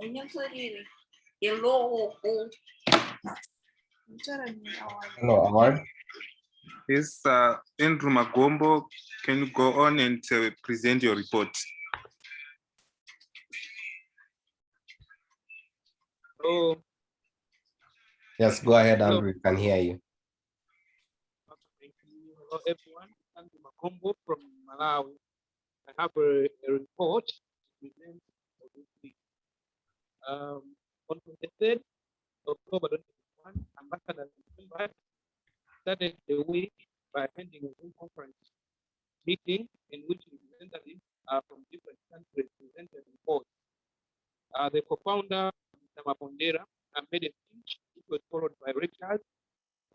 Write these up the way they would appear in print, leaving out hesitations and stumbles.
Hello, Award. Yes, Andrew Magombo, can you go on and present your report? Hello. Yes, go ahead, Andrew. We can hear you. Thank you. Hello, everyone. Andrew Magombo from Malawi. I have a report to present for this week. On 23rd October 2021, Ambassador Lumumba started the week by attending a Zoom conference meeting in which representatives from different countries presented reports. The co-founder, Mr. Mapondera, made a speech which was followed by lectures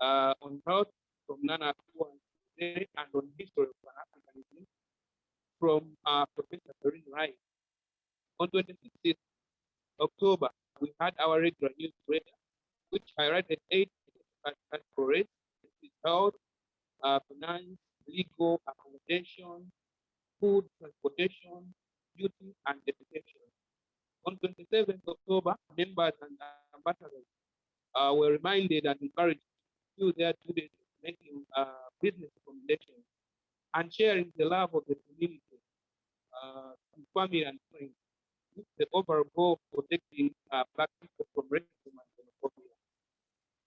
on health from Nana Cuba and on history of Pan-Africanism from Professor Doreen Wright. On 26th October, we had our regular newsletter, which highlighted 8 categories: health, finance, legal, accommodation, food, transportation, beauty, and education. On 27th October, members and ambassadors were reminded and encouraged to do their due diligence, making business recommendations and sharing the love of the community to family and friends, with the overall goal of protecting Black people from racism and xenophobia.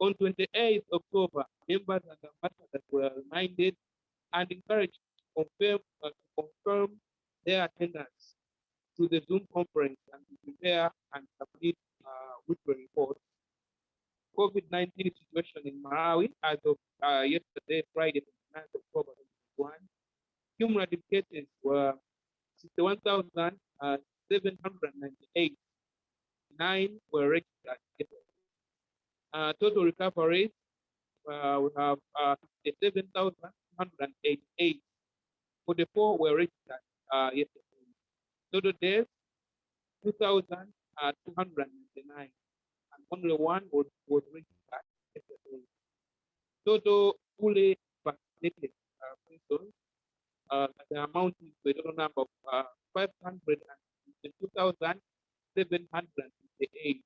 On 28th October, members and ambassadors were reminded and encouraged to confirm their attendance to the Zoom conference and to prepare and submit weekly reports. COVID-19 situation in Malawi as of yesterday, Friday, 29th October 2021, cumulative cases were 61,798. 9 were registered. Total recoveries, we have 57,188. 44 were registered yesterday. Total deaths, 2,299, and only one was registered yesterday. Total fully vaccinated persons, the amount is the total number of 552,758.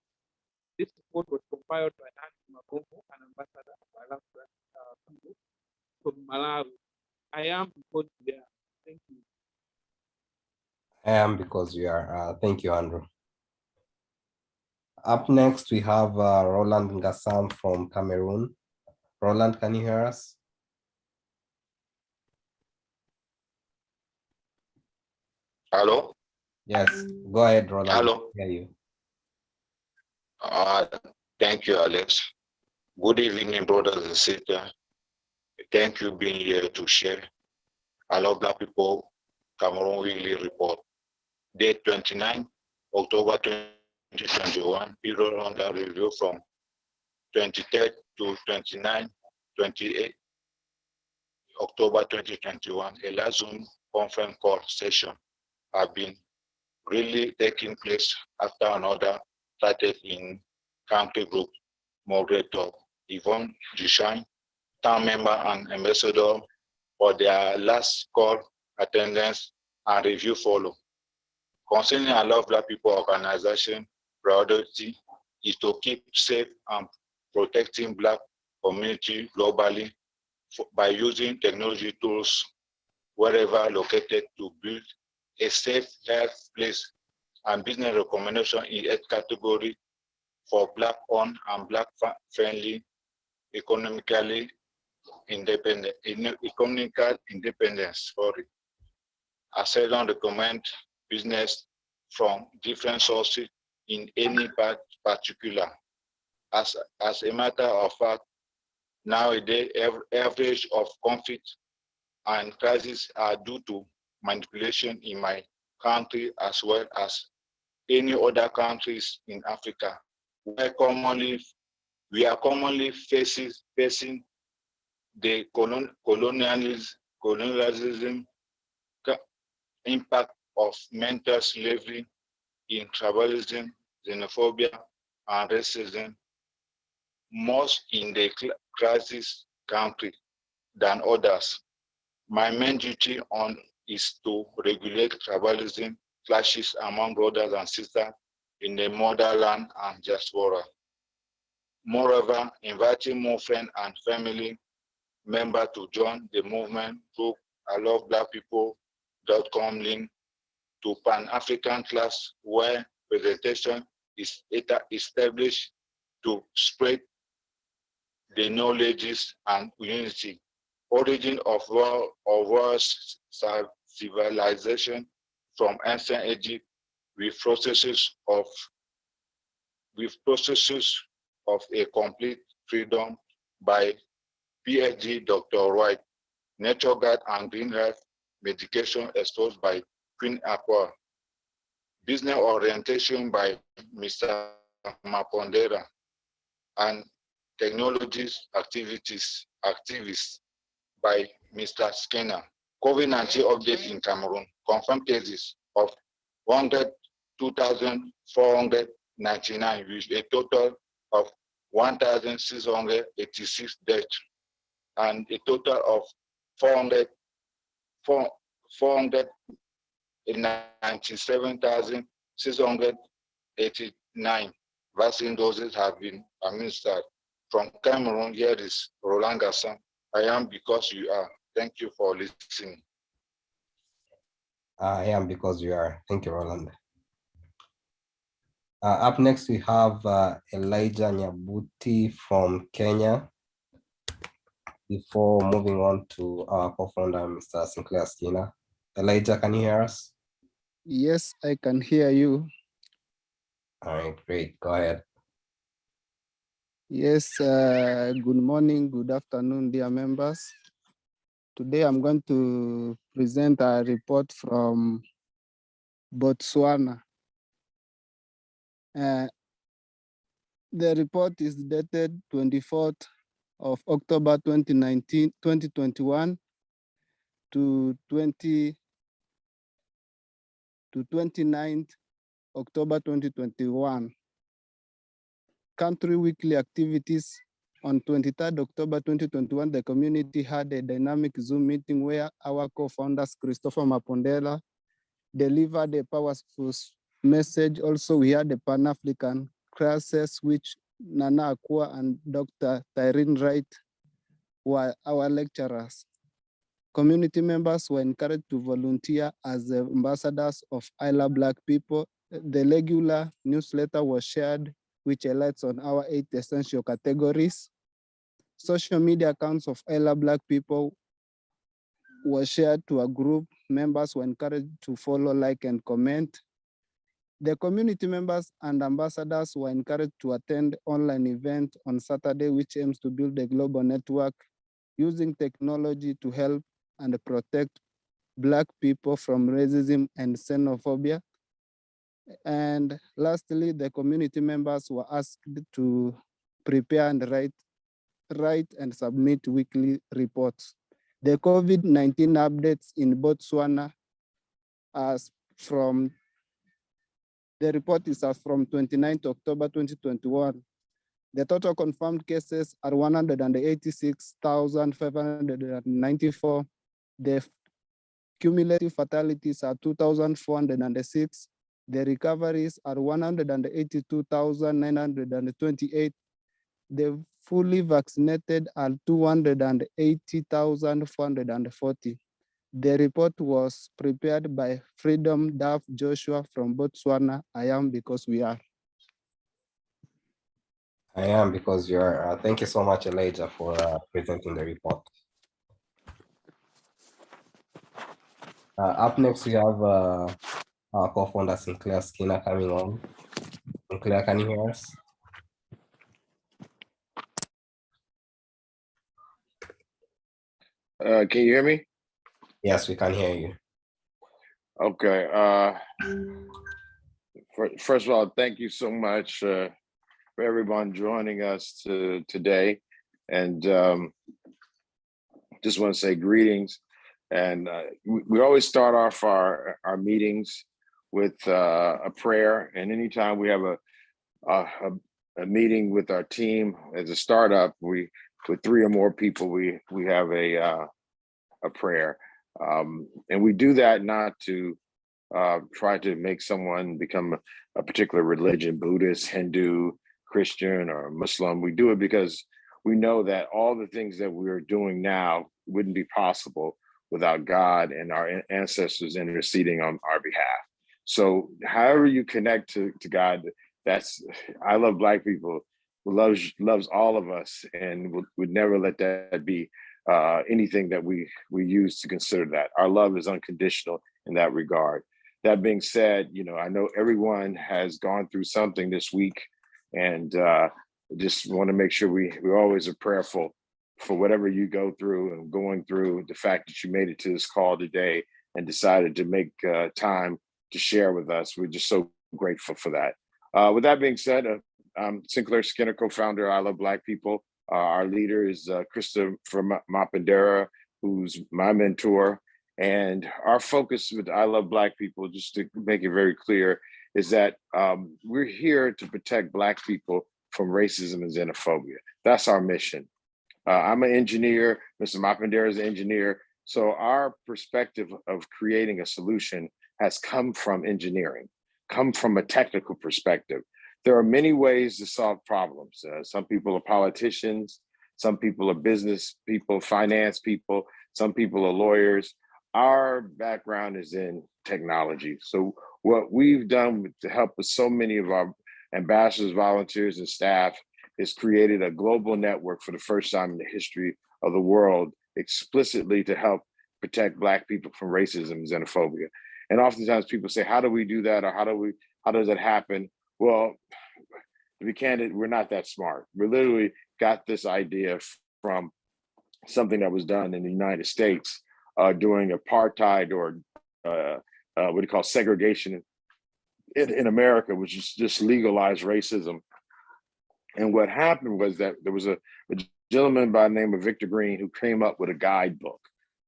This report was compiled by Andrew Magombo, an ambassador of Congo from Malawi. I am because we are. Thank you. I am because you are. Thank you, Andrew. Up next, we have Roland Gassam from Cameroon. Roland, can you hear us? Hello? Yes, go ahead, Roland. Hello. I hear you. Thank you, Alex. Good evening, brothers and sisters. Thank you for being here to share. I love Black people, Cameroon Weekly Report. Date 29, October 2021, period under review from 23rd to 29, 28 October 2021. A last Zoom conference call session have been really taking place after another started in country group. Moderator Yvonne Duchesne, town member and ambassador for their last call attendance and review follow. Concerning I Love Black People organization, priority is to keep safe and protecting Black community globally by using technology tools wherever located to build a safe health place and business recommendation in each category for Black-owned and Black-friendly economical independence. I don't recommend business from different sources in any particular. As a matter of fact, nowadays, average of conflict and crisis are due to manipulation in my country as well as any other countries in Africa. We are commonly facing the colonialism impact of mental slavery in tribalism, xenophobia, and racism, most in the crisis country than others. My main duty is to regulate tribalism, clashes among brothers and sisters in the motherland and diaspora. Moreover, inviting more friends and family members to join the movement through IloveBlackPeople.com link to Pan-African class where presentation is established to spread the knowledges and unity. Origin of world civilization from ancient Egypt with processes of a complete freedom by PhD Dr. White, Nature Guide and Green Health Medication exposed by Queen Aqua, Business Orientation by Mr. Mapondera, and Technologies Activists by Mr. Skinner. COVID-19 update in Cameroon, confirmed cases of 102,499 with a total of 1,686 deaths and a total of 497,689 vaccine doses have been administered. From Cameroon, here is Roland Gassam. I am because you are. Thank you for listening. I am because you are. Thank you, Roland. Up next, we have Elijah Nabooti from Kenya. Before moving on to our co-founder, Mr. Sinclair Skinner. Elijah, can you hear us? Yes, I can hear you. All right, great. Go ahead. Yes, good morning, good afternoon, dear members. Today I'm going to present a report from Botswana. The report is dated 24th of October 2021 to 29th October 2021. Country weekly activities. On 23rd October 2021, the community had a dynamic Zoom meeting where our co-founders, Christopher Mapondela, delivered a powerful message. Also, we had a Pan-African crisis, which Nana Akua and Dr. Tyrene Wright were our lecturers. Community members were encouraged to volunteer as the ambassadors of I Love Black People. The regular newsletter was shared, which highlights on our 8 essential categories. Social media accounts of I Love Black People were shared to a group. Members were encouraged to follow, like, and comment. The community members and ambassadors were encouraged to attend online event on Saturday, which aims to build a global network using technology to help and protect Black people from racism and xenophobia. And lastly, the community members were asked to prepare and write and submit weekly reports. The COVID-19 updates in Botswana the report is from 29th October 2021. The total confirmed cases are 186,594. The cumulative fatalities are 2,406. The recoveries are 182,928. The fully vaccinated are 280,440. The report was prepared by Freedom Duff Joshua from Botswana. I am because we are. I am because you are. Thank you so much, Elijah, for presenting the report. Up next, we have our co-founder Sinclair Skinner coming on. Sinclair, can you hear us? Can you hear me? Yes, we can hear you. Okay. First of all, thank you so much for everyone joining us today. And just want to say greetings. And we always start off our meetings with a prayer. And anytime we have a meeting with our team as a startup, with 3 or more people, we have a prayer. And we do that not to try to make someone become a particular religion, Buddhist, Hindu, Christian, or Muslim. We do it because we know that all the things that we're doing now wouldn't be possible without God and our ancestors interceding on our behalf. So however you connect to God, I love Black people, who loves all of us, and would never let that be anything that we use to consider that. Our love is unconditional in that regard. That being said, I know everyone has gone through something this week, and just want to make sure we always are prayerful for whatever you go through, and going through the fact that you made it to this call today and decided to make time to share with us. We're just so grateful for that. With that being said, I'm Sinclair Skinner, co-founder of I Love Black People. Our leader is Krista from Mapendera, who's my mentor. And our focus with I Love Black People, just to make it very clear, is that we're here to protect Black people from racism and xenophobia. That's our mission. I'm an engineer, Mr. Mapendera is an engineer. So our perspective of creating a solution has come from engineering, come from a technical perspective. There are many ways to solve problems. Some people are politicians, some people are business people, finance people, some people are lawyers. Our background is in technology. So what we've done to help with so many of our ambassadors, volunteers, and staff is created a global network for the first time in the history of the world, explicitly to help protect Black people from racism and xenophobia. And oftentimes people say, how do we do that? Or how does it happen? Well, to be candid, we're not that smart. We literally got this idea from something that was done in the United States during apartheid, or what do you call segregation in America, which is just legalized racism. And what happened was that there was a gentleman by the name of Victor Green who came up with a guidebook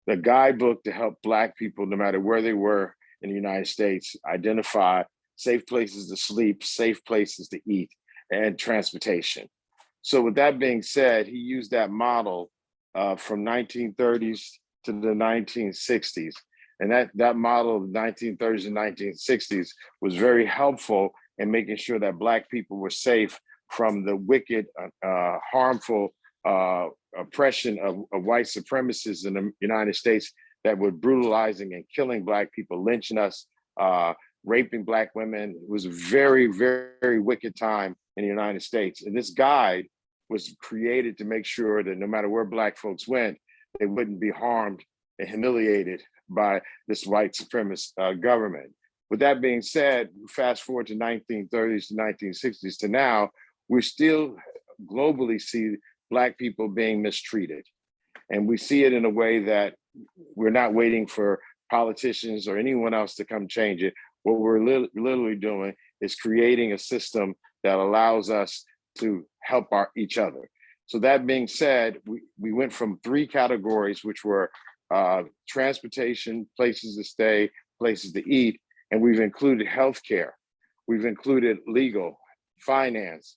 to help Black people, no matter where they were in the United States, identify safe places to sleep, safe places to eat, and transportation. So with that being said, he used that model from 1930s to the 1960s. And that model of the 1930s and 1960s was very helpful in making sure that Black people were safe from the wicked, harmful oppression of white supremacists in the United States that were brutalizing and killing Black people, lynching us, raping Black women. It was a very, very wicked time in the United States. And this guide was created to make sure that no matter where Black folks went, they wouldn't be harmed and humiliated by this white supremacist government. With that being said, fast forward to 1930s to 1960s to now, we still globally see Black people being mistreated. And we see it in a way that we're not waiting for politicians or anyone else to come change it. What we're literally doing is creating a system that allows us to help each other. So that being said, we went from 3 categories, which were transportation, places to stay, places to eat, and we've included healthcare. We've included legal, finance,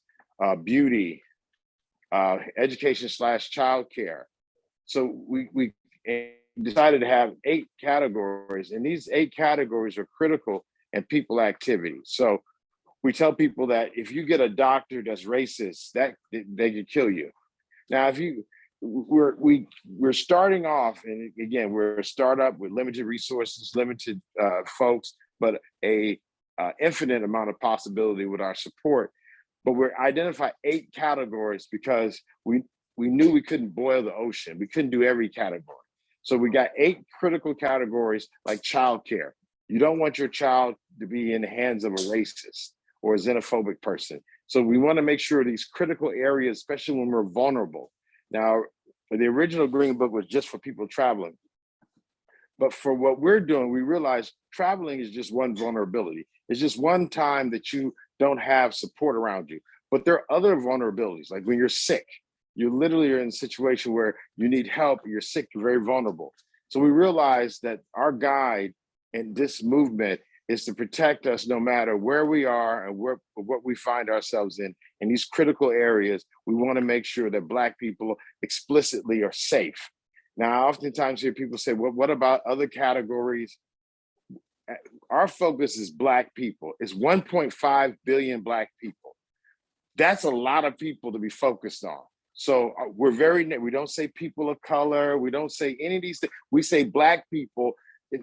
beauty, education / childcare. So we decided to have 8 categories, and these 8 categories are critical in people activity. So we tell people that if you get a doctor that's racist, that they could kill you. Now, we're starting off, and again, we're a startup with limited resources, limited folks, but a infinite amount of possibility with our support. But we're identifying 8 categories because we knew we couldn't boil the ocean. We couldn't do every category. So we got 8 critical categories, like childcare. You don't want your child to be in the hands of a racist or a xenophobic person. So we want to make sure these critical areas, especially when we're vulnerable. Now, the original Green Book was just for people traveling. But for what we're doing, we realize traveling is just one vulnerability. It's just one time that you don't have support around you. But there are other vulnerabilities, like when you're sick. You literally are in a situation where you need help, you're sick, you're very vulnerable. So we realized that our guide in this movement is to protect us no matter where we are and what we find ourselves in these critical areas. We want to make sure that Black people explicitly are safe. Now, I oftentimes hear people say, well, what about other categories? our focus is Black people. It's 1.5 billion Black people. That's a lot of people to be focused on. So we don't say people of color. We don't say any of these things. We say Black people,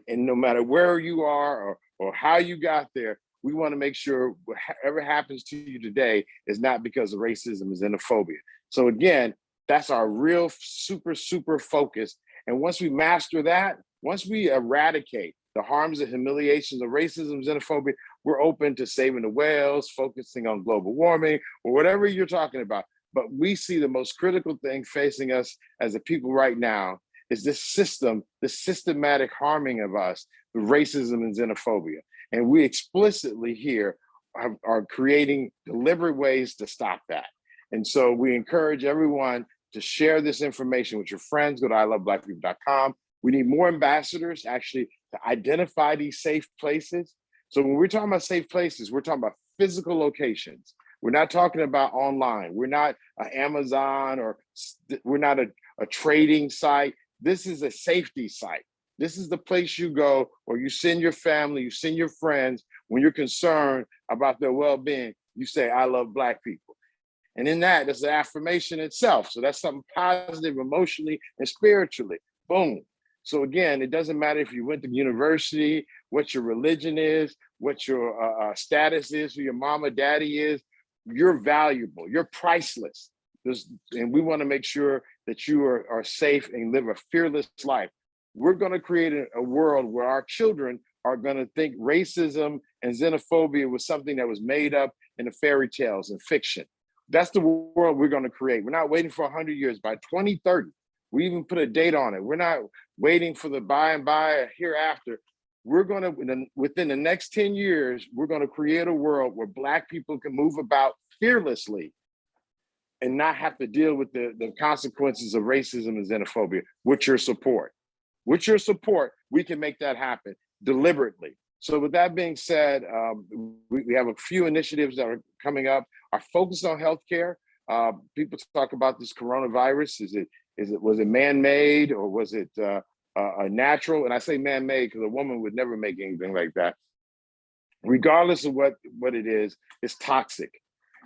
and no matter where you are or how you got there, we want to make sure whatever happens to you today is not because of racism and xenophobia. So again, that's our real super focus. And once we master that, once we eradicate the harms and humiliations of racism, xenophobia, we're open to saving the whales, focusing on global warming, or whatever you're talking about. But we see the most critical thing facing us as a people right now is this system, the systematic harming of us, the racism and xenophobia. And we explicitly here are creating deliberate ways to stop that. And so we encourage everyone to share this information with your friends. Go to iloveblackpeople.com. We need more ambassadors actually to identify these safe places. So when we're talking about safe places, we're talking about physical locations. We're not talking about online. We're not Amazon, or we're not a trading site. This is a safety site. This is the place you go, or you send your family, you send your friends when you're concerned about their well-being. You say, I love Black people. And in that, it's an affirmation itself. So that's something positive emotionally and spiritually. Boom. So again, it doesn't matter if you went to university, what your religion is, what your status is, who your mama, daddy is. You're valuable. You're priceless. And we want to make sure that you are safe and live a fearless life. We're going to create a world where our children are going to think racism and xenophobia was something that was made up in the fairy tales and fiction. That's the world we're going to create. We're not waiting for 100 years. By 2030, we even put a date on it. We're not waiting for the by and by hereafter. We're going to, within the next 10 years, we're going to create a world where Black people can move about fearlessly and not have to deal with the consequences of racism and xenophobia with your support. With your support, we can make that happen deliberately. So with that being said, we have a few initiatives that are coming up. Our focus on healthcare. People talk about this coronavirus. Was it man-made, or was it a natural? And I say man-made because a woman would never make anything like that. Regardless of what it is, it's toxic.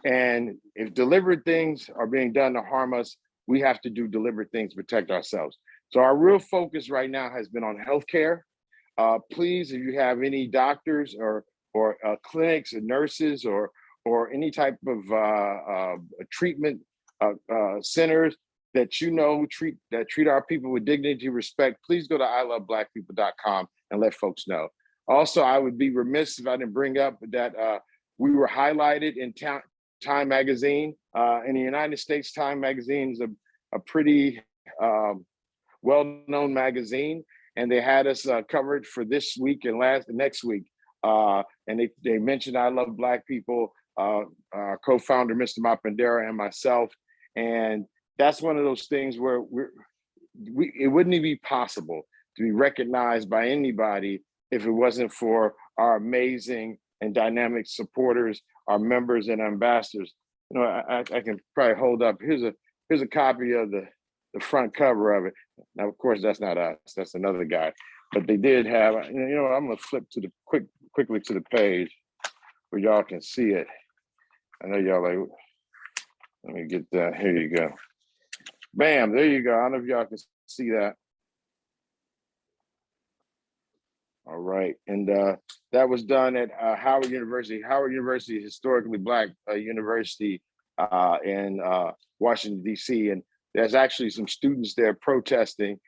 And if deliberate things are being done to harm us, we have to do deliberate things to protect ourselves. So our real focus right now has been on healthcare. Please, if you have any doctors or clinics and nurses or any type of treatment centers that you know treat our people with dignity, respect, please go to iloveblackpeople.com and let folks know. Also, I would be remiss if I didn't bring up that we were highlighted in Time Magazine. In the United States, Time Magazine is a pretty well-known magazine, and they had us covered for this week and next week. And they mentioned I Love Black People, our co-founder, Mr. Mapendera, and myself. And that's one of those things where it wouldn't even be possible to be recognized by anybody if it wasn't for our amazing and dynamic supporters, our members and ambassadors. You know, I can probably hold up. Here's a copy of the front cover of it. Now, of course, that's not us. That's another guy. But they did have. You know, I'm gonna flip to the quickly to the page where y'all can see it. I know y'all like. Let me get that. Here you go. Bam! There you go. I don't know if y'all can see that. All right, and that was done at Howard University. Howard University is historically Black university in Washington, D.C. And there's actually some students there protesting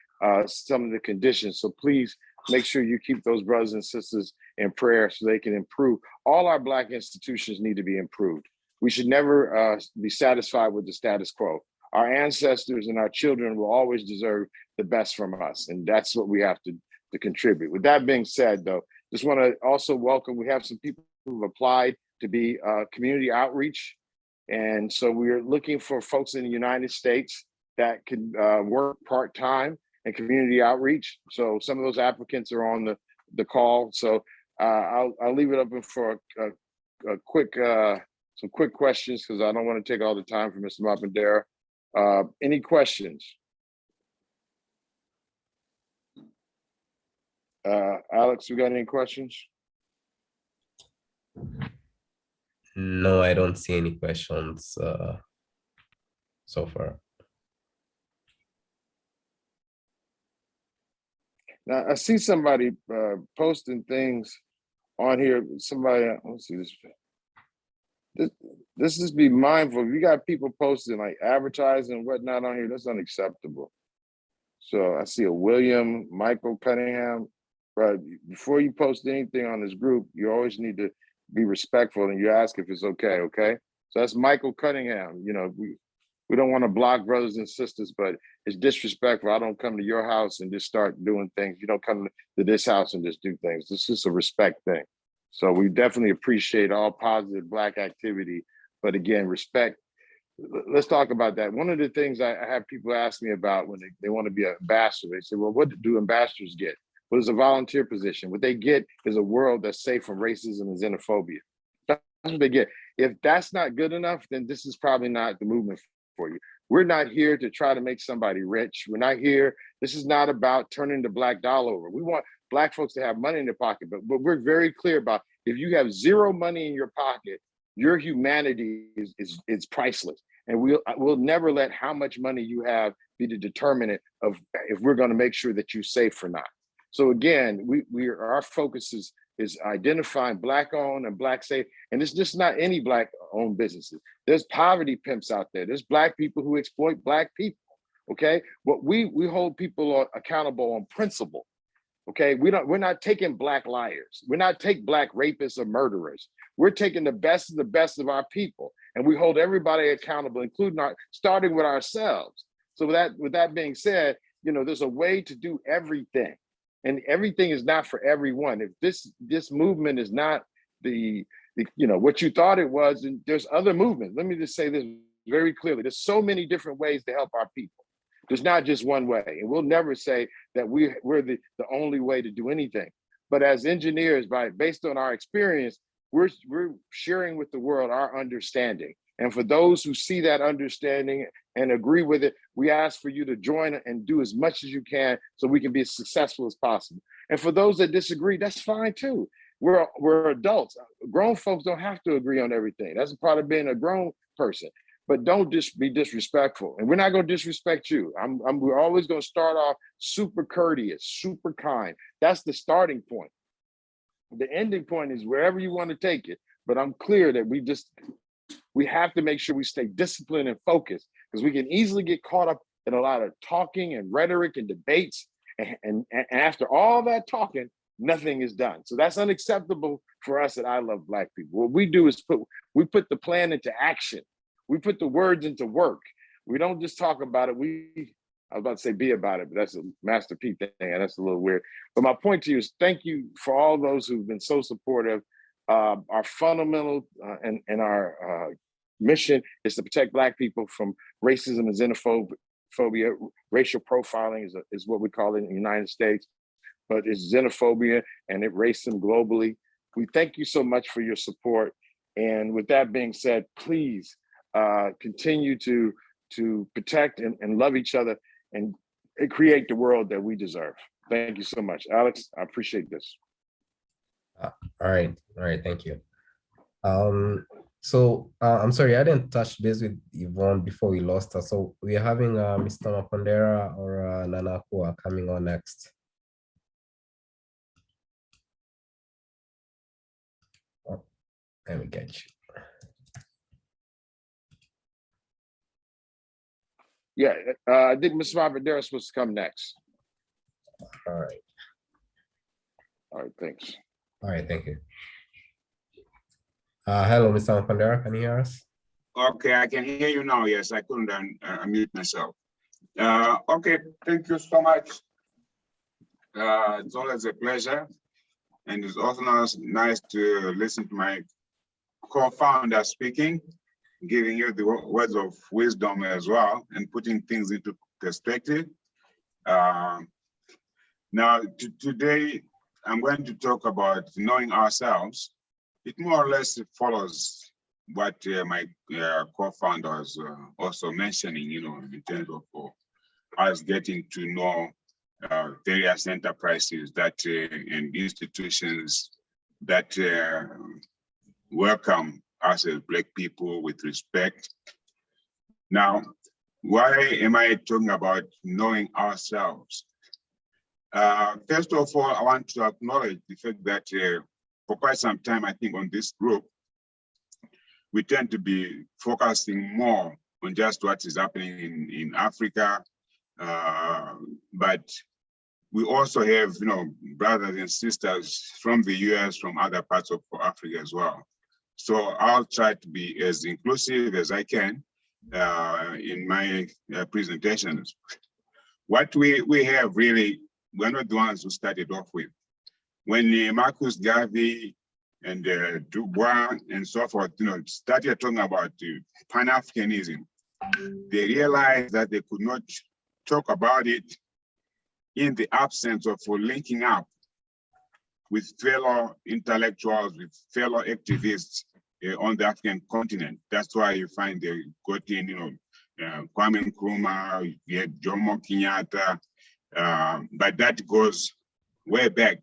some of the conditions. So please make sure you keep those brothers and sisters in prayer so they can improve. All our Black institutions need to be improved. We should never be satisfied with the status quo. Our ancestors and our children will always deserve the best from us. And that's what we have to contribute. With that being said, though, just want to also welcome, we have some people who've applied to be community outreach. And so we're looking for folks in the United States that can work part-time in community outreach. So some of those applicants are on the call. So I'll leave it open for a quick, some quick questions, because I don't want to take all the time from Mr. Mapendera. Any questions? Alex, we got any questions? No, I don't see any questions so far. Now, I see somebody posting things on here. Somebody, let's see this. This just be mindful. If you got people posting like advertising and whatnot on here, that's unacceptable. So I see a William Michael Cunningham. But before you post anything on this group, you always need to be respectful and you ask if it's okay. Okay. So that's Michael Cunningham. You know, we don't want to block brothers and sisters, but it's disrespectful. I don't come to your house and just start doing things. You don't come to this house and just do things. This is a respect thing. So we definitely appreciate all positive Black activity. But again, respect. Let's talk about that. One of the things I have people ask me about when they want to be an ambassador, they say, well, what do ambassadors get? What is a volunteer position? What they get is a world that's safe from racism and xenophobia. That's what they get. If that's not good enough, then this is probably not the movement for you. We're not here to try to make somebody rich. We're not here. This is not about turning the Black dollar over. We want Black folks to have money in their pocket, but we're very clear about if you have zero money in your pocket, your humanity is priceless. And we'll never let how much money you have be the determinant of if we're going to make sure that you're safe or not. So again, our focus is identifying Black owned and Black safe. And it's just not any Black owned businesses. There's poverty pimps out there. There's Black people who exploit Black people. Okay. But we hold people accountable on principle. Okay. We're not taking Black liars. We're not taking Black rapists or murderers. We're taking the best of our people. And we hold everybody accountable, including starting with ourselves. So with that being said, you know, there's a way to do everything. And everything is not for everyone. If this movement is not the you know what you thought it was, and there's other movements. Let me just say this very clearly. There's so many different ways to help our people. There's not just one way. And we'll never say that we're the only way to do anything. But as engineers, based on our experience, we're sharing with the world our understanding. And for those who see that understanding and agree with it, we ask for you to join and do as much as you can so we can be as successful as possible. And for those that disagree, that's fine too. We're adults. Grown folks don't have to agree on everything. That's a part of being a grown person. But don't just be disrespectful. And we're not going to disrespect you. We're always going to start off super courteous, super kind. That's the starting point. The ending point is wherever you want to take it. But I'm clear that we have to make sure we stay disciplined and focused, because we can easily get caught up in a lot of talking and rhetoric and debates. And after all that talking, nothing is done. So that's unacceptable for us at I Love Black People. What we do is we put the plan into action. We put the words into work. We don't just talk about it. I was about to say be about it, but that's a Master P thing, and that's a little weird. But my point to you is thank you for all those who've been so supportive. Our fundamental and our mission is to protect Black people from racism and xenophobia. Racial profiling is what we call it in the United States, but it's xenophobia and it racism globally. We thank you so much for your support. And with that being said, please continue to protect and love each other and create the world that we deserve. Thank you so much. Alex, I appreciate this. All right, thank you. So I'm sorry, I didn't touch base with Yvonne before we lost her. So we're having Mr. Mapondera or Nana Kua coming on next. Oh, let me get you. Yeah, I think Ms. Mapondera is supposed to come next. All right. All right, thanks. All right, thank you. Hello, Mr. Mapondera, can you hear us? Okay, I can hear you now. Yes, I couldn't unmute myself. Okay, thank you so much. It's always a pleasure. And it's also nice to listen to my co-founder speaking, giving you the words of wisdom as well, and putting things into perspective. Now, today, I'm going to talk about knowing ourselves. It more or less follows what my co-founder was also mentioning, in terms of us getting to know various enterprises that and institutions that welcome us as Black people with respect. Now, why am I talking about knowing ourselves? First of all, I want to acknowledge the fact that for quite some time, I think on this group, we tend to be focusing more on just what is happening in Africa, but we also have, brothers and sisters from the US, from other parts of Africa as well. So I'll try to be as inclusive as I can in my presentations. What we have really, we're not the ones who started off with. When Marcus Garvey and Dubois and so forth, started talking about Pan-Africanism, they realized that they could not talk about it in the absence of linking up with fellow intellectuals, with fellow activists on the African continent. That's why you find they got in, Kwame Nkrumah, you had Jomo Kenyatta, but that goes way back.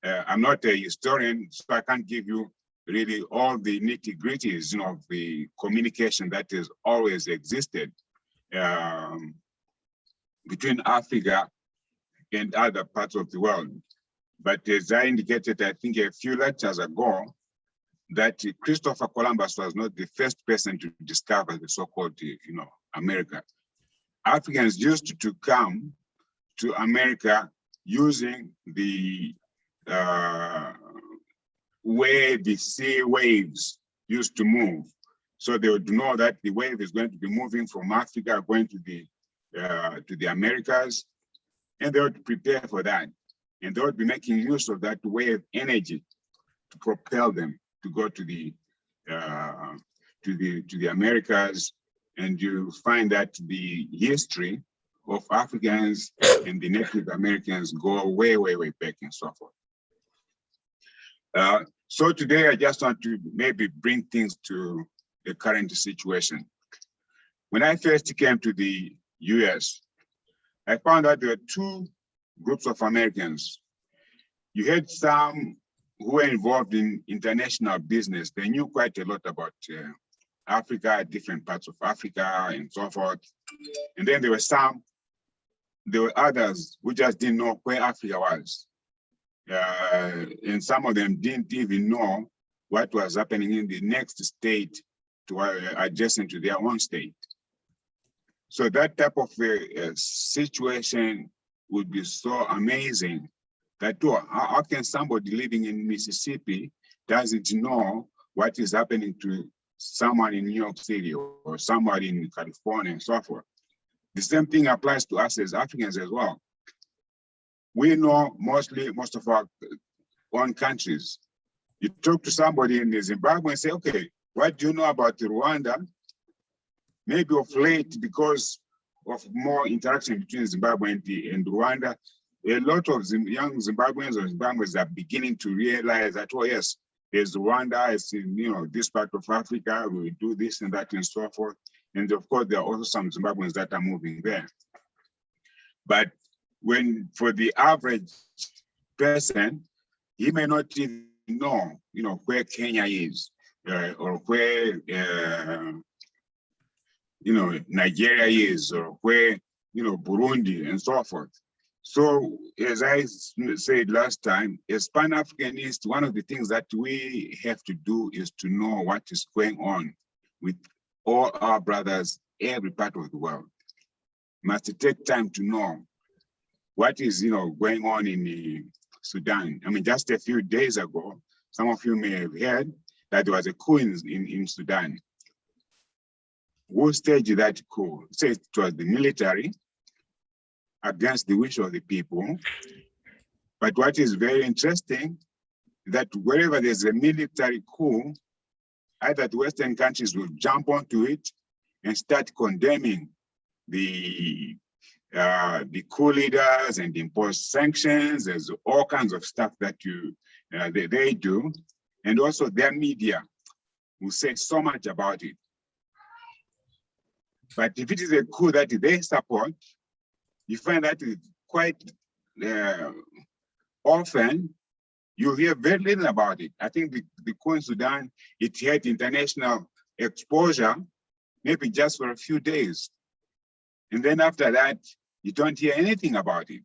I'm not a historian, so I can't give you really all the nitty-gritties, of the communication that has always existed between Africa and other parts of the world. But as I indicated, I think a few lectures ago, that Christopher Columbus was not the first person to discover the so-called, America. Africans used to come to America using the way the sea waves used to move. So they would know that the wave is going to be moving from Africa, going to the Americas, and they would prepare for that. And they would be making use of that wave energy to propel them to go to the Americas. And you find that the history of Africans and the Native Americans go way, way, way back and so forth. So today I just want to maybe bring things to the current situation. When I first came to the US, I found that there were two groups of Americans. You had some who were involved in international business. They knew quite a lot about Africa, different parts of Africa and so forth. And then there were others who just didn't know where Africa was. And some of them didn't even know what was happening in the next state to adjacent to their own state. So that type of situation would be so amazing that how can somebody living in Mississippi doesn't know what is happening to someone in New York City or somebody in California and so forth. The same thing applies to us as Africans as well. We know most of our own countries. You talk to somebody in Zimbabwe and say, okay, what do you know about Rwanda? Maybe of late, because of more interaction between Zimbabwe and Rwanda, a lot of young Zimbabweans or Zimbabweans are beginning to realize that, oh yes, there's Rwanda, it's in this part of Africa, we do this and that and so forth. And of course, there are also some Zimbabweans that are moving there. But for the average person, he may not even know, where Kenya is, or where, Nigeria is, or where, Burundi and so forth. So as I said last time, as Pan-Africanist, one of the things that we have to do is to know what is going on with all our brothers, every part of the world. Must take time to know what is, going on in Sudan. I mean, just a few days ago, some of you may have heard that there was a coup in Sudan. Who staged that coup? It was the military against the wish of the people. But what is very interesting is that wherever there's a military coup, either the Western countries will jump onto it and start condemning the coup leaders and impose sanctions. There's all kinds of stuff that they do. And also their media will say so much about it. But if it is a coup that they support, you find that quite often, you hear very little about it. I think the Queen Sudan, it had international exposure, maybe just for a few days. And then after that, you don't hear anything about it.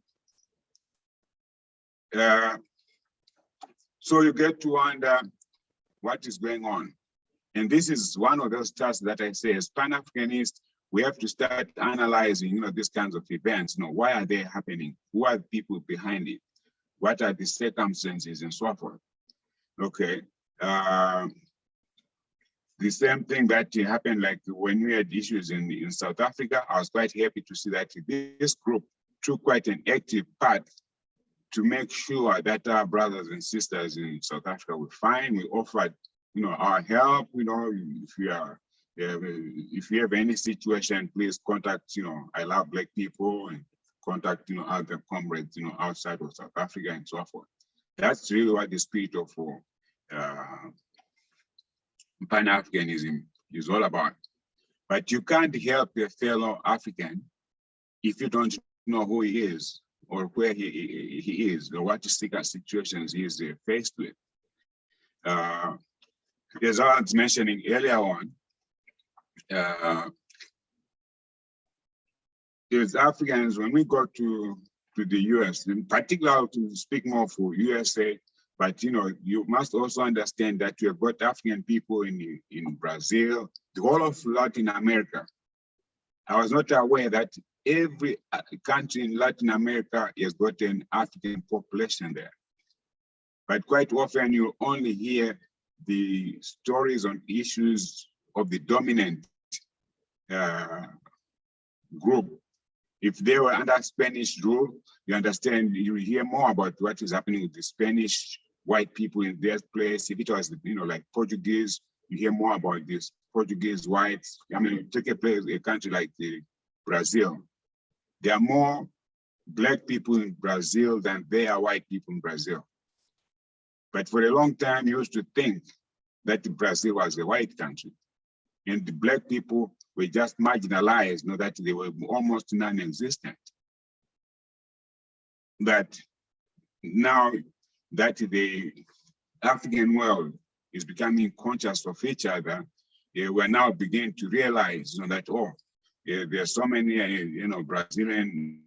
So you get to wonder what is going on. And this is one of those tasks that I say, as Pan-Africanists, we have to start analyzing, these kinds of events. Why are they happening? Who are the people behind it? What are the circumstances and so forth? Okay. The same thing that happened, like when we had issues in South Africa, I was quite happy to see that this group took quite an active part to make sure that our brothers and sisters in South Africa were fine. We offered, our help. If you have any situation, please contact, I Love Black People, and contact, other comrades, outside of South Africa and so forth. That's really what the spirit of Pan-Africanism is all about. But you can't help a fellow African if you don't know who he is, or where he is, or what situations he is faced with. As I was mentioning earlier on, as Africans, when we go to the US, in particular to speak more for USA, but you must also understand that you have got African people in Brazil, the whole of Latin America. I was not aware that every country in Latin America has got an African population there. But quite often you only hear the stories on issues of the dominant group. If they were under Spanish rule, you understand, you hear more about what is happening with the Spanish white people in their place. If it was, like Portuguese, you hear more about this Portuguese whites. I mean, take a country like Brazil. There are more Black people in Brazil than there are white people in Brazil. But for a long time, you used to think that Brazil was a white country, and the Black people were just marginalized, that they were almost non-existent. But now that the African world is becoming conscious of each other, we're now beginning to realize that, there are so many, Brazilian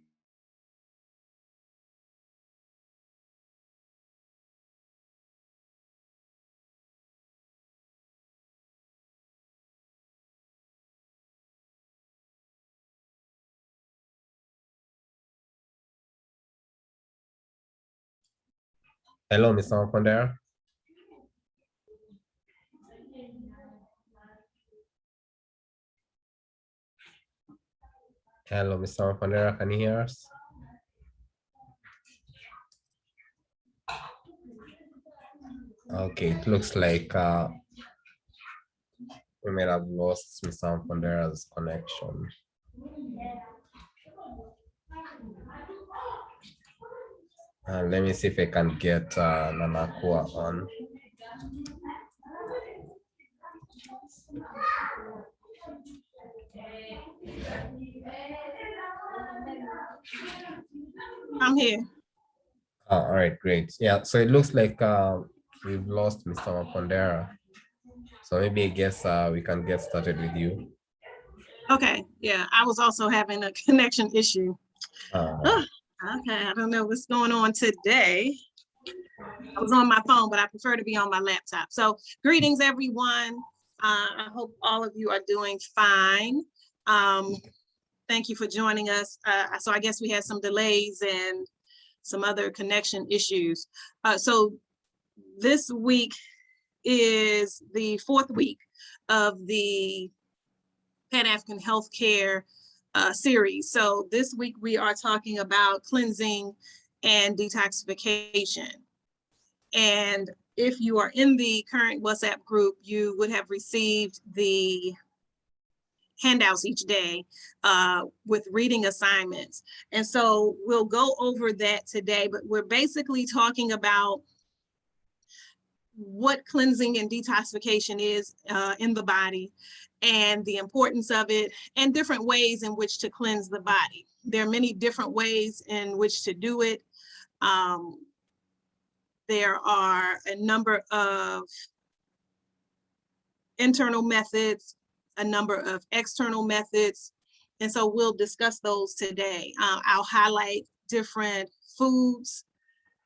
Hello, Mr. Mapondera. Hello, Mr. Mapondera, can you hear us? Okay, it looks like we may have lost Mr. Mapondera's connection. Let me see if I can get Nanakua on. I'm here. Oh, all right, great. Yeah, so it looks like we've lost Mr. Mapondera. So maybe I guess we can get started with you. Okay, yeah, I was also having a connection issue. Okay, I don't know what's going on today. I was on my phone, but I prefer to be on my laptop. So greetings, everyone. I hope all of you are doing fine. Thank you for joining us. So I guess we had some delays and some other connection issues. So this week is the 4th week of the Pan-African Healthcare series. So this week we are talking about cleansing and detoxification. And if you are in the current WhatsApp group, you would have received the handouts each day with reading assignments. And so we'll go over that today, but we're basically talking about what cleansing and detoxification is in the body, and the importance of it, and different ways in which to cleanse the body. There are many different ways in which to do it. There are a number of internal methods, a number of external methods, and so we'll discuss those today. I'll highlight different foods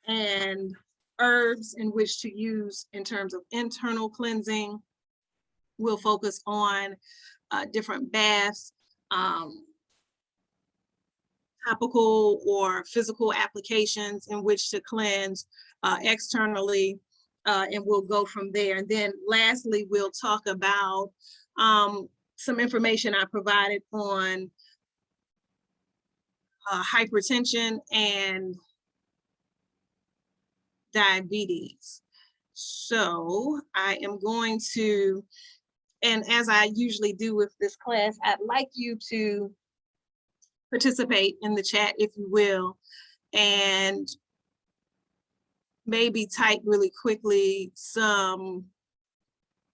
and herbs in which to use in terms of internal cleansing. We'll focus on different baths, topical or physical applications in which to cleanse externally, and we'll go from there. And then lastly, we'll talk about some information I provided on hypertension and diabetes. So I am going to, and as I usually do with this class, I'd like you to participate in the chat, if you will, and maybe type really quickly some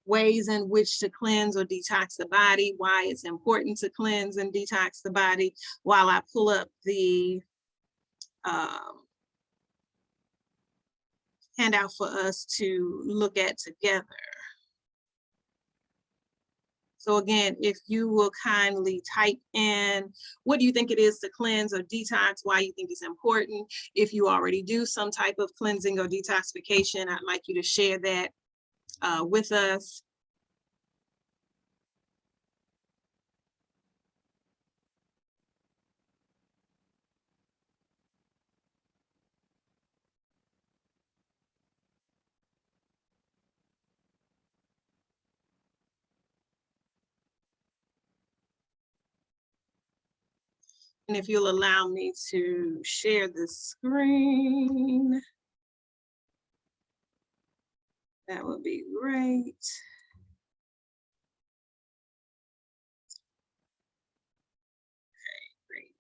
ways in which to cleanse or detox the body, why it's important to cleanse and detox the body, while I pull up the handout for us to look at together. So again, if you will kindly type in, what do you think it is to cleanse or detox, why you think it's important. If you already do some type of cleansing or detoxification, I'd like you to share that with us. And if you'll allow me to share the screen, that would be great. Okay, great.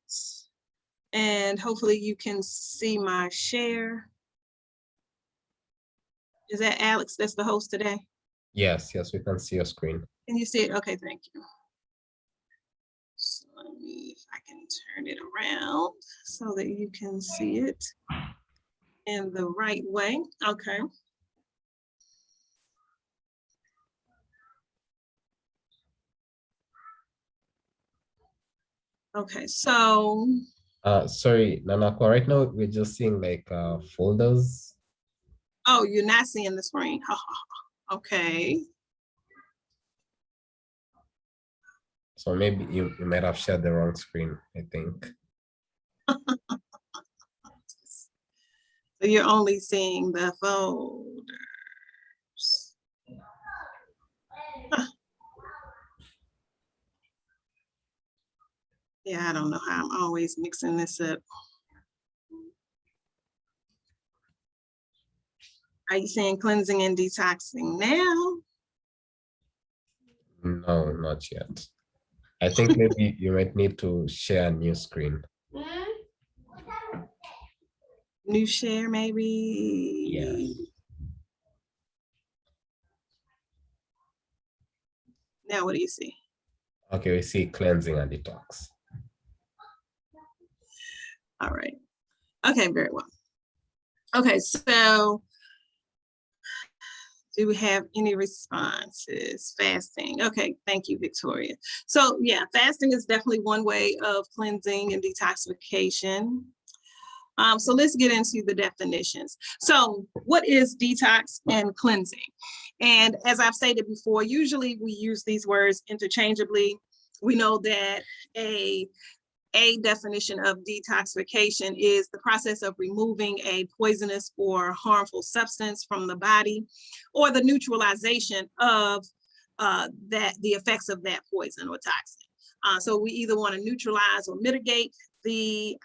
And hopefully you can see my share. Is that Alex, that's the host today? Yes, we can see your screen. Can you see it? Okay, thank you. So let me, if I can turn it around so that you can see it in the right way. Okay. Okay, so. Sorry, Nanako, right now we're just seeing like folders. Oh, you're not seeing the screen. Okay. So maybe you might have shared the wrong screen, I think. So you're only seeing the folders. Yeah, I don't know how I'm always mixing this up. Are you saying cleansing and detoxing now? No, not yet. I think maybe you might need to share a new screen. New share, maybe? Yes. Now what do you see? Okay, we see cleansing and detox. All right. Okay, very well. Okay, so do we have any responses? Fasting. Okay, thank you, Victoria. So yeah, fasting is definitely one way of cleansing and detoxification. So let's get into the definitions. So what is detox and cleansing? And as I've stated before, usually we use these words interchangeably. We know that a definition of detoxification is the process of removing a poisonous or harmful substance from the body, or the neutralization of the effects of that poison or toxin. So we either want to neutralize or mitigate the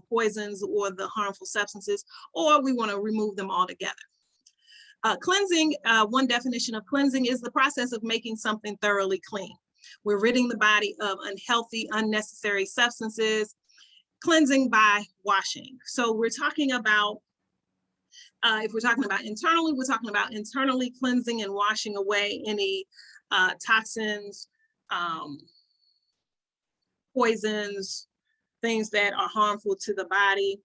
poisons or the harmful substances, or we want to remove them altogether. Cleansing, one definition of cleansing is the process of making something thoroughly clean. We're ridding the body of unhealthy, unnecessary substances, cleansing by washing. So we're talking about If we're talking about internally, we're talking about internally cleansing and washing away any toxins, poisons, things that are harmful to the body.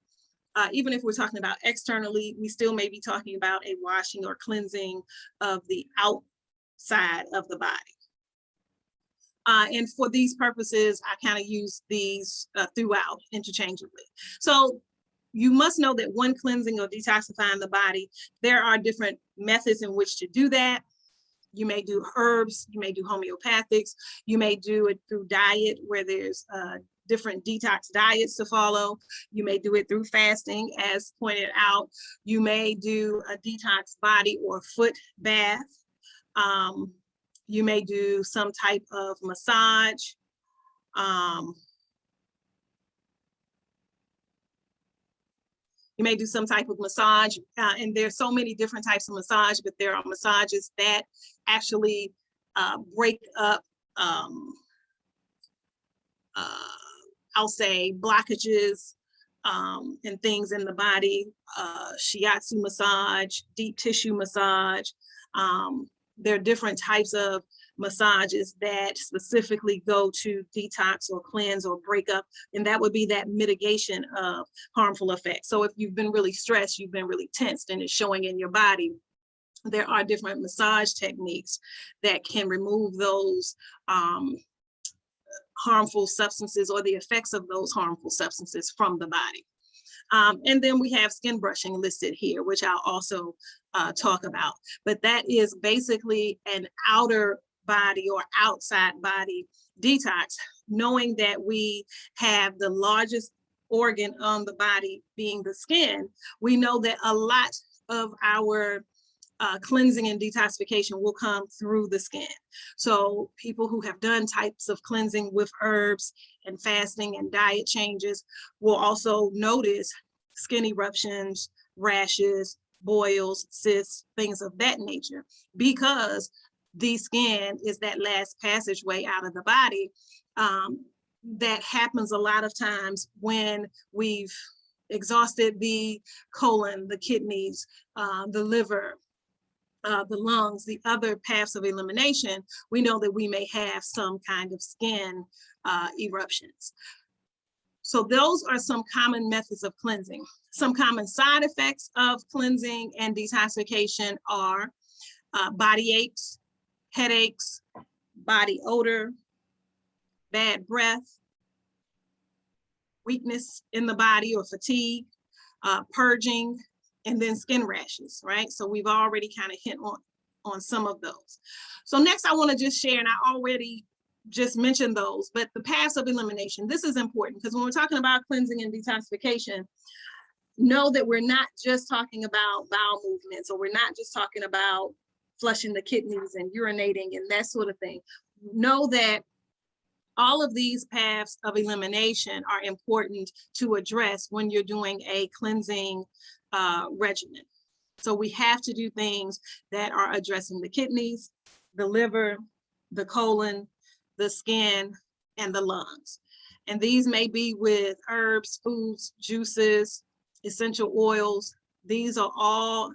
Even if we're talking about externally, we still may be talking about a washing or cleansing of the outside of the body. And for these purposes, I kind of use these throughout interchangeably. So you must know that when cleansing or detoxifying the body, there are different methods in which to do that. You may do herbs, you may do homeopathics, you may do it through diet where there's different detox diets to follow. You may do it through fasting, as pointed out. You may do a detox body or foot bath. You may do some type of massage. You may do some type of massage, and there's so many different types of massage, but there are massages that actually break up, I'll say, blockages and things in the body, shiatsu massage, deep tissue massage. There are different types of massages that specifically go to detox or cleanse or break up, and that would be that mitigation of harmful effects. So if you've been really stressed, you've been really tensed, and it's showing in your body, there are different massage techniques that can remove those harmful substances or the effects of those harmful substances from the body. And then we have skin brushing listed here, which I'll also talk about. But that is basically an outer body or outside body detox, knowing that we have the largest organ on the body being the skin. We know that a lot of our cleansing and detoxification will come through the skin. So people who have done types of cleansing with herbs and fasting and diet changes will also notice skin eruptions, rashes, boils, cysts, things of that nature, because the skin is that last passageway out of the body. That happens a lot of times when we've exhausted the colon, the kidneys, the liver, the lungs, the other paths of elimination. We know that we may have some kind of skin eruptions. So those are some common methods of cleansing. Some common side effects of cleansing and detoxification are body aches, headaches, body odor, bad breath, weakness in the body or fatigue, purging, and then skin rashes, right? So we've already kind of hit on some of those. So next I want to just share, and I already just mentioned those, but the paths of elimination. This is important because when we're talking about cleansing and detoxification, know that we're not just talking about bowel movements, or we're not just talking about flushing the kidneys and urinating and that sort of thing. Know that all of these paths of elimination are important to address when you're doing a cleansing regimen. So we have to do things that are addressing the kidneys, the liver, the colon, the skin, and the lungs. And these may be with herbs, foods, juices, essential oils. These are all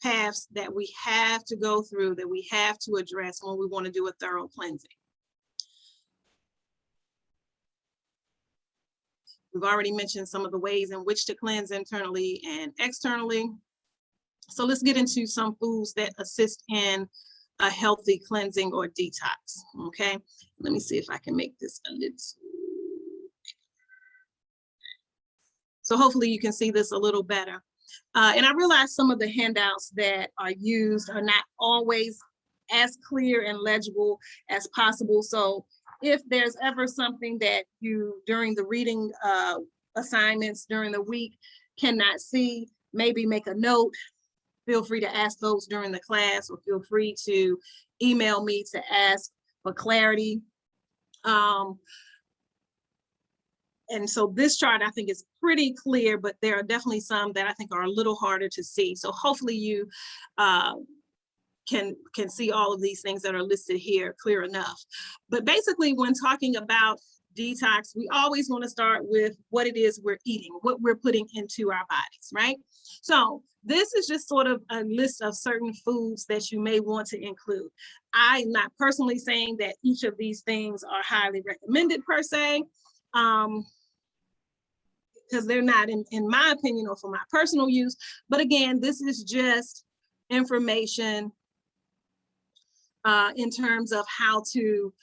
paths that we have to go through, that we have to address when we want to do a thorough cleansing. We've already mentioned some of the ways in which to cleanse internally and externally. So let's get into some foods that assist in a healthy cleansing or detox, okay? Let me see if I can make this a little. So hopefully you can see this a little better. And I realize some of the handouts that are used are not always as clear and legible as possible. So if there's ever something that you, during the reading assignments during the week, cannot see, maybe make a note. Feel free to ask those during the class, or feel free to email me to ask for clarity. And so this chart, I think, is pretty clear, but there are definitely some that I think are a little harder to see. So hopefully you can see all of these things that are listed here clear enough. But basically, when talking about detox, we always want to start with what it is we're eating, what we're putting into our bodies, right? So this is just sort of a list of certain foods that you may want to include. I'm not personally saying that each of these things are highly recommended per se, because they're not in my opinion or for my personal use. But again, this is just information in terms of how to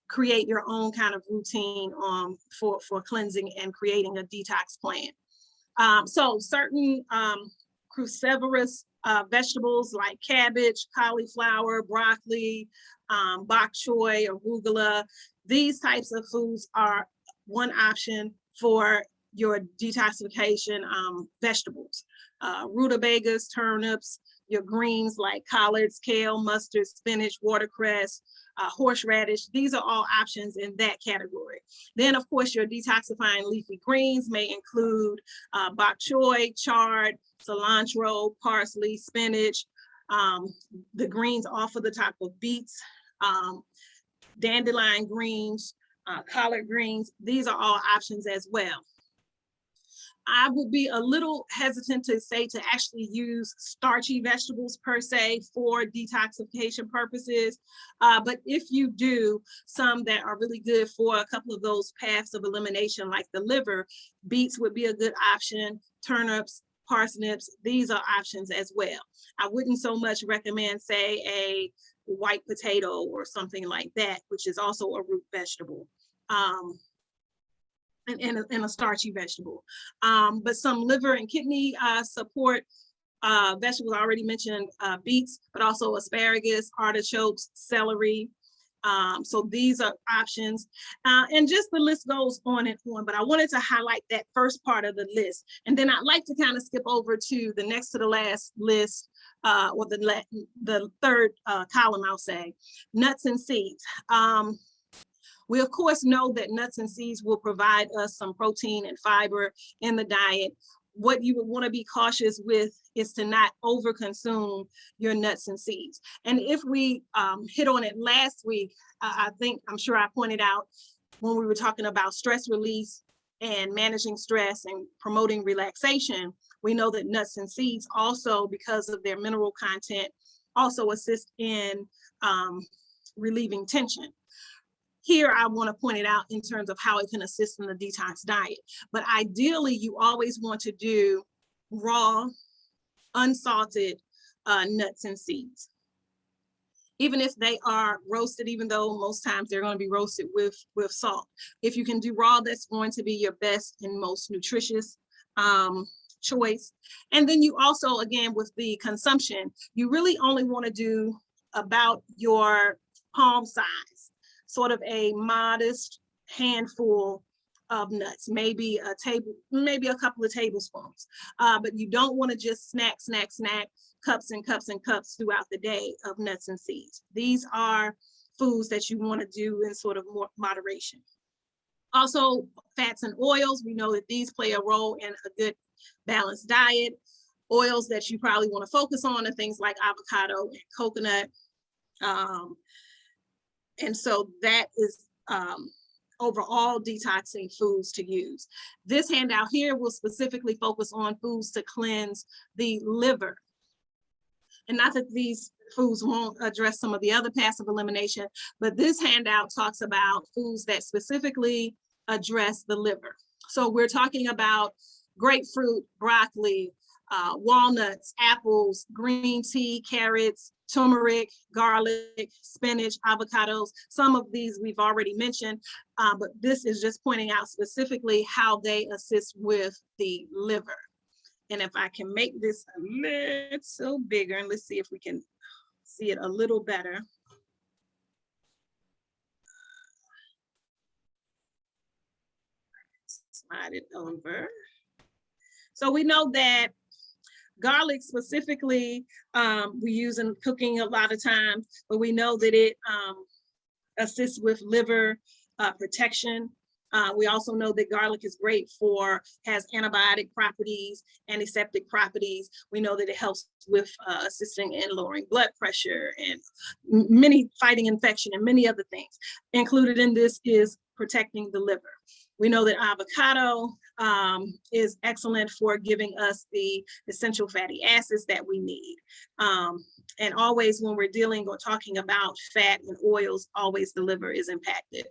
create your own kind of routine for cleansing and creating a detox plan. So certain cruciferous vegetables like cabbage, cauliflower, broccoli, bok choy, arugula, these types of foods are one option for your detoxification vegetables. Rutabagas, turnips, your greens like collards, kale, mustard, spinach, watercress, horseradish. These are all options in that category. Then, of course, your detoxifying leafy greens may include bok choy, chard, cilantro, parsley, spinach. The greens off of the top of beets, dandelion greens, collard greens. These are all options as well. I would be a little hesitant to say to actually use starchy vegetables per se for detoxification purposes. But if you do, some that are really good for a couple of those paths of elimination, like the liver, beets would be a good option, turnips, parsnips, these are options as well. I wouldn't so much recommend, say, a white potato or something like that, which is also a root vegetable. And a starchy vegetable. But some liver and kidney support vegetables, I already mentioned beets, but also asparagus, artichokes, celery. So these are options. And just the list goes on and on, but I wanted to highlight that first part of the list. And then I'd like to kind of skip over to the next to the last list, or the third column, I'll say, nuts and seeds. We, of course, know that nuts and seeds will provide us some protein and fiber in the diet. What you would want to be cautious with is to not overconsume your nuts and seeds. And if we hit on it last week, I'm sure I pointed out when we were talking about stress release and managing stress and promoting relaxation, we know that nuts and seeds also, because of their mineral content, also assist in relieving tension. Here, I want to point it out in terms of how it can assist in the detox diet. But ideally, you always want to do raw, unsalted nuts and seeds. Even if they are roasted, even though most times they're going to be roasted with salt. If you can do raw, that's going to be your best and most nutritious choice. And then you also, again, with the consumption, you really only want to do about your palm size. Sort of a modest handful of nuts, maybe a couple of tablespoons. But you don't want to just snack cups and cups and cups throughout the day of nuts and seeds. These are foods that you want to do in sort of more moderation. Also, fats and oils, we know that these play a role in a good balanced diet. Oils that you probably want to focus on are things like avocado and coconut. And so that is overall detoxing foods to use. This handout here will specifically focus on foods to cleanse the liver. And not that these foods won't address some of the other paths of elimination, but this handout talks about foods that specifically address the liver. So we're talking about grapefruit, broccoli, walnuts, apples, green tea, carrots, turmeric, garlic, spinach, avocados. Some of these we've already mentioned, but this is just pointing out specifically how they assist with the liver. And if I can make this a little bigger, and let's see if we can see it a little better. Slide it over. So we know that garlic specifically, we use in cooking a lot of times, but we know that it assists with liver protection. We also know that garlic is great has antibiotic properties, antiseptic properties. We know that it helps with assisting in lowering blood pressure and fighting infection and many other things. Included in this is protecting the liver. We know that avocado is excellent for giving us the essential fatty acids that we need. And always when we're dealing or talking about fat and oils, always the liver is impacted.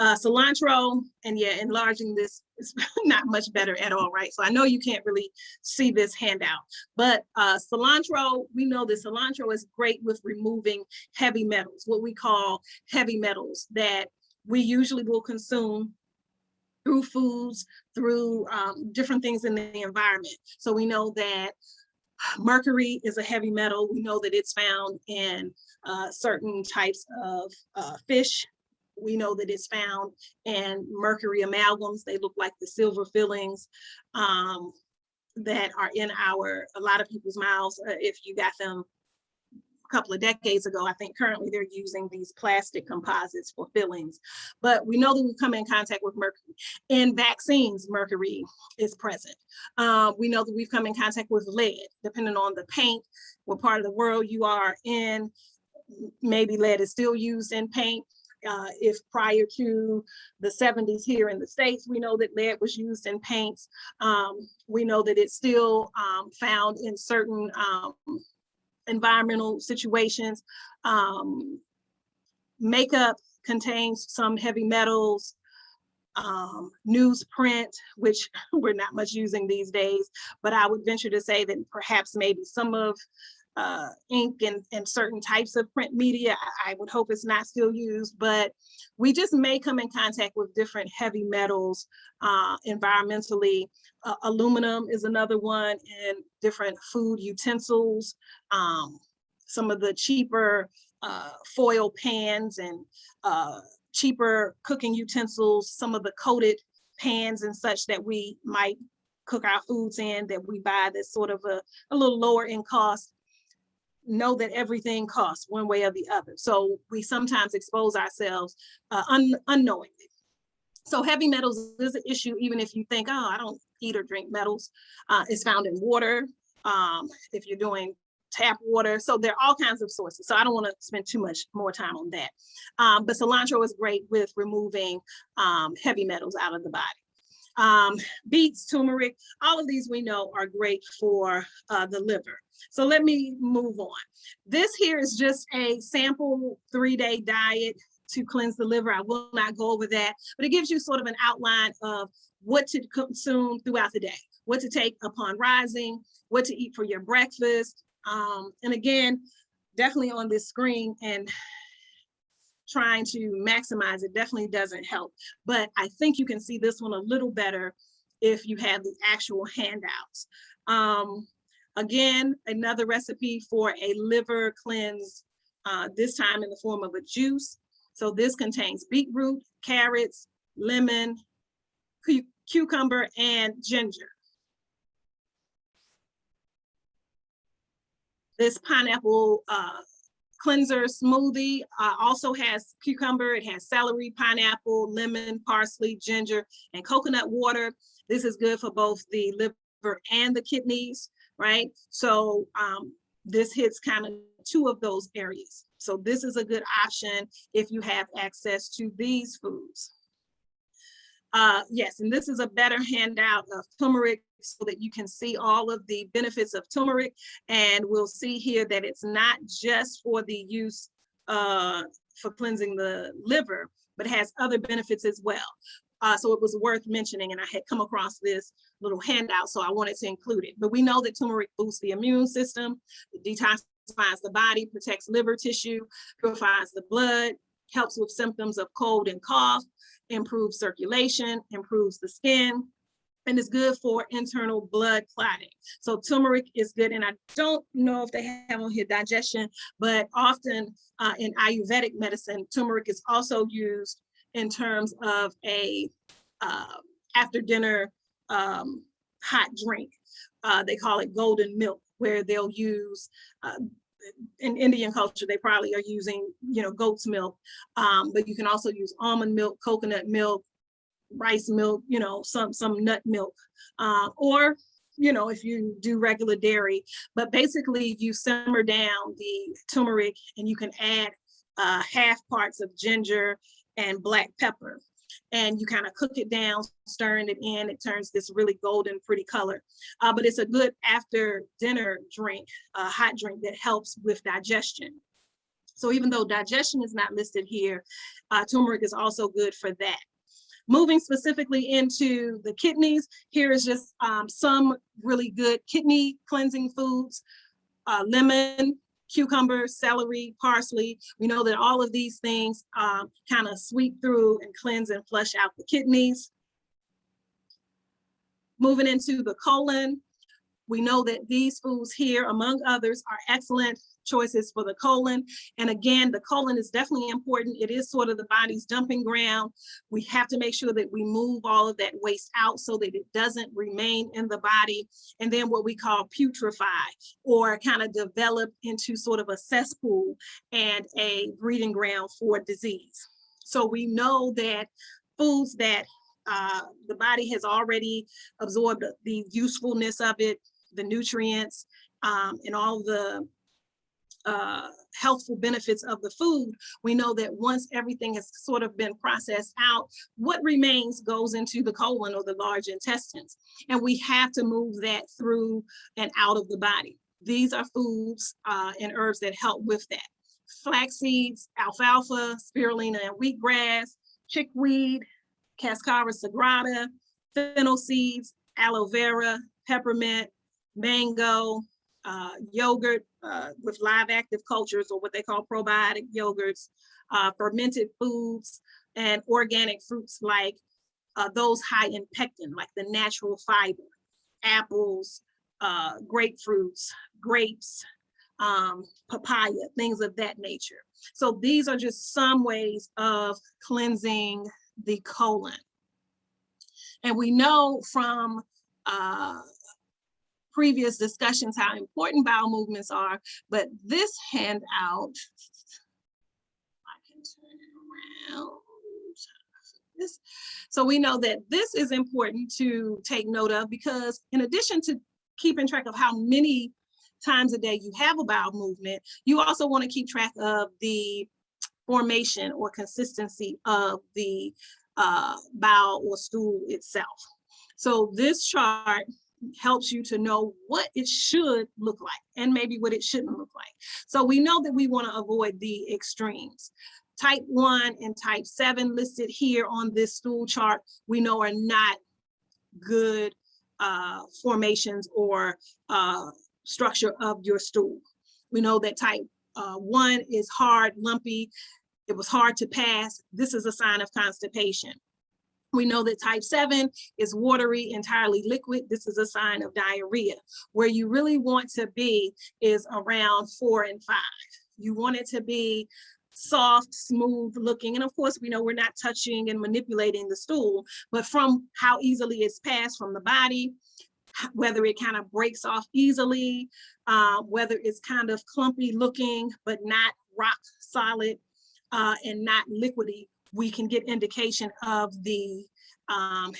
Cilantro, and yeah, enlarging this is not much better at all, right? So I know you can't really see this handout, but cilantro, we know that cilantro is great with removing heavy metals, what we call heavy metals that we usually will consume through foods, through different things in the environment. So we know that mercury is a heavy metal. We know that it's found in certain types of fish. We know that it's found in mercury amalgams. They look like the silver fillings that are in a lot of people's mouths. If you got them a couple of decades ago, I think currently they're using these plastic composites for fillings. But we know that we come in contact with mercury. In vaccines, mercury is present. We know that we've come in contact with lead, depending on the paint, what part of the world you are in. Maybe lead is still used in paint. If prior to the 70s here in the States, we know that lead was used in paints. We know that it's still found in certain environmental situations. Makeup contains some heavy metals. Newsprint, which we're not much using these days, but I would venture to say that perhaps maybe some of ink and certain types of print media, I would hope it's not still used, but we just may come in contact with different heavy metals environmentally. Aluminum is another one, and different food utensils, some of the cheaper foil pans and cheaper cooking utensils, some of the coated pans and such that we might cook our foods in that we buy that's sort of a little lower in cost. Know that everything costs one way or the other. So we sometimes expose ourselves unknowingly. So heavy metals is an issue, even if you think, oh, I don't eat or drink metals. It's found in water, if you're doing tap water. So there are all kinds of sources. So I don't want to spend too much more time on that. But cilantro is great with removing heavy metals out of the body. Beets, turmeric, all of these we know are great for the liver. So let me move on. This here is just a sample 3-day diet to cleanse the liver. I will not go over that, but it gives you sort of an outline of what to consume throughout the day, what to take upon rising, what to eat for your breakfast. And again, definitely on this screen and trying to maximize it definitely doesn't help. But I think you can see this one a little better if you have the actual handouts. Again, another recipe for a liver cleanse, this time in the form of a juice. So this contains beetroot, carrots, lemon, cucumber, and ginger. This pineapple cleanser smoothie also has cucumber, it has celery, pineapple, lemon, parsley, ginger, and coconut water. This is good for both the liver and the kidneys, right? So this hits kind of 2 of those areas. So this is a good option if you have access to these foods. Yes, and this is a better handout of turmeric so that you can see all of the benefits of turmeric. And we'll see here that it's not just for the use for cleansing the liver, but has other benefits as well. So it was worth mentioning, and I had come across this little handout, so I wanted to include it. But we know that turmeric boosts the immune system, it detoxifies the body, protects liver tissue, purifies the blood, helps with symptoms of cold and cough, improves circulation, improves the skin, and is good for internal blood clotting. So turmeric is good, and I don't know if they have on here digestion, but often in Ayurvedic medicine, turmeric is also used in terms of a after dinner hot drink. They call it golden milk, where they'll use in Indian culture, they probably are using, goat's milk, but you can also use almond milk, coconut milk, rice milk, you know, some nut milk, or, you know, if you do regular dairy. But basically you simmer down the turmeric and you can add half parts of ginger and black pepper. And you kind of cook it down, stirring it in. It turns this really golden, pretty color. But it's a good after dinner drink, hot drink that helps with digestion. So even though digestion is not listed here, turmeric is also good for that. Moving specifically into the kidneys, here is just some really good kidney cleansing foods: lemon, cucumber, celery, parsley. We know that all of these things kind of sweep through and cleanse and flush out the kidneys. Moving into the colon, we know that these foods here, among others, are excellent choices for the colon. And again, the colon is definitely important. It is sort of the body's dumping ground. We have to make sure that we move all of that waste out so that it doesn't remain in the body. And then what we call putrefy, or kind of develop into sort of a cesspool and a breeding ground for disease. So we know that foods that the body has already absorbed the usefulness of it, the nutrients, and all the healthful benefits of the food, we know that once everything has sort of been processed out, what remains goes into the colon or the large intestines. And we have to move that through and out of the body. These are foods and herbs that help with that. Flax seeds, alfalfa, spirulina and wheatgrass, chickweed, cascara sagrada, fennel seeds, aloe vera, peppermint, mango, yogurt with live active cultures, or what they call probiotic yogurts, fermented foods, and organic fruits like those high in pectin, like the natural fiber, apples, grapefruits, grapes, papaya, things of that nature. So these are just some ways of cleansing the colon. And we know from previous discussions how important bowel movements are, but this handout, I can turn it around. This. So we know that this is important to take note of, because in addition to keeping track of how many times a day you have a bowel movement, you also want to keep track of the formation or consistency of the bowel or stool itself. So this chart helps you to know what it should look like and maybe what it shouldn't look like. So we know that we want to avoid the extremes. Type 1 and type 7 listed here on this stool chart, we know are not good formations or structure of your stool. We know that type 1 is hard, lumpy. It was hard to pass. This is a sign of constipation. We know that type 7 is watery, entirely liquid. This is a sign of diarrhea. Where you really want to be is around 4 and 5. You want it to be soft, smooth looking. And of course, we know we're not touching and manipulating the stool, but from how easily it's passed from the body, whether it kind of breaks off easily, whether it's kind of clumpy looking, but not rock solid and not liquidy, we can get indication of the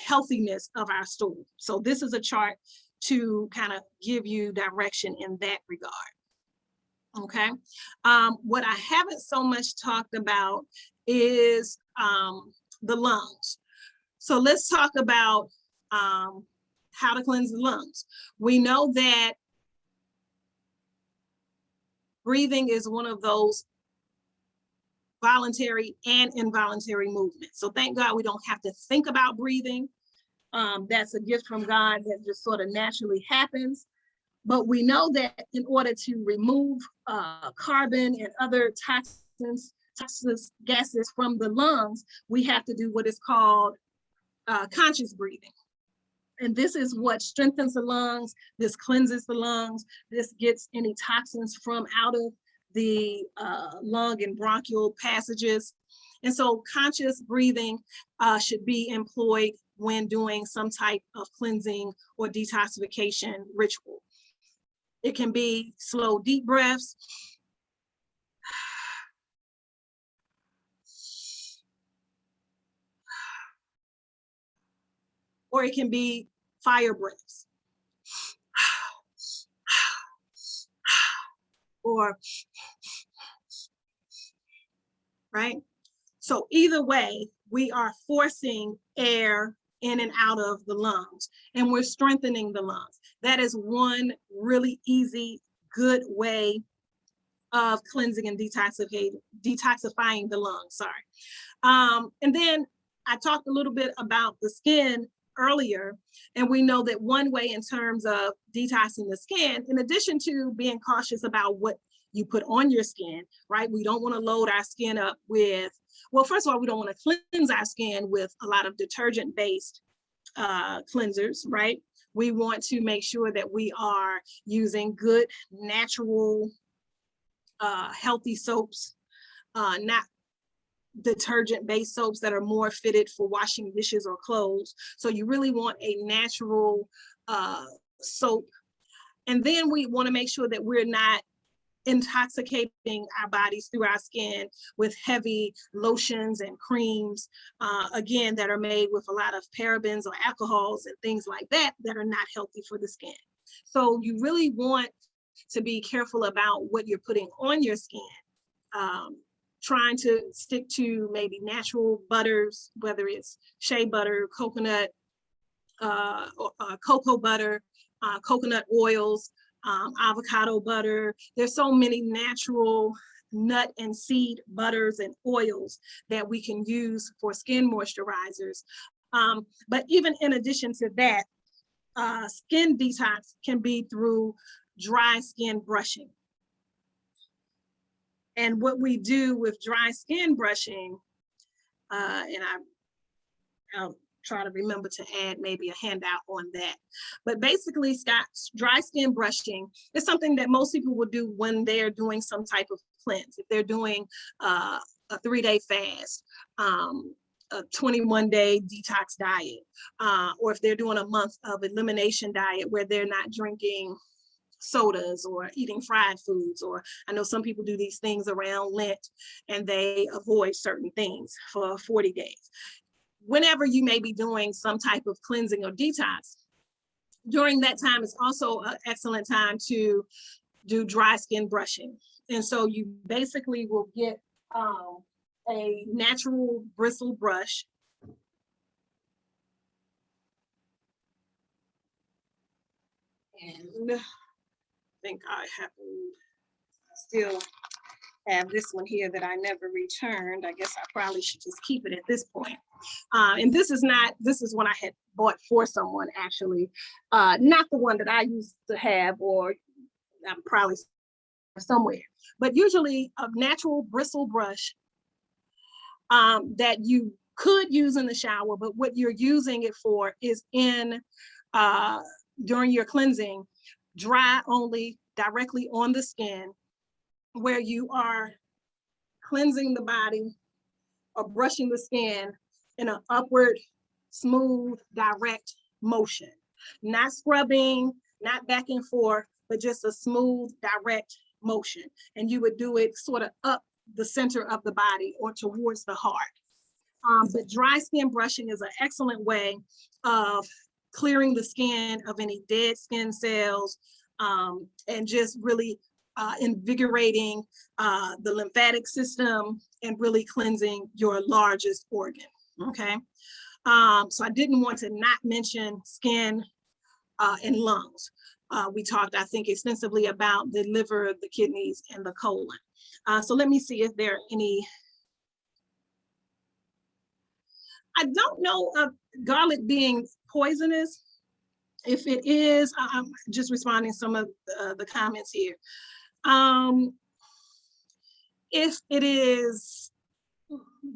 healthiness of our stool. So this is a chart to kind of give you direction in that regard. Okay. What I haven't so much talked about is the lungs. So let's talk about how to cleanse the lungs. We know that breathing is one of those voluntary and involuntary movements. So thank God we don't have to think about breathing. That's a gift from God that just sort of naturally happens. But we know that in order to remove carbon and other toxins, toxic gases from the lungs, we have to do what is called conscious breathing. And this is what strengthens the lungs. This cleanses the lungs. This gets any toxins from out of the lung and bronchial passages. And so conscious breathing should be employed when doing some type of cleansing or detoxification ritual. It can be slow, deep breaths. or it can be fire breaths. Or, right? So either way, we are forcing air in and out of the lungs, and we're strengthening the lungs. That is one really easy, good way of cleansing and detoxifying the lungs, sorry. And then I talked a little bit about the skin earlier, and we know that one way in terms of detoxing the skin, in addition to being cautious about what you put on your skin, right? We don't want to load our skin up with, well, first of all, we don't want to cleanse our skin with a lot of detergent-based cleansers, right? We want to make sure that we are using good, natural, healthy soaps, not detergent-based soaps that are more fitted for washing dishes or clothes. So you really want a natural soap. And then we want to make sure that we're not intoxicating our bodies through our skin with heavy lotions and creams, again, that are made with a lot of parabens or alcohols and things like that that are not healthy for the skin. So you really want to be careful about what you're putting on your skin. Trying to stick to maybe natural butters, whether it's shea butter, coconut, cocoa butter, coconut oils, avocado butter. There's so many natural nut and seed butters and oils that we can use for skin moisturizers. But even in addition to that, skin detox can be through dry skin brushing. And what we do with dry skin brushing, and I'll try to remember to add maybe a handout on that. But basically, dry skin brushing is something that most people will do when they're doing some type of cleanse. If they're doing a 3-day fast, a 21-day detox diet, or if they're doing a month of elimination diet where they're not drinking sodas or eating fried foods, or I know some people do these things around Lent and they avoid certain things for 40 days. Whenever you may be doing some type of cleansing or detox, during that time is also an excellent time to do dry skin brushing. And so you basically will get a natural bristle brush. And I think I still have this one here that I never returned. I guess I probably should just keep it at this point. And this is one I had bought for someone actually, not the one that I used to have, or I'm probably somewhere, but usually a natural bristle brush that you could use in the shower, but what you're using it for is during your cleansing, dry only, directly on the skin, where you are cleansing the body or brushing the skin in an upward, smooth, direct motion. Not scrubbing, not back and forth, but just a smooth, direct motion. And you would do it sort of up the center of the body or towards the heart. But dry skin brushing is an excellent way of clearing the skin of any dead skin cells, and just really invigorating the lymphatic system and really cleansing your largest organ, okay? So I didn't want to not mention skin and lungs. We talked, I think, extensively about the liver, the kidneys, and the colon. So let me see if there are any. I don't know of garlic being poisonous. If it is, I'm just responding to some of the comments here. If it is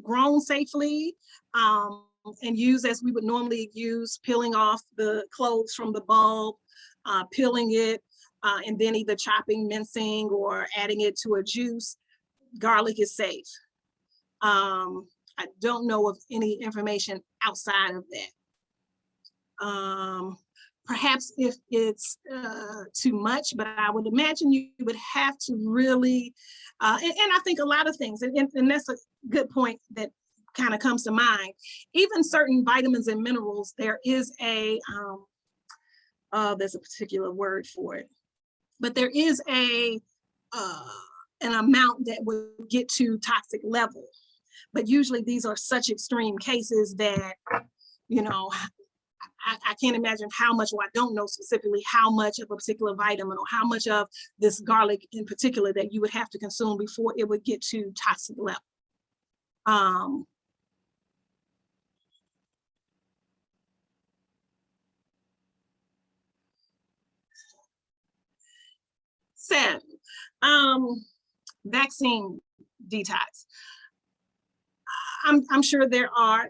grown safely and used as we would normally use, peeling off the clothes from the bulb, peeling it, and then either chopping, mincing, or adding it to a juice, garlic is safe. I don't know of any information outside of that. Perhaps if it's too much, but I would imagine you would have to really, and I think a lot of things, and that's a good point that kind of comes to mind. Even certain vitamins and minerals, there is a, there's a particular word for it, but there is an amount that would get to toxic level. But usually these are such extreme cases that, you know, I can't imagine how much, or I don't know specifically how much of a particular vitamin or how much of this garlic in particular that you would have to consume before it would get to toxic level. Seven, vaccine detox. I'm sure there are,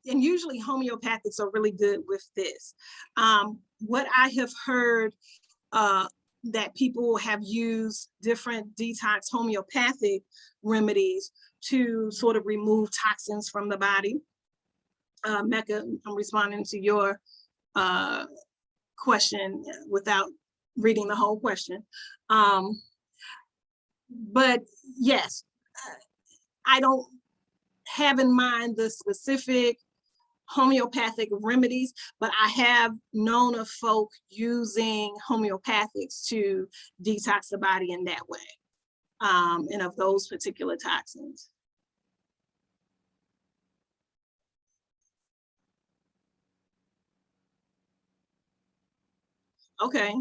and usually homeopathics are really good with this. What I have heard that people have used different detox homeopathic remedies to sort of remove toxins from the body. Mecca, I'm responding to your question without reading the whole question. But yes, I don't have in mind the specific homeopathic remedies, but I have known of folk using homeopathics to detox the body in that way, and of those particular toxins. Okay,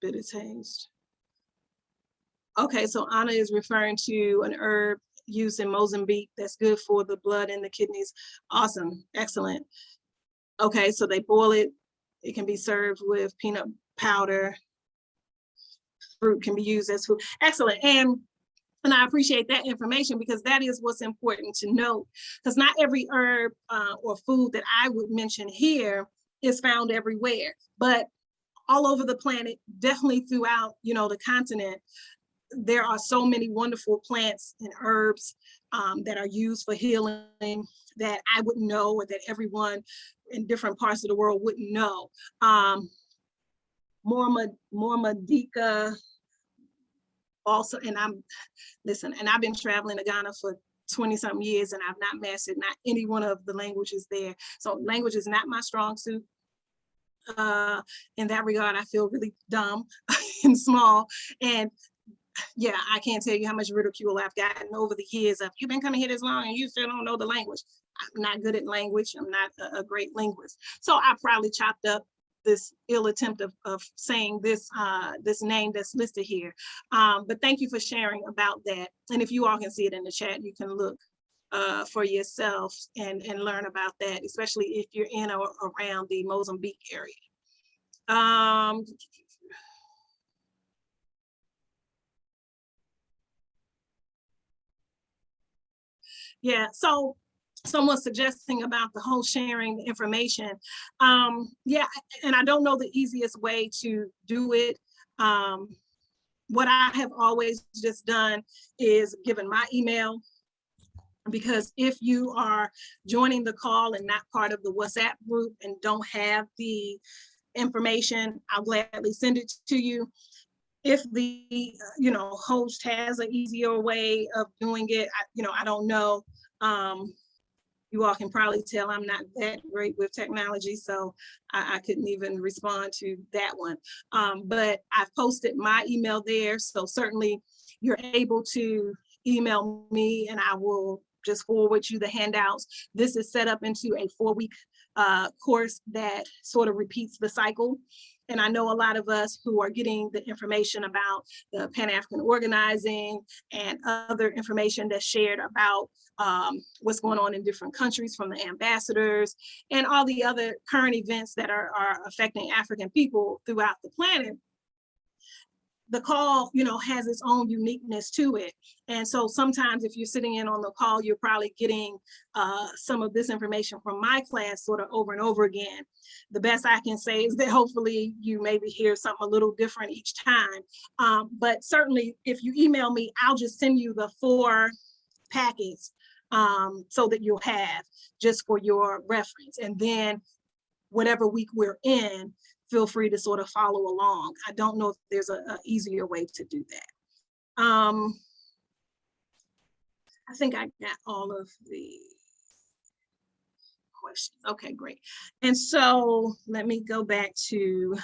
bitter taste. Okay, so Anna is referring to an herb used in Mozambique that's good for the blood and the kidneys. Awesome, excellent. Okay, so they boil it. It can be served with peanut powder. Fruit can be used as food. Excellent. And I appreciate that information, because that is what's important to know, because not every herb or food that I would mention here is found everywhere, but all over the planet, definitely throughout, you know, the continent, there are so many wonderful plants and herbs that are used for healing that I wouldn't know, or that everyone in different parts of the world wouldn't know. Mormadica also, and I've been traveling to Ghana for 20 something years, and I've not mastered not any one of the languages there. So language is not my strong suit. In that regard, I feel really dumb and small. And yeah, I can't tell you how much ridicule I've gotten over the years of, you've been coming here this long and you still don't know the language. I'm not good at language. I'm not a great linguist. So I probably chopped up this ill attempt of saying this this name that's listed here. But thank you for sharing about that. And if you all can see it in the chat, you can look for yourself and learn about that, especially if you're in or around the Mozambique area. Yeah, so someone's suggesting about the whole sharing information. Yeah, and I don't know the easiest way to do it. What I have always just done is given my email, because if you are joining the call and not part of the WhatsApp group and don't have the information, I'll gladly send it to you. If the host has an easier way of doing it, I don't know. You all can probably tell I'm not that great with technology, so I couldn't even respond to that one. But I've posted my email there, so certainly you're able to email me and I will just forward you the handouts. This is set up into a 4-week course that sort of repeats the cycle. And I know a lot of us who are getting the information about the Pan-African organizing and other information that's shared about what's going on in different countries from the ambassadors and all the other current events that are affecting African people throughout the planet. The call, has its own uniqueness to it. And so sometimes if you're sitting in on the call, you're probably getting some of this information from my class sort of over and over again. The best I can say is that hopefully you maybe hear something a little different each time. But certainly if you email me, I'll just send you the 4 packets so that you'll have just for your reference. And then whatever week we're in, feel free to sort of follow along. I don't know if there's an easier way to do that. I think I got all of the questions. Okay, great. And so let me go back to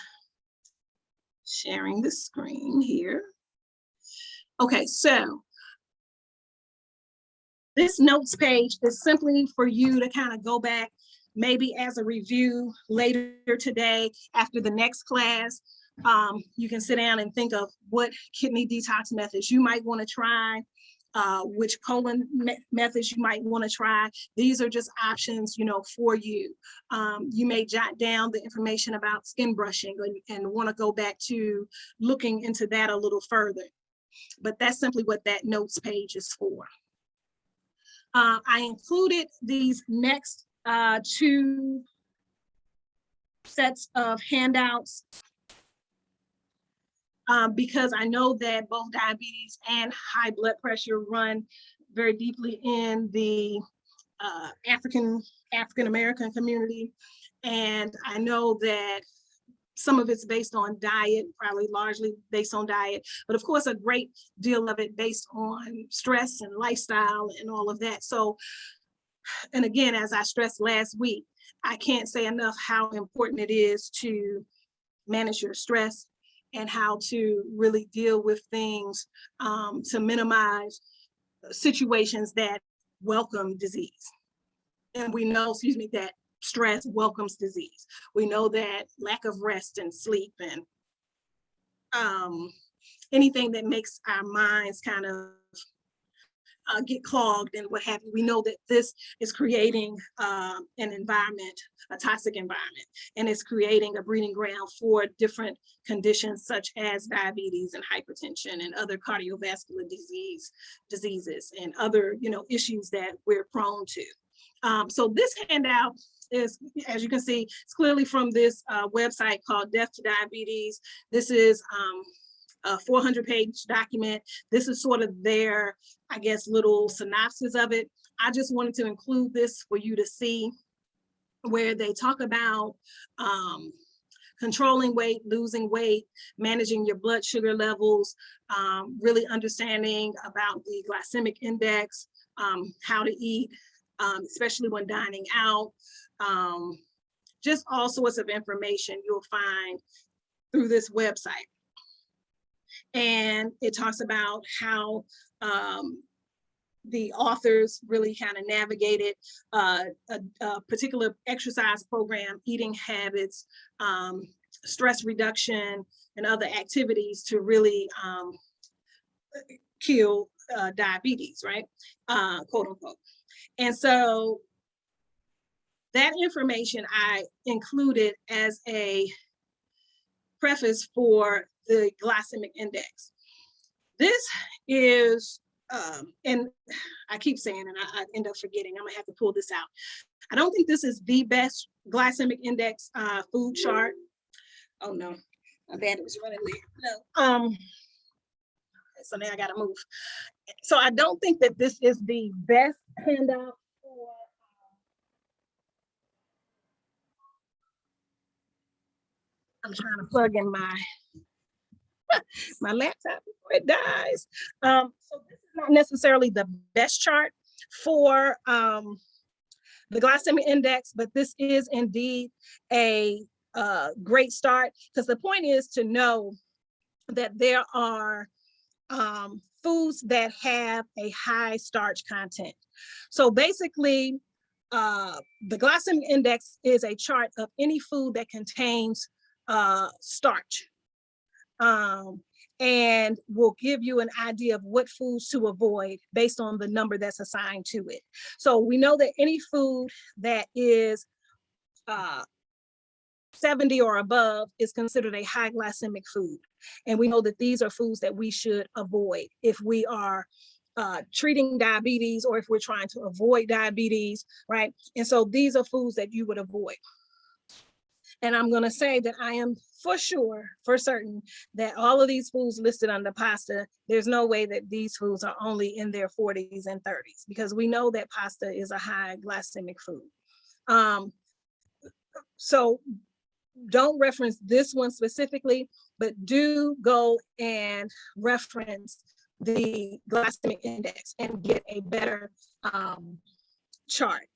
sharing the screen here. Okay, so this notes page is simply for you to kind of go back, maybe as a review later today after the next class. You can sit down and think of what kidney detox methods you might want to try, which colon methods you might want to try. These are just options, you know, for you. You may jot down the information about skin brushing and want to go back to looking into that a little further. But that's simply what that notes page is for. I included these next two sets of handouts because I know that both diabetes and high blood pressure run very deeply in the African American community. And I know that some of it's based on diet, probably largely based on diet, but of course a great deal of it based on stress and lifestyle and all of that. So, and again, as I stressed last week, I can't say enough how important it is to manage your stress and how to really deal with things to minimize situations that welcome disease. And we know, that stress welcomes disease. We know that lack of rest and sleep and anything that makes our minds kind of get clogged and what have you, we know that this is creating an environment, a toxic environment, and it's creating a breeding ground for different conditions such as diabetes and hypertension and other cardiovascular diseases and other, issues that we're prone to. So this handout is, as you can see, it's clearly from this website called Death to Diabetes. This is a 400-page document. This is sort of their, I guess, little synopsis of it. I just wanted to include this for you to see, where they talk about controlling weight, losing weight, managing your blood sugar levels, really understanding about the glycemic index, how to eat, especially when dining out, just all sorts of information you'll find through this website. And it talks about how the authors really kind of navigated a particular exercise program, eating habits, stress reduction, and other activities to really kill diabetes, right? Quote unquote. And so that information I included as a preface for the glycemic index. This is, and I keep saying, and I end up forgetting, I'm gonna have to pull this out. I don't think this is the best glycemic index food chart. Oh no, my battery's running late. No. So now I gotta move. So I don't think that this is the best handout for, I'm trying to plug in my laptop before it dies. So this is not necessarily the best chart for the glycemic index, but this is indeed a great start, because the point is to know that there are foods that have a high starch content. So basically, the glycemic index is a chart of any food that contains starch. And will give you an idea of what foods to avoid based on the number that's assigned to it. So we know that any food that is 70 or above is considered a high glycemic food. And we know that these are foods that we should avoid if we are treating diabetes or if we're trying to avoid diabetes, right? And so these are foods that you would avoid. And I'm going to say that I am for certain, that all of these foods listed under pasta, there's no way that these foods are only in their 40s and 30s, because we know that pasta is a high glycemic food. So don't reference this one specifically, but do go and reference the glycemic index and get a better chart.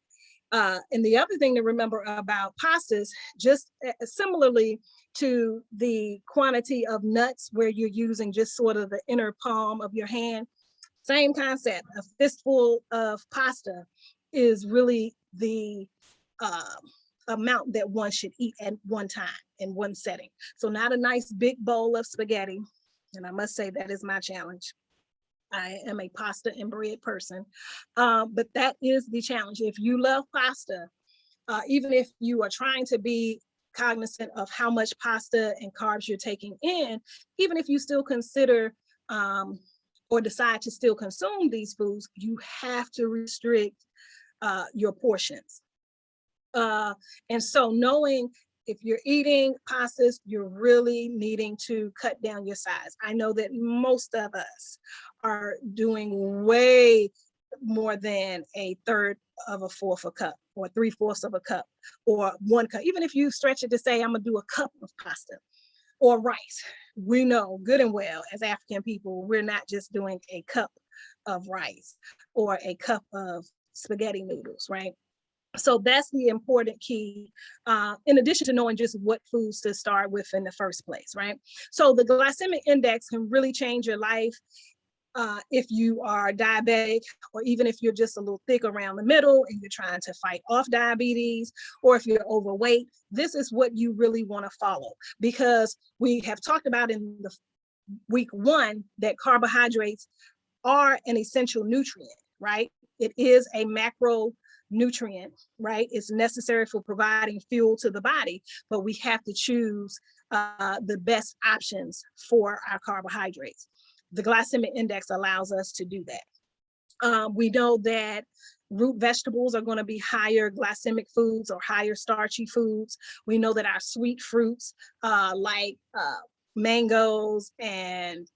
And the other thing to remember about pastas, just similarly to the quantity of nuts where you're using just sort of the inner palm of your hand, same concept. A fistful of pasta is really the amount that one should eat at one time in one setting. So not a nice big bowl of spaghetti. And I must say that is my challenge. I am a pasta and bread person, but that is the challenge. If you love pasta, even if you are trying to be cognizant of how much pasta and carbs you're taking in, even if you still consider or decide to still consume these foods, you have to restrict your portions. And so knowing if you're eating pastas, you're really needing to cut down your size. I know that most of us are doing way more than a third of a fourth a cup or 3/4 of a cup or 1 cup. Even if you stretch it to say, I'm gonna do a cup of pasta or rice, we know good and well as African people, we're not just doing a cup of rice or a cup of spaghetti noodles, right? So that's the important key, in addition to knowing just what foods to start with in the first place, right? So the glycemic index can really change your life if you are diabetic, or even if you're just a little thick around the middle and you're trying to fight off diabetes, or if you're overweight. This is what you really want to follow, because we have talked about in the week 1 that carbohydrates are an essential nutrient, right? It is a macronutrient, right? It's necessary for providing fuel to the body, but we have to choose the best options for our carbohydrates. The glycemic index allows us to do that. We know that root vegetables are going to be higher glycemic foods or higher starchy foods. We know that our sweet fruits like mangoes and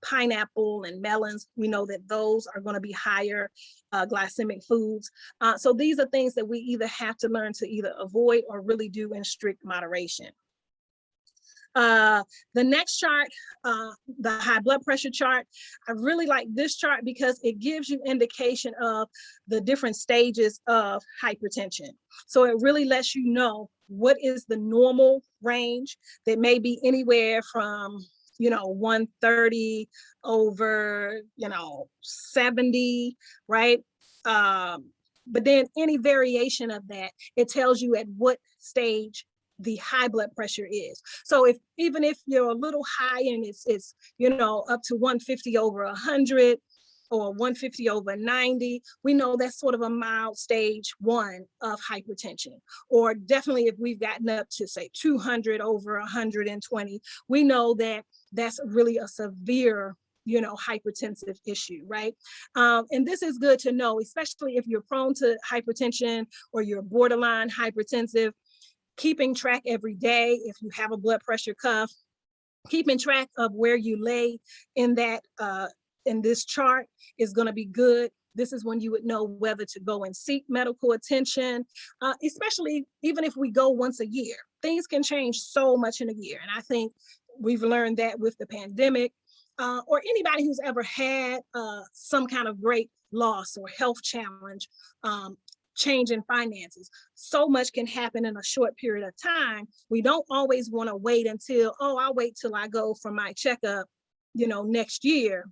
pineapple and melons, we know that those are going to be higher glycemic foods. So these are things that we either have to learn to either avoid or really do in strict moderation. The next chart, the high blood pressure chart, I really like this chart because it gives you indication of the different stages of hypertension. So it really lets you know what is the normal range that may be anywhere from 130 over 70, right? But then any variation of that, it tells you at what stage the high blood pressure is. So even if you're a little high and it's up to 150 over 100 or 150 over 90, we know that's sort of a mild stage 1 of hypertension. Or definitely if we've gotten up to say 200 over 120, we know that that's really a severe hypertensive issue, right? And this is good to know, especially if you're prone to hypertension or you're borderline hypertensive. Keeping track every day, if you have a blood pressure cuff, keeping track of where you lay in that in this chart is going to be good. This is when you would know whether to go and seek medical attention, especially even if we go once a year. Things can change so much in a year, and I think we've learned that with the pandemic, or anybody who's ever had some kind of great loss or health challenge. Change in finances. So much can happen in a short period of time. We don't always want to wait until, I'll wait till I go for my checkup, next year.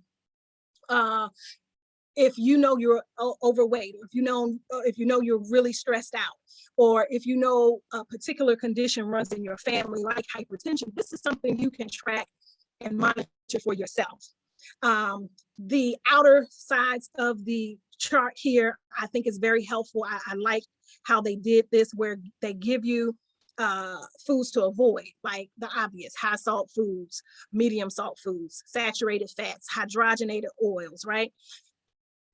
If you know you're overweight, if you know you're really stressed out, or if you know a particular condition runs in your family like hypertension, this is something you can track and monitor for yourself. The outer sides of the chart here, I think is very helpful. I like how they did this, where they give you foods to avoid, like the obvious high salt foods, medium salt foods, saturated fats, hydrogenated oils, right?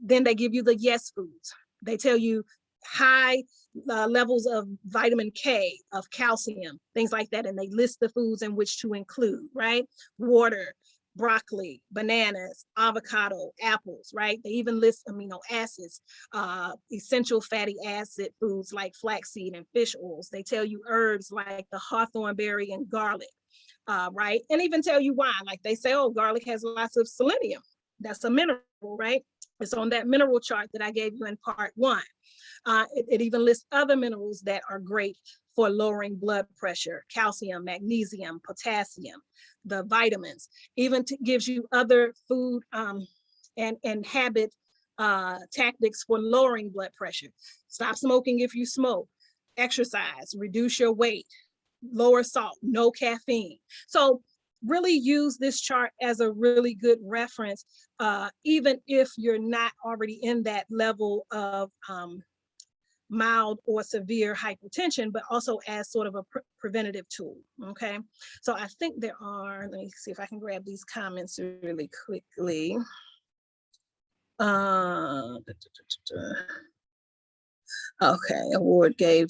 Then they give you the yes foods. They tell you high levels of vitamin K, of calcium, things like that. And they list the foods in which to include, right? Water, broccoli, bananas, avocado, apples, right? They even list amino acids, essential fatty acid foods like flaxseed and fish oils. They tell you herbs like the hawthorn berry and garlic, right? And even tell you why. Like they say, garlic has lots of selenium, That's a mineral, right? It's on that mineral chart that I gave you in part 1. It even lists other minerals that are great for lowering blood pressure: calcium, magnesium, potassium, the vitamins. Even gives you other food and habit tactics for lowering blood pressure. Stop smoking if you smoke, exercise, reduce your weight, lower salt, no caffeine. So really use this chart as a really good reference, even if you're not already in that level of mild or severe hypertension, but also as sort of a preventative tool, okay? So I think there are, let me see if I can grab these comments really quickly. Okay, award gave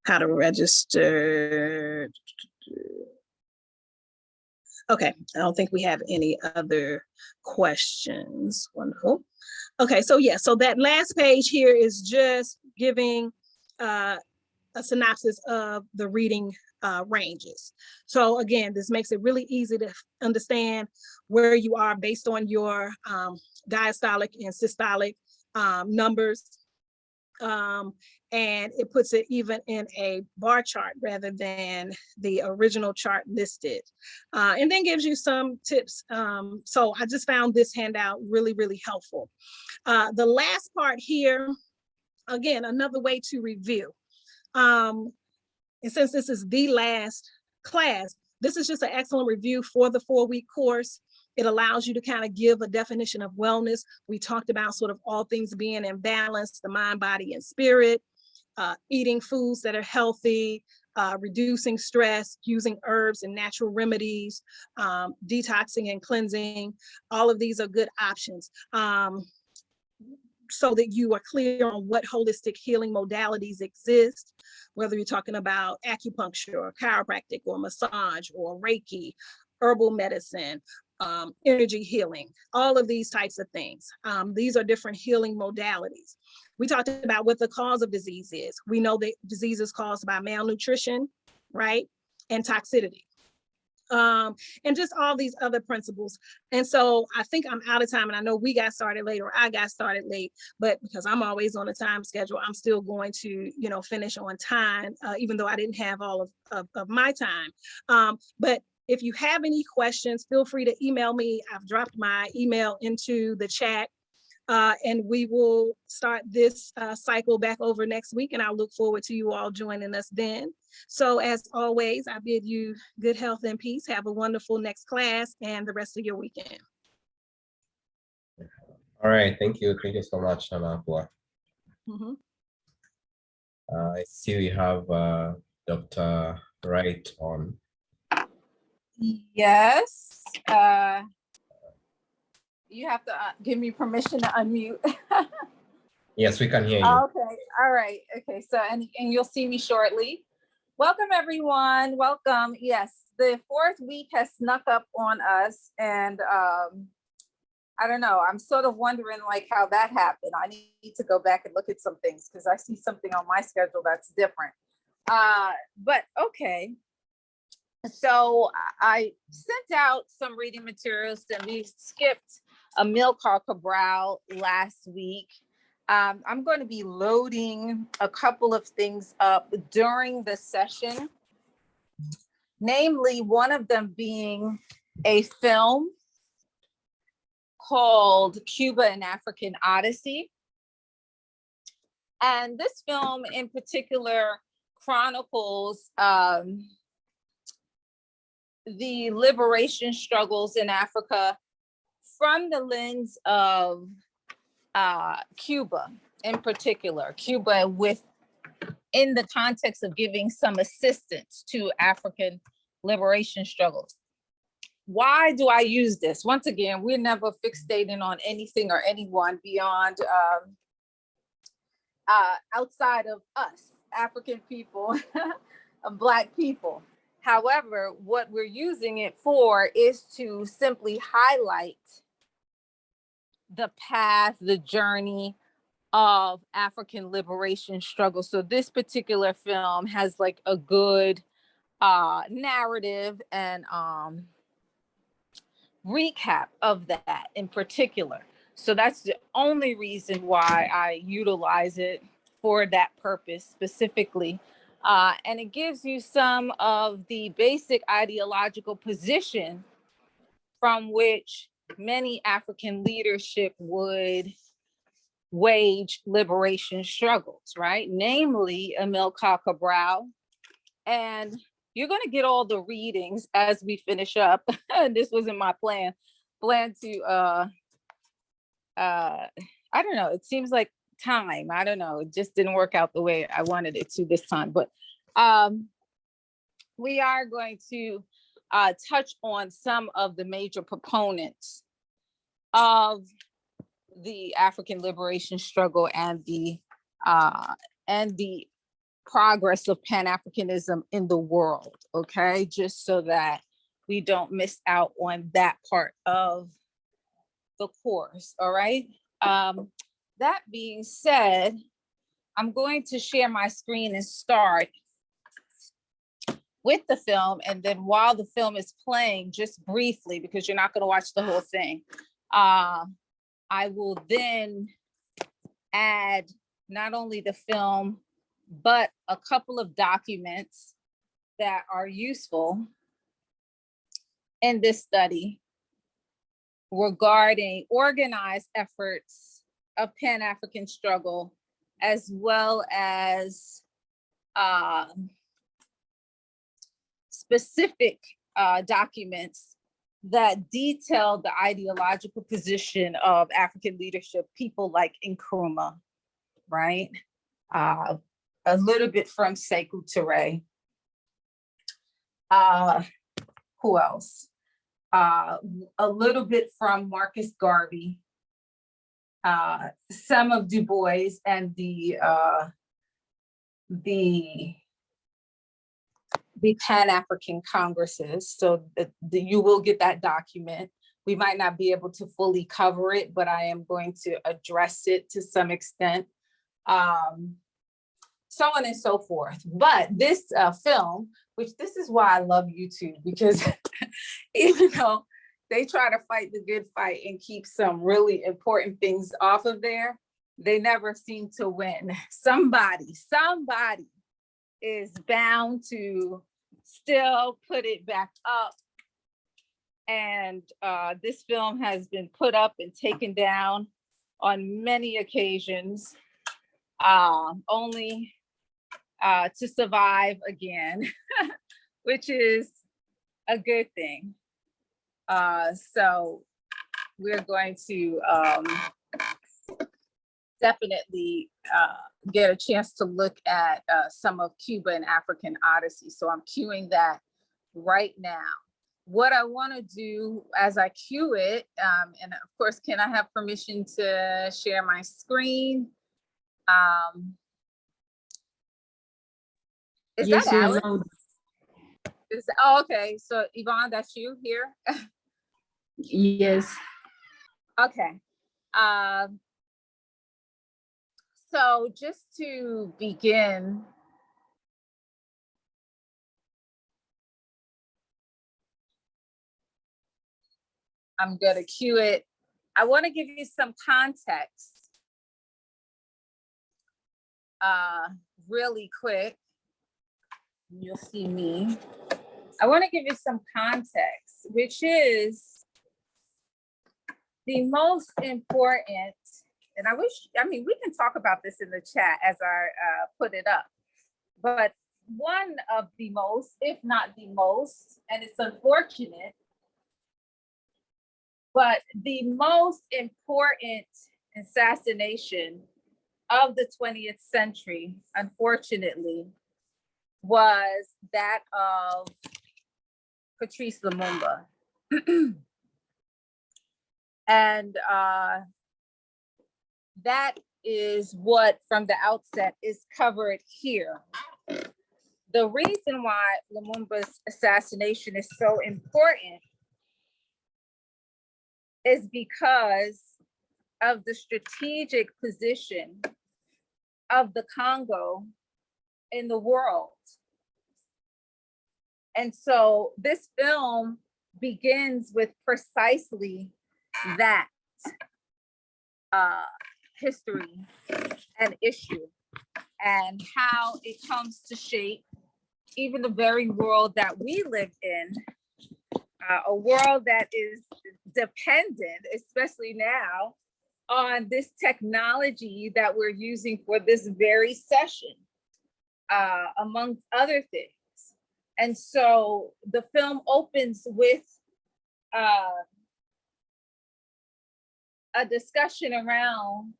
how to register. Okay, I don't think we have any other questions. Wonderful. Okay, so yeah, so that last page here is just giving a synopsis of the reading ranges. So again, this makes it really easy to understand where you are based on your diastolic and systolic numbers. And it puts it even in a bar chart rather than the original chart listed, and then gives you some tips. So I just found this handout really, really helpful. The last part here, again, another way to review. And since this is the last class, this is just an excellent review for the 4-week course. It allows you to kind of give a definition of wellness. We talked about sort of all things being in balance, the mind, body, and spirit, eating foods that are healthy, reducing stress, using herbs and natural remedies, detoxing and cleansing. All of these are good options. So that you are clear on what holistic healing modalities exist, whether you're talking about acupuncture or chiropractic or massage or Reiki, herbal medicine, energy healing, all of these types of things. These are different healing modalities. We talked about what the cause of disease is. We know that disease is caused by malnutrition, right? And toxicity. And just all these other principles. And so I think I'm out of time, and I know we got started late, or I got started late, but because I'm always on a time schedule, I'm still going to, finish on time, even though I didn't have all of my time. But if you have any questions, feel free to email me. I've dropped my email into the chat. And we will start this cycle back over next week, and I look forward to you all joining us then. So as always, I bid you good health and peace. Have a wonderful next class and the rest of your weekend. All right, thank you. Thank you so much, Anakwa. I see we have Dr. Wright on. Yes. You have to give me permission to unmute. Yes, we can hear you. Okay. All right. Okay. So, and you'll see me shortly. Welcome, everyone. Welcome. Yes, the 4th week has snuck up on us, and I don't know. I'm sort of wondering like how that happened. I need to go back and look at some things because I see something on my schedule that's different. But okay. So I sent out some reading materials, and we skipped a meal called Cabral last week. I'm going to be loading a couple of things up during the session, namely one of them being a film called Cuba, an African Odyssey. And this film in particular chronicles the liberation struggles in Africa from the lens of Cuba in particular, Cuba in the context of giving some assistance to African liberation struggles. Why do I use this? Once again, we're never fixating on anything or anyone beyond outside of us, African people, Black people. However, what we're using it for is to simply highlight the path, the journey of African liberation struggle. So this particular film has like a good narrative and recap of that in particular. So that's the only reason why I utilize it for that purpose specifically. And it gives you some of the basic ideological position from which many African leadership would wage liberation struggles, right? Namely, Amilcar Cabral. And you're going to get all the readings as we finish up. This wasn't my plan to, I don't know, it seems like time. I don't know. It just didn't work out the way I wanted it to this time. But we are going to touch on some of the major proponents of the African liberation struggle and the progress of Pan-Africanism in the world, okay? Just so that we don't miss out on that part of the course, all right? That being said, I'm going to share my screen and start with the film, and then while the film is playing, just briefly, because you're not gonna watch the whole thing, I will then add not only the film, but a couple of documents that are useful in this study regarding organized efforts of Pan-African struggle, as well as specific documents that detail the ideological position of African leadership, people like Nkrumah, right? A little bit from Sekou Touré. Who else? A little bit from Marcus Garvey, some of Du Bois and the Pan-African Congresses. So you will get that document. We might not be able to fully cover it, but I am going to address it to some extent. So on and so forth. But this film, which this is why I love YouTube, because even though they try to fight the good fight and keep some really important things off of there, they never seem to win. Somebody is bound to still put it back up. And this film has been put up and taken down on many occasions, only to survive again, which is a good thing. So we're going to definitely get a chance to look at some of Cuba and African Odyssey. So I'm cueing that right now. What I want to do as I cue it, and of course, can I have permission to share my screen? Is yes, that Alex? Oh, okay. So Yvonne, that's you here? Yes. Okay. So just to begin, I'm going to cue it. I want to give you some context really quick. You'll see me. I want to give you some context, which is the most important, and we can talk about this in the chat as I put it up, but one of the most, if not the most, and it's unfortunate, but the most important assassination of the 20th century, unfortunately, was that of Patrice Lumumba. And that is what, from the outset, is covered here. The reason why Lumumba's assassination is so important is because of the strategic position of the Congo in the world. And so this film begins with precisely that history and issue, and how it comes to shape even the very world that we live in, a world that is dependent, especially now, on this technology that we're using for this very session, amongst other things. And so the film opens with a discussion around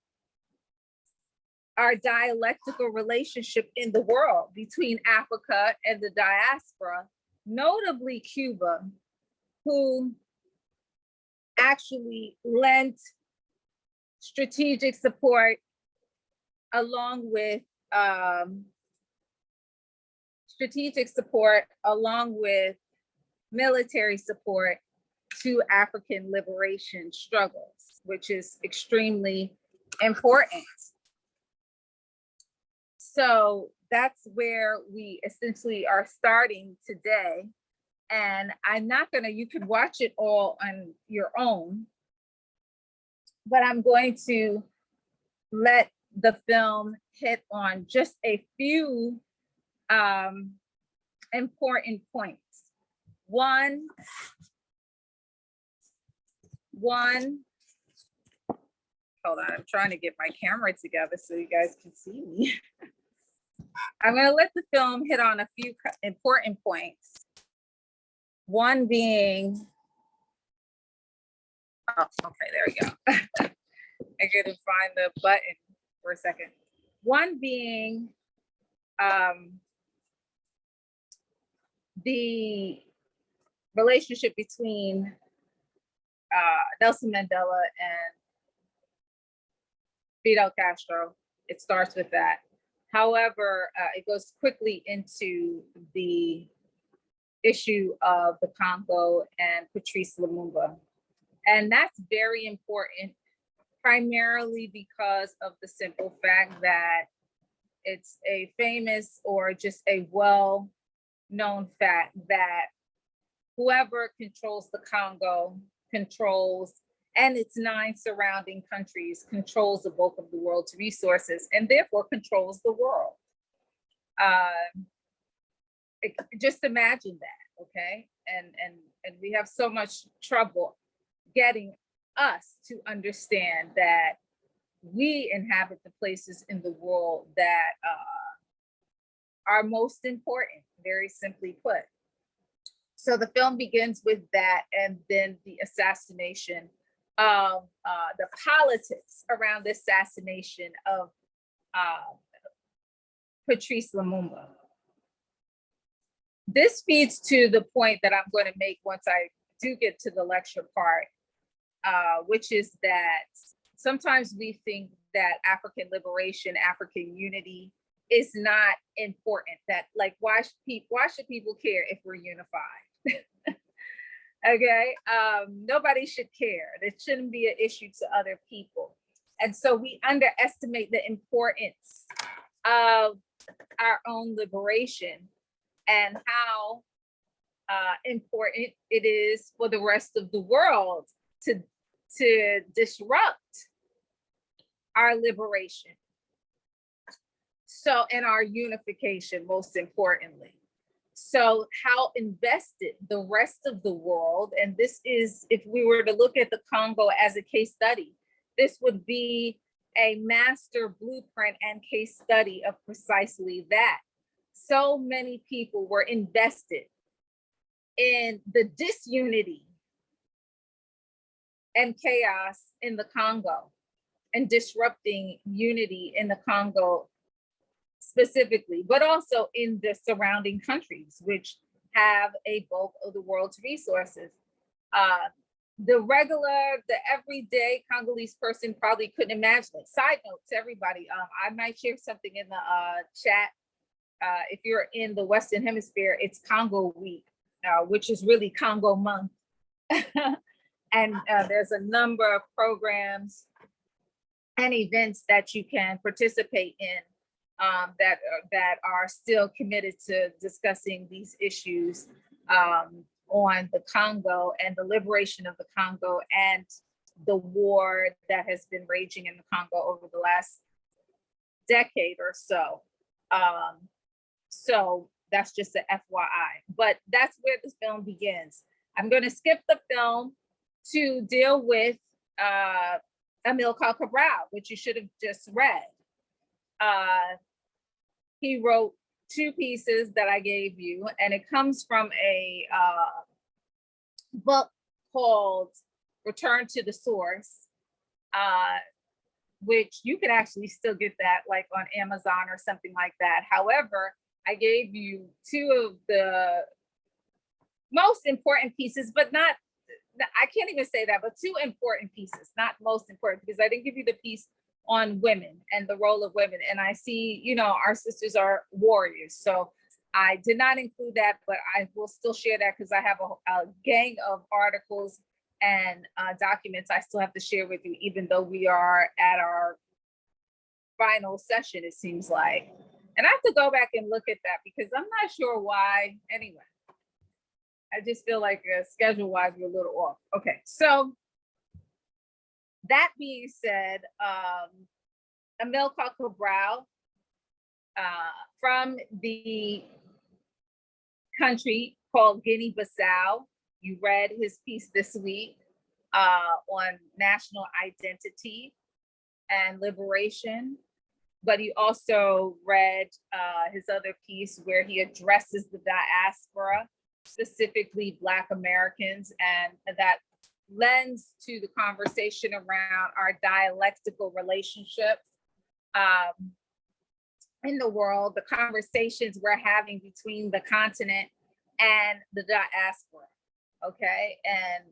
our dialectical relationship in the world between Africa and the diaspora, notably Cuba, who actually lent strategic support along with military support to African liberation struggles, which is extremely important. So that's where we essentially are starting today. And I'm not gonna, you can watch it all on your own, but I'm going to let the film hit on just a few important points. One, hold on, I'm trying to get my camera together so you guys can see me. I'm gonna let the film hit on a few important points. One being, oh, okay, there we go. I couldn't find the button for a second. One being the relationship between Nelson Mandela and Fidel Castro. It starts with that. However, it goes quickly into the issue of the Congo and Patrice Lumumba. And that's very important, primarily because of the simple fact that it's a famous or just a well-known fact that whoever controls the Congo controls, and its 9 surrounding countries, controls the bulk of the world's resources and therefore controls the world. Just imagine that, okay? And we have so much trouble getting us to understand that we inhabit the places in the world that are most important, very simply put. So the film begins with that, and then the assassination of the politics around the assassination of Patrice Lumumba. This feeds to the point that I'm going to make once I do get to the lecture part, which is that sometimes we think that African liberation, African unity is not important. That like, why should people care if we're unified? Okay, nobody should care. It shouldn't be an issue to other people. And so we underestimate the importance of our own liberation and how important it is for the rest of the world to disrupt our liberation. So, and our unification, most importantly. So how invested the rest of the world, and this is, if we were to look at the Congo as a case study, this would be a master blueprint and case study of precisely that. So many people were invested in the disunity and chaos in the Congo and disrupting unity in the Congo specifically, but also in the surrounding countries, which have a bulk of the world's resources. The everyday Congolese person probably couldn't imagine it. Side note to everybody, I might share something in the chat. If you're in the Western Hemisphere, it's Congo Week, which is really Congo Month. And there's a number of programs and events that you can participate in that are still committed to discussing these issues on the Congo and the liberation of the Congo and the war that has been raging in the Congo over the last decade or so. So that's just an FYI, but that's where this film begins. I'm going to skip the film to deal with Amilcar Cabral, which you should have just read. He wrote 2 pieces that I gave you, and it comes from a book called Return to the Source, which you can actually still get that like on Amazon or something like that. However, I gave you 2 of the most important pieces, but not, I can't even say that, but 2 important pieces, not most important, because I didn't give you the piece on women and the role of women. And I see, you know, our sisters are warriors. So I did not include that, but I will still share that because I have a gang of articles and documents I still have to share with you, even though we are at our final session, it seems like. And I have to go back and look at that because I'm not sure why. Anyway, I just feel like schedule-wise, we're a little off. Okay, so that being said, Amilcar Cabral from the country called Guinea-Bissau. You read his piece this week on national identity and liberation, but he also read his other piece where he addresses the diaspora, specifically Black Americans, and that lends to the conversation around our dialectical relationships in the world, the conversations we're having between the continent and the diaspora, okay? And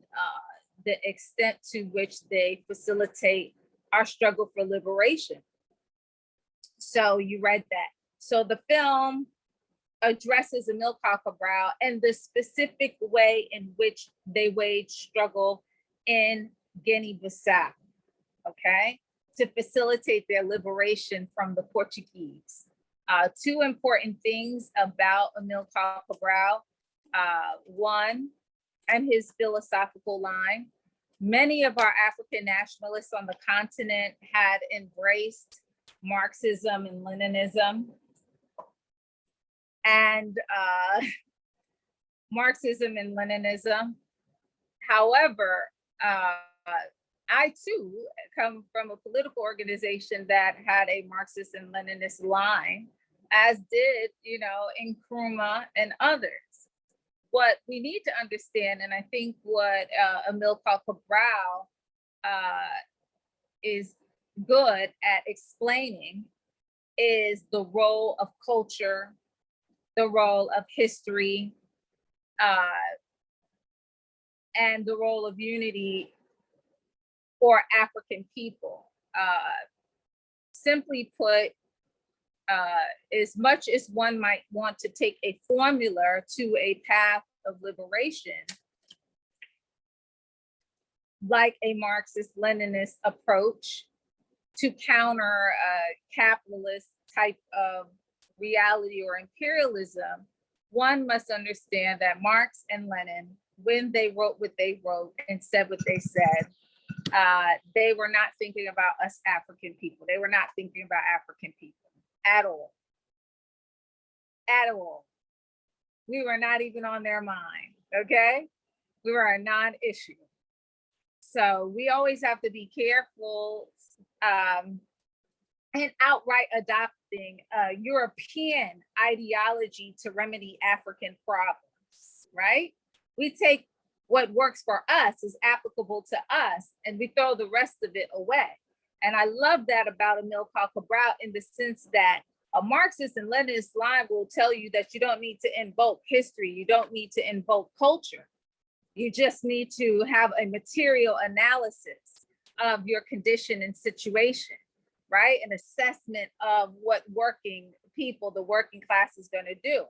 the extent to which they facilitate our struggle for liberation. So you read that. So the film addresses Amilcar Cabral and the specific way in which they wage struggle in Guinea-Bissau, okay, to facilitate their liberation from the Portuguese. 2 important things about Amilcar Cabral. One, and his philosophical line. Many of our African nationalists on the continent had embraced Marxism and Leninism. And Marxism and Leninism. However, I too come from a political organization that had a Marxist and Leninist line, as did, you know, Nkrumah and others. What we need to understand, and I think what Amilcar Cabral is good at explaining, is the role of culture, the role of history, and the role of unity for African people. Simply put, as much as one might want to take a formula to a path of liberation, like a Marxist-Leninist approach to counter a capitalist type of reality or imperialism, one must understand that Marx and Lenin, when they wrote what they wrote and said what they said, they were not thinking about us African people. They were not thinking about African people at all. At all. We were not even on their mind, okay? We were a non-issue. So we always have to be careful and outright adopting European ideology to remedy African problems, right? We take what works for us, is applicable to us, and we throw the rest of it away. And I love that about Amilcar Cabral, in the sense that a Marxist and Leninist line will tell you that you don't need to invoke history, you don't need to invoke culture. You just need to have a material analysis of your condition and situation, right? An assessment of what working people, the working class, is going to do.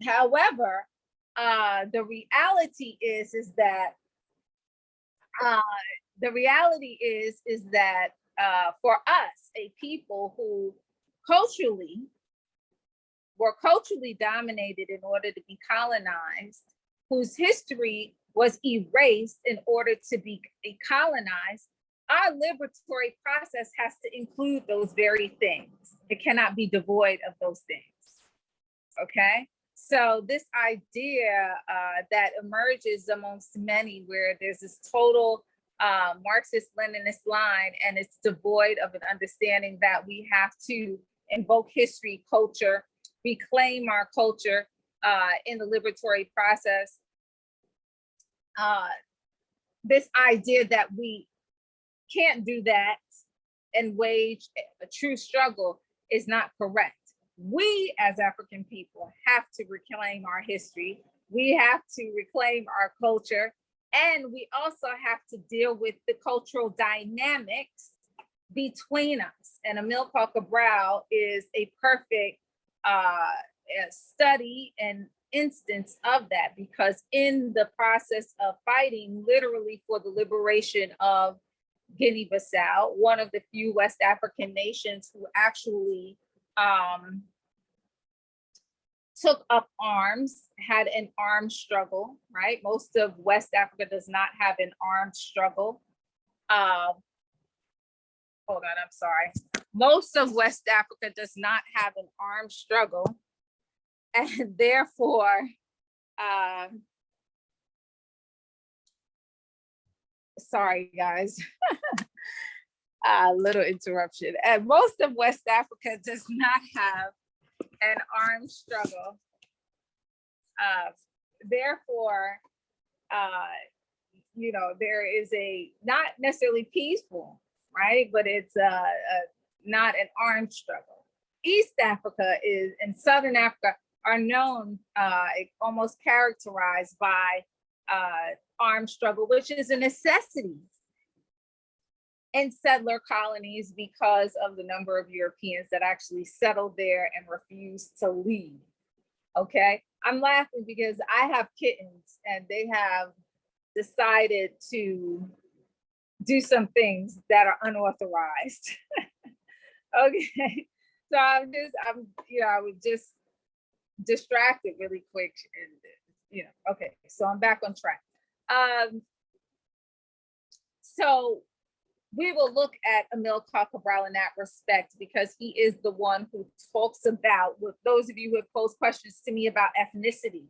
However, the reality is that for us, a people who were culturally dominated in order to be colonized, whose history was erased in order to be colonized, our liberatory process has to include those very things. It cannot be devoid of those things. Okay, so this idea that emerges amongst many, where there's this total Marxist-Leninist line, and it's devoid of an understanding that we have to invoke history, culture, reclaim our culture in the liberatory process. This idea that we can't do that and wage a true struggle is not correct. We as African people have to reclaim our history. We have to reclaim our culture. And we also have to deal with the cultural dynamics between us. And Amilcar Cabral is a perfect study and instance of that, because in the process of fighting literally for the liberation of Guinea-Bissau, one of the few West African nations who actually took up arms, had an armed struggle, right? Most of West Africa does not have an armed struggle. Hold on, I'm sorry. Most of West Africa does not have an armed struggle. And therefore, sorry guys, a little interruption. And most of West Africa does not have an armed struggle. Therefore, you know, there is a not necessarily peaceful, right? But it's not an armed struggle. East Africa is, and Southern Africa are known, almost characterized by armed struggle, which is a necessity in settler colonies because of the number of Europeans that actually settled there and refused to leave. Okay, I'm laughing because I have kittens and they have decided to do some things that are unauthorized. Okay, so I was just distracted really quick, and okay, so I'm back on track. So we will look at Amilcar Cabral in that respect, because he is the one who talks about, with those of you who have posed questions to me about ethnicity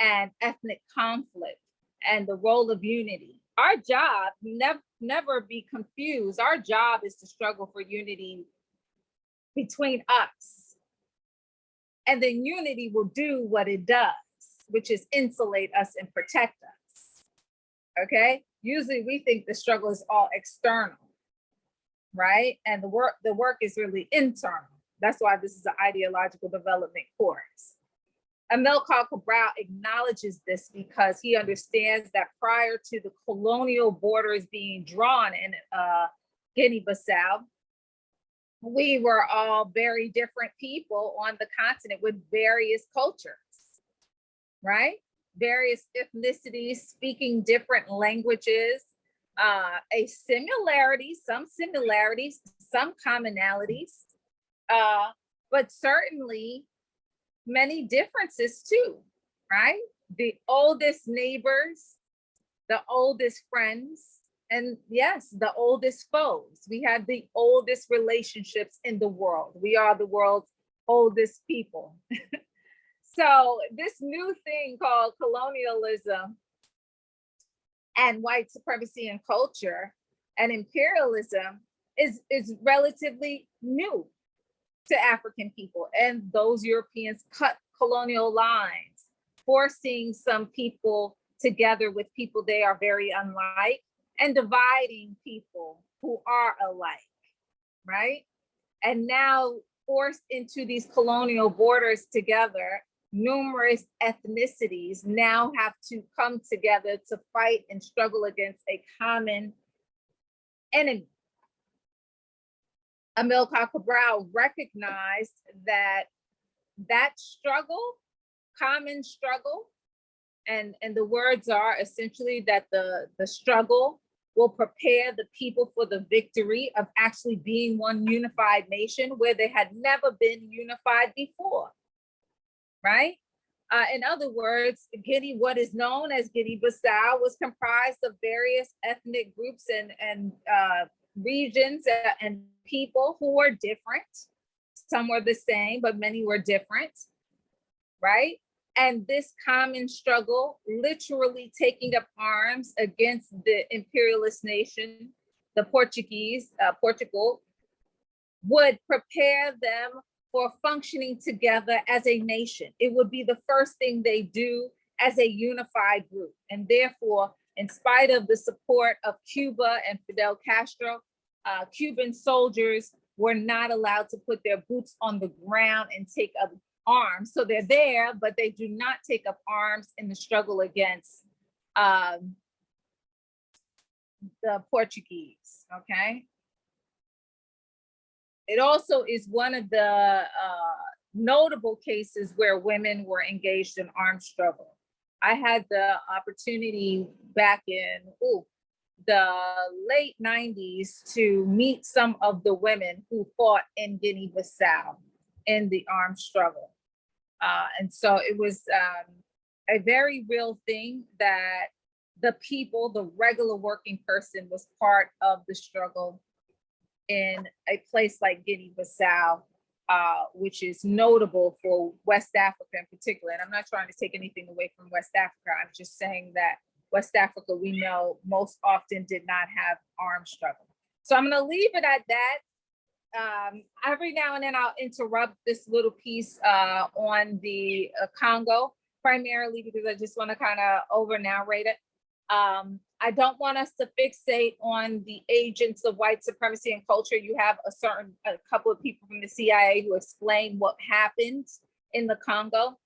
and ethnic conflict and the role of unity. Our job, never be confused, our job is to struggle for unity between us. And then unity will do what it does, which is insulate us and protect us. Okay? Usually we think the struggle is all external, right? And the work is really internal. That's why this is an ideological development course. Amilcar Cabral acknowledges this because he understands that prior to the colonial borders being drawn in Guinea-Bissau, we were all very different people on the continent with various cultures, right? Various ethnicities, speaking different languages, some similarities, some commonalities, but certainly many differences too, right? The oldest neighbors, the oldest friends, and yes, the oldest foes. We have the oldest relationships in the world. We are the world's oldest people. So this new thing called colonialism and white supremacy and culture and imperialism is relatively new to African people. And those Europeans cut colonial lines, forcing some people together with people they are very unlike, and dividing people who are alike, right? And now forced into these colonial borders together, numerous ethnicities now have to come together to fight and struggle against a common enemy. Amilcar Cabral recognized that struggle, common struggle, and the words are essentially that the struggle will prepare the people for the victory of actually being one unified nation where they had never been unified before, right? In other words, what is known as Guinea-Bissau was comprised of various ethnic groups and regions and people who were different. Some were the same, but many were different, right? And this common struggle, literally taking up arms against the imperialist nation, the Portugal, would prepare them for functioning together as a nation. It would be the first thing they do as a unified group. And therefore, in spite of the support of Cuba and Fidel Castro, Cuban soldiers were not allowed to put their boots on the ground and take up arms. So they're there, but they do not take up arms in the struggle against the Portuguese, okay? It also is one of the notable cases where women were engaged in armed struggle. I had the opportunity back in the late 90s to meet some of the women who fought in Guinea-Bissau in the armed struggle. And so it was a very real thing that the people, the regular working person, was part of the struggle in a place like Guinea-Bissau, which is notable for West Africa in particular. And I'm not trying to take anything away from West Africa. I'm just saying that West Africa, we know, most often did not have armed struggle. So I'm gonna leave it at that. Every now and then I'll interrupt this little piece on the Congo, primarily because I just wanna kind of over narrate it. I don't want us to fixate on the agents of white supremacy and culture. You have a couple of people from the CIA who explain what happened in the Congo.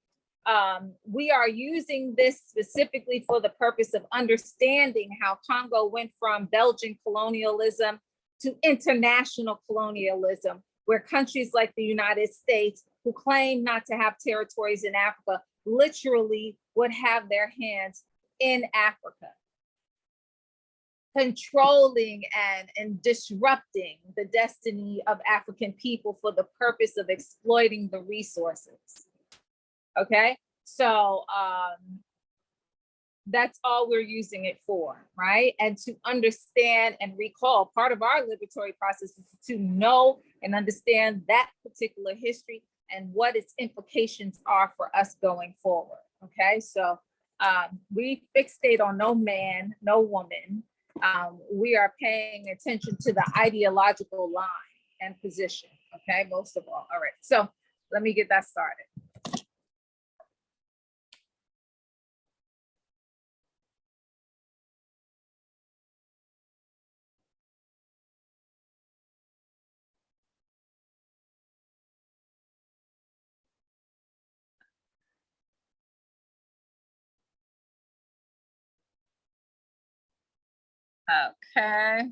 We are using this specifically for the purpose of understanding how Congo went from Belgian colonialism to international colonialism, where countries like the United States, who claim not to have territories in Africa, literally would have their hands in Africa, controlling and disrupting the destiny of African people for the purpose of exploiting the resources. Okay, so that's all we're using it for, right? And to understand and recall, part of our liberatory process is to know and understand that particular history and what its implications are for us going forward, okay? So we fixate on no man, no woman. We are paying attention to the ideological line and position, okay, most of all. All right, so let me get that started. Okay.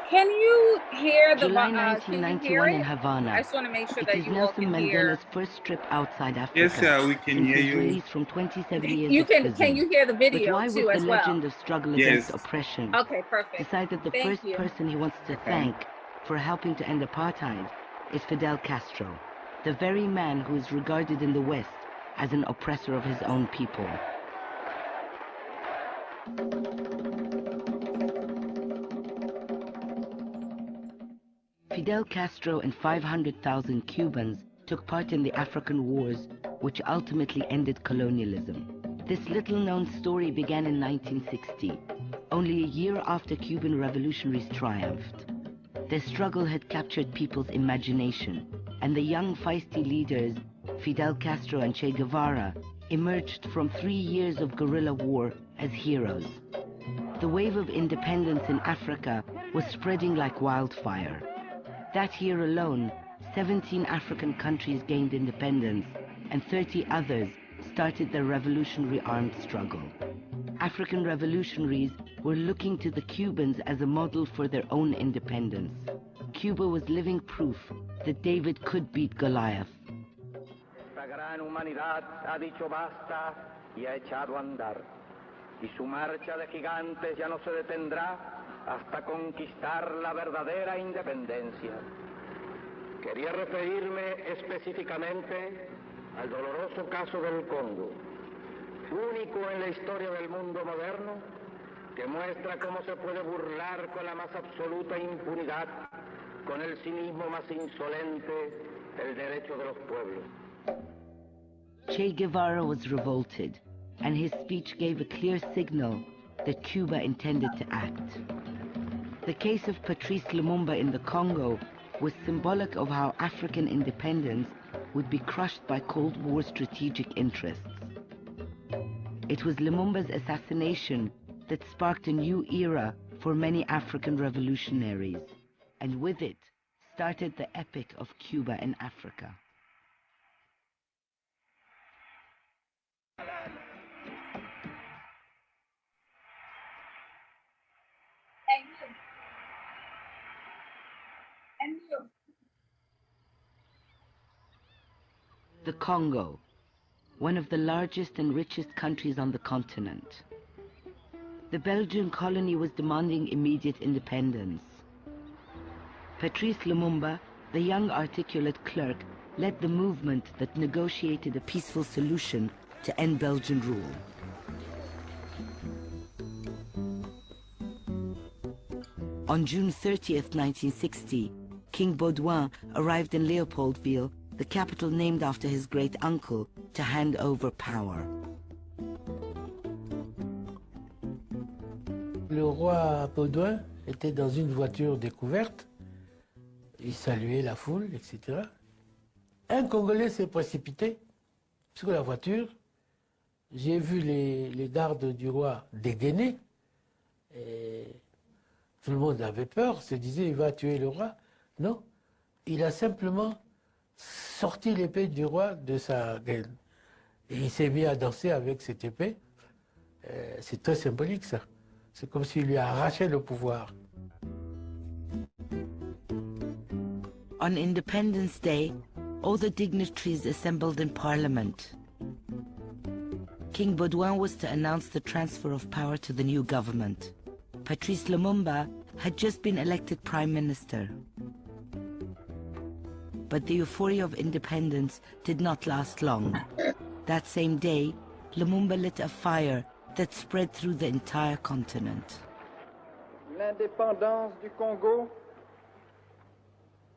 Can you hear the July can you 1991 hear in it? Havana. I just want to make sure It that is you all Nelson can hear. Mandela's first trip outside Africa Yes, we can since hear his you. release from 27 years You of can prison. you hear the But video why was too the as well? legend of struggle Yes. against oppression Okay, perfect. decided the Thank first you. person he wants to thank for helping to end apartheid is Fidel Castro, the very man who is regarded in the West as an oppressor of his own people. Fidel Castro and 500,000 Cubans took part in the African wars, which ultimately ended colonialism. This little-known story began in 1960, only a year after Cuban revolutionaries triumphed. Their struggle had captured people's imagination, and the young feisty leaders, Fidel Castro and Che Guevara, emerged from 3 years of guerrilla war as heroes. The wave of independence in Africa was spreading like wildfire. That year alone, 17 African countries gained independence, and 30 others started their revolutionary armed struggle. African revolutionaries were looking to the Cubans as a model for their own independence. Cuba was living proof that David could beat Goliath. Esta gran humanidad ha dicho basta y ha echado a andar. Y su marcha de gigantes ya no se detendrá hasta conquistar la verdadera independencia. Quería referirme específicamente al doloroso caso del Congo, único en la historia del mundo moderno, que muestra cómo se puede burlar con la más absoluta impunidad, con el cinismo más insolente, el derecho de los pueblos. Che Guevara was revolted, and his speech gave a clear signal that Cuba intended to act. The case of Patrice Lumumba in the Congo was symbolic of how African independence would be crushed by Cold War strategic interests. It was Lumumba's assassination that sparked a new era for many African revolutionaries, and with it started the epic of Cuba and Africa. The Congo, one of the largest and richest countries on the continent. The Belgian colony was demanding immediate independence. Patrice Lumumba, the young articulate clerk, led the movement that negotiated a peaceful solution to end Belgian rule. On June 30th, 1960, King Baudouin arrived in Leopoldville, the capital named after his great uncle, to hand over power. Le roi Baudouin était dans une voiture découverte. Il saluait la foule, etc. Un Congolais s'est précipité sur la voiture. J'ai vu les gardes du roi dégainer. Et tout le monde avait peur, se disait il va tuer le roi. Non, il a simplement sorti l'épée du roi de sa gaine. Et il s'est mis à danser avec cette épée. C'est très symbolique ça. C'est comme s'il lui a arraché le pouvoir. On Independence Day, all the dignitaries assembled in Parliament. King Baudouin was to announce the transfer of power to the new government. Patrice Lumumba had just been elected Prime Minister. But the euphoria of independence did not last long. That same day, Lumumba lit a fire that spread through the entire continent. L'indépendance du Congo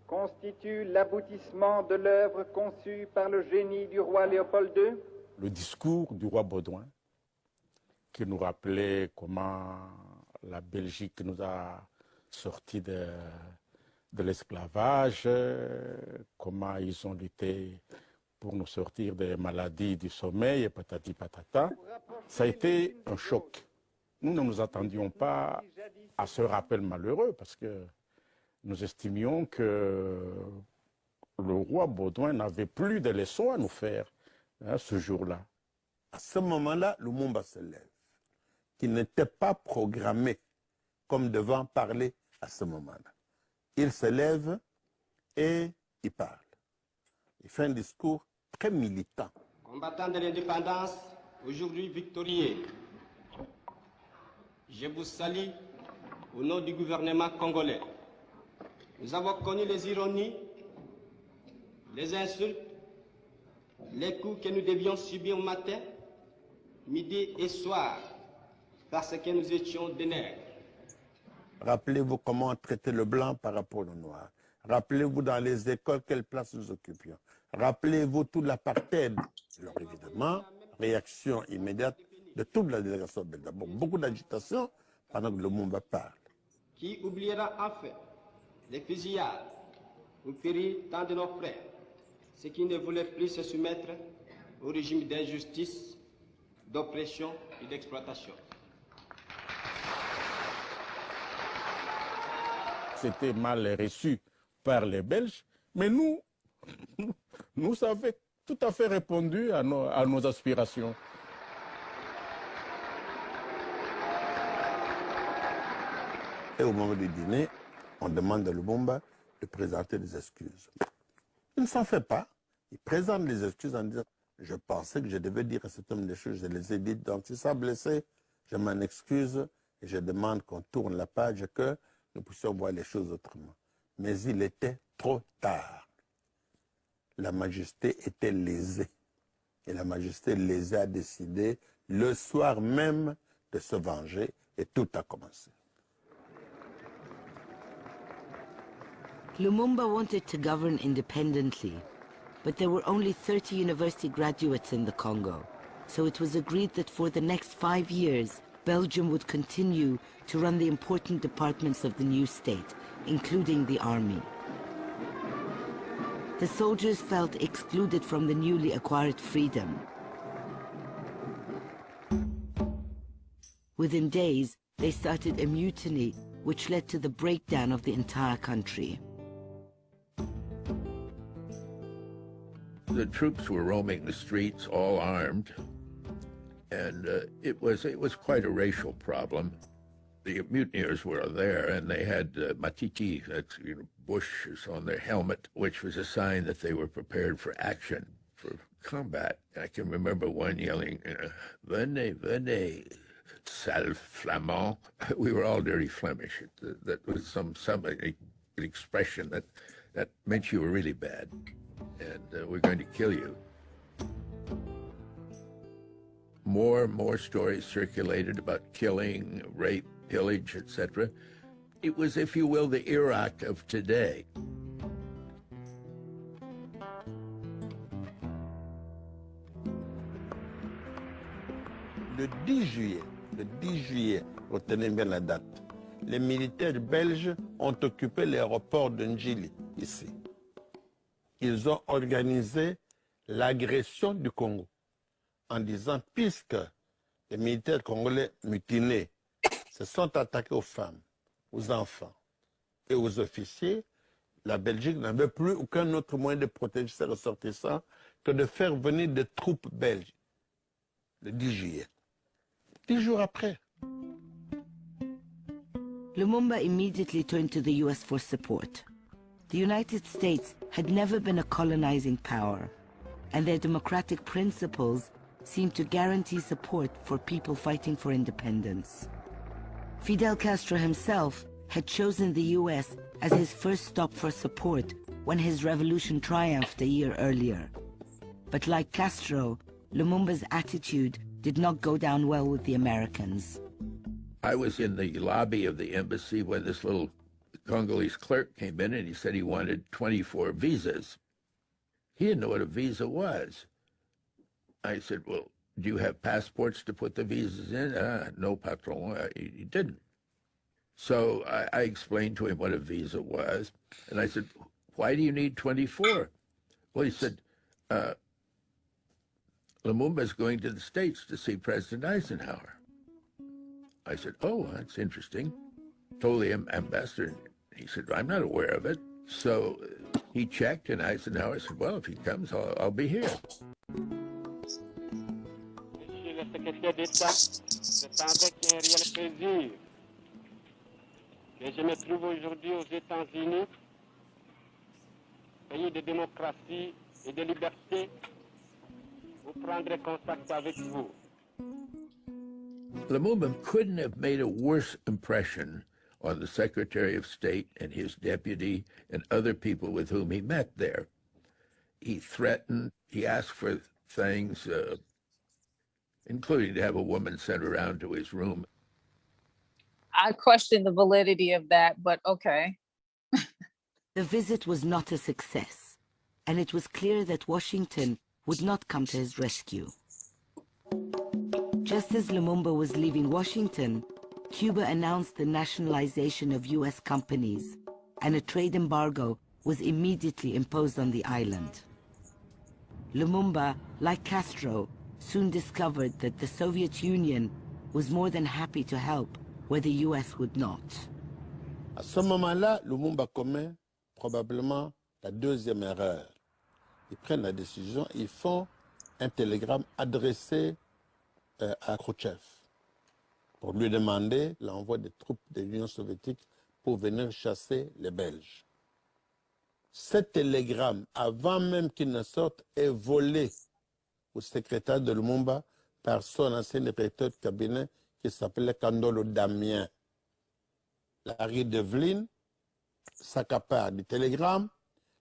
constitue l'aboutissement de l'œuvre conçue par le génie du roi Léopold II. Le discours du roi Baudouin, qui nous rappelait comment la Belgique nous a sortis de l'esclavage, comment ils ont lutté pour nous sortir des maladies du sommeil et patati patata. Ça a été un choc. Nous ne nous attendions pas à ce rappel malheureux parce que nous estimions que le roi Baudouin n'avait plus de leçons à nous faire ce jour-là. À ce moment-là, Lumumba se lève, qui n'était pas programmé comme devant parler à ce moment-là. Il se lève et il parle. Il fait un discours très militant. Combattant de l'indépendance, aujourd'hui victorieux, je vous salue au nom du gouvernement congolais. Nous avons connu les ironies, les insultes, les coups que nous devions subir matin, midi et soir, parce que nous étions des nègres. Rappelez-vous comment on traitait le blanc par rapport au noir. Rappelez-vous dans les écoles quelle place nous occupions. Rappelez-vous tout l'apartheid. Alors évidemment, réaction immédiate de toute la délégation belge. D'abord, beaucoup d'agitation pendant que Lumumba parle. Qui oubliera enfin les fusillades où périt tant de nos frères, ceux qui ne voulaient plus se soumettre au régime d'injustice, d'oppression et d'exploitation. C'était mal reçu par les Belges, mais nous avons tout à fait répondu à nos aspirations. Et au moment du dîner, on demande à Lumumba de présenter des excuses. Il ne s'en fait pas. Il présente les excuses en disant « Je pensais que je devais dire à cet homme des choses, je les ai dites, donc si ça a blessé, je m'en excuse et je demande qu'on tourne la page et que nous puissions voir les choses autrement. » Mais il était trop tard. la majesté était lésée. Et la majesté lésée a décidé le soir même de se venger et tout a commencé. Lumumba wanted to govern independently, but there were only 30 university graduates in the Congo, so it was agreed that for the next 5 years, Belgium would continue to run the important departments of the new state, including the army. The soldiers felt excluded from the newly acquired freedom. Within days, they started a mutiny, which led to the breakdown of the entire country. The troops were roaming the streets, all armed, and it was quite a racial problem. The mutineers were there, and they had matiti, that's bushes on their helmet, which was a sign that they were prepared for action, for combat. I can remember one yelling, "Venez, venez, sale flamand." We were all dirty Flemish. That was some expression that meant you were really bad, and we're going to kill you. More stories circulated about killing, rape, pillage, etc. It was, if you will, the Iraq of today. Le 10 juillet, retenez bien la date, les militaires belges ont occupé l'aéroport de Njili, ici. Ils ont organisé l'agression du Congo en disant, puisque les militaires congolais mutinés se sont attaqués aux femmes, aux enfants et aux officiers, la Belgique n'avait plus aucun autre moyen de protéger ses ressortissants que de faire venir des troupes belges, le 10 juillet. 10 jours après. Lumumba immediately turned to the US for support. The United States had never been a colonizing power, and their democratic principles seemed to guarantee support for people fighting for independence. Fidel Castro himself had chosen the US as his first stop for support when his revolution triumphed a year earlier. But like Castro, Lumumba's attitude did not go down well with the Americans. I was in the lobby of the embassy when this little Congolese clerk came in and he said he wanted 24 visas. He didn't know what a visa was. I said, well, do you have passports to put the visas in? No, patron. He didn't. So I explained to him what a visa was. And I said, why do you need 24? Well, he said, Lumumba is going to the States to see President Eisenhower. I said, oh, that's interesting. Told the ambassador. He said, I'm not aware of it. So he checked, and Eisenhower said, well, if he comes, I'll be here. Monsieur le secrétaire d'État, c'est avec un réel plaisir que je me trouve aujourd'hui aux États-Unis, pays de démocratie et de liberté, pour prendre contact avec vous. Lumumba couldn't have made a worse impression on the Secretary of State and his deputy and other people with whom he met there. He threatened, he asked for things, including to have a woman sent around to his room. I question the validity of that, but okay. The visit was not a success, and it was clear that Washington would not come to his rescue. Just as Lumumba was leaving Washington, Cuba announced the nationalization of US companies, and a trade embargo was immediately imposed on the island. Lumumba, like Castro, soon discovered that the Soviet Union was more than happy to help where the US would not. À ce moment-là, Lumumba commet probablement la deuxième erreur. Ils prennent la décision, ils font un télégramme adressé à Khrouchtchev pour lui demander l'envoi des troupes de l'Union soviétique pour venir chasser les Belges. Ce télégramme, avant même qu'il ne sorte, est volé au secrétaire de Lumumba par son ancien directeur de cabinet qui s'appelait Kandolo Damien. Larry Devlin s'accapare du télégramme,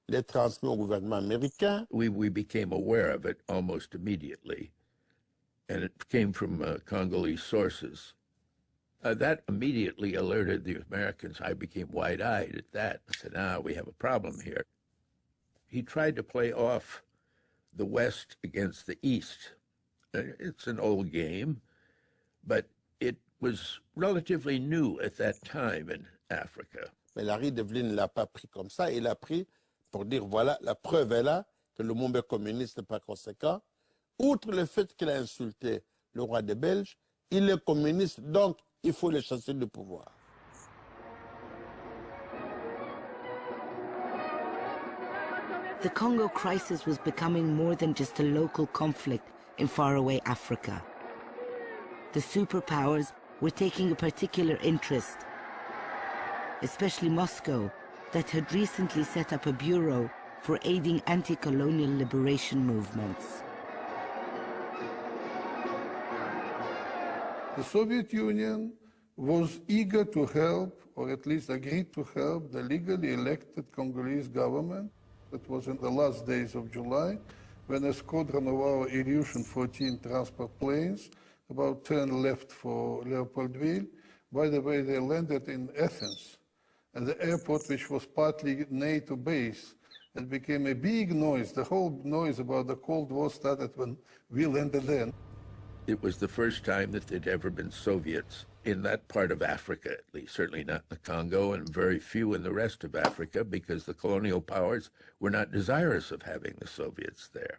les transmet au gouvernement américain. We became aware of it almost immediately, and it came from Congolese sources. That immediately alerted the Americans. I became wide-eyed at that. I said, we have a problem here. He tried to play off the West against the East. It's an old game, but it was relatively new at that time in Africa. Mais Larry Devlin ne l'a pas pris comme ça. Il a pris pour dire, voilà, la preuve est là, que Lumumba est communiste par conséquent. Outre le fait qu'il a insulté le roi des Belges, il est communiste, donc il faut le chasser du pouvoir. The Congo crisis was becoming more than just a local conflict in faraway Africa. The superpowers were taking a particular interest, especially Moscow, that had recently set up a bureau for aiding anti-colonial liberation movements. The Soviet Union was eager to help, or at least agreed to help, the legally elected Congolese government. That was in the last days of July, when a squadron of our Ilyushin 14 transport planes, about 10 left for Leopoldville. By the way, they landed in Athens, at the airport, which was partly NATO base. It became a big noise. The whole noise about the Cold War started when we landed there. It was the first time that there'd ever been Soviets in that part of Africa, at least, certainly not in the Congo, and very few in the rest of Africa, because the colonial powers were not desirous of having the Soviets there.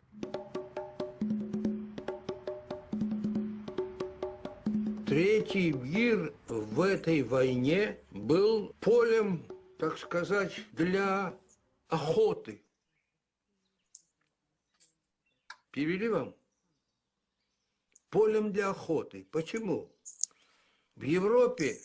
Третий мир в этой войне был полем, так сказать, для охоты. Перевели вам? Полем для охоты. Почему? В Европе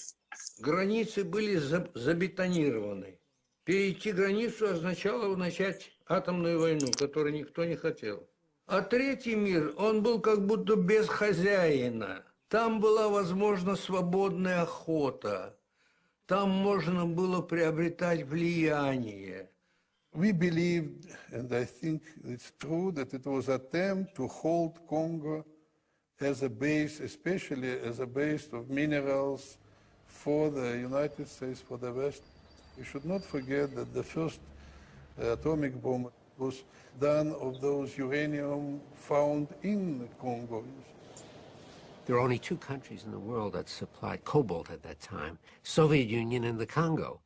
границы были забетонированы. Перейти границу означало начать атомную войну, которую никто не хотел. А третий мир, он был как будто без хозяина. Там была возможна свободная охота. Там можно было приобретать влияние. We believed, and I think it's true, that it was an attempt to hold Congo as a base, especially as a base of minerals for the United States, for the West. We should not forget that the first atomic bomb was done of those uranium found in Congo. There were only two countries in the world that supplied cobalt at that time, Soviet Union and the Congo.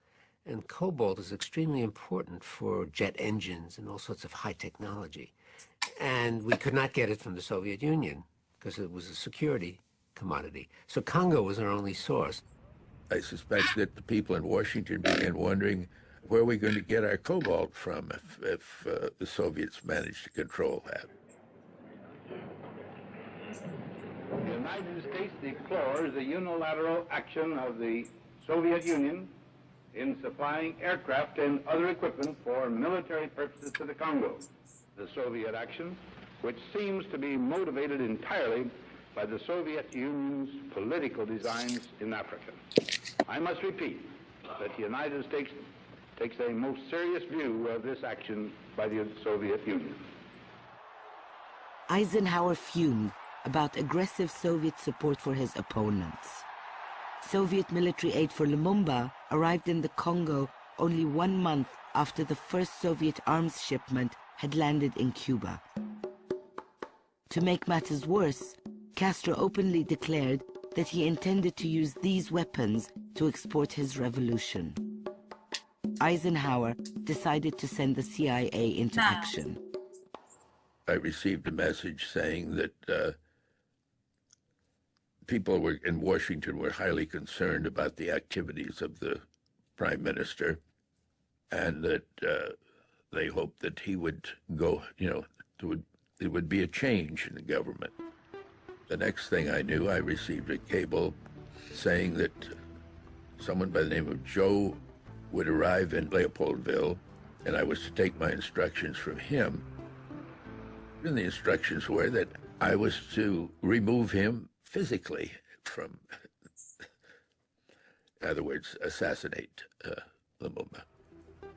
And cobalt is extremely important for jet engines and all sorts of high technology. And we could not get it from the Soviet Union because it was a security commodity. So Congo was our only source. I suspect that the people in Washington began wondering, where are we going to get our cobalt from if the Soviets managed to control that? The United States deplores the unilateral action of the Soviet Union in supplying aircraft and other equipment for military purposes to the Congo. The Soviet action, which seems to be motivated entirely by the Soviet Union's political designs in Africa. I must repeat that the United States takes a most serious view of this action by the Soviet Union. Eisenhower fumed about aggressive Soviet support for his opponents. Soviet military aid for Lumumba arrived in the Congo only 1 month after the first Soviet arms shipment had landed in Cuba. To make matters worse, Castro openly declared that he intended to use these weapons to export his revolution. Eisenhower decided to send the CIA into action. I received a message saying that people in Washington were highly concerned about the activities of the prime minister, and that they hoped that he would go, there would be a change in the government. The next thing I knew, I received a cable saying that someone by the name of Joe would arrive in Leopoldville, and I was to take my instructions from him. And the instructions were that I was to remove him physically from, in other words, assassinate Lumumba.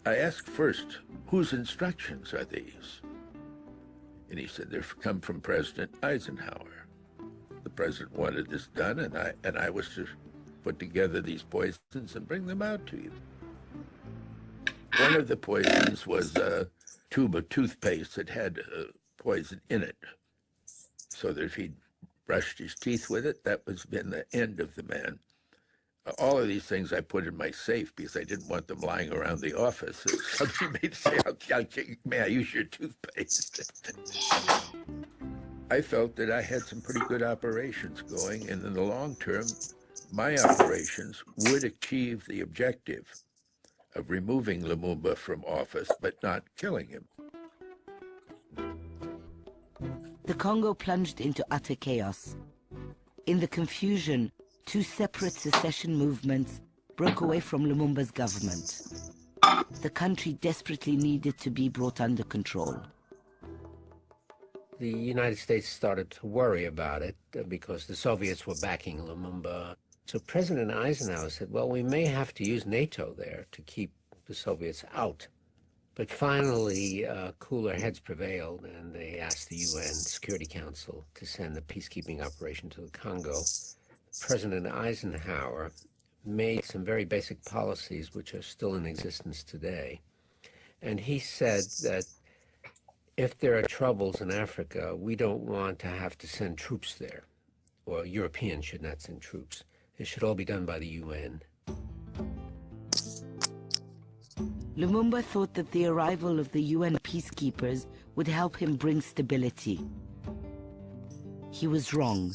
I asked first, whose instructions are these? And he said, they've come from President Eisenhower. The president wanted this done, and I was to put together these poisons and bring them out to you. One of the poisons was a tube of toothpaste that had poison in it, so that if he'd brushed his teeth with it, that was been the end of the man. All of these things I put in my safe because I didn't want them lying around the office. Somebody may say, may I use your toothpaste? I felt that I had some pretty good operations going, and in the long term, my operations would achieve the objective of removing Lumumba from office, but not killing him. The Congo plunged into utter chaos. In the confusion, two separate secession movements broke away from Lumumba's government. The country desperately needed to be brought under control. The United States started to worry about it because the Soviets were backing Lumumba. So President Eisenhower said, well, we may have to use NATO there to keep the Soviets out. But finally, cooler heads prevailed, and they asked the UN Security Council to send a peacekeeping operation to the Congo. President Eisenhower made some very basic policies which are still in existence today. And he said that if there are troubles in Africa, we don't want to have to send troops there, or Europeans should not send troops. It should all be done by the UN. Lumumba thought that the arrival of the UN peacekeepers would help him bring stability. He was wrong.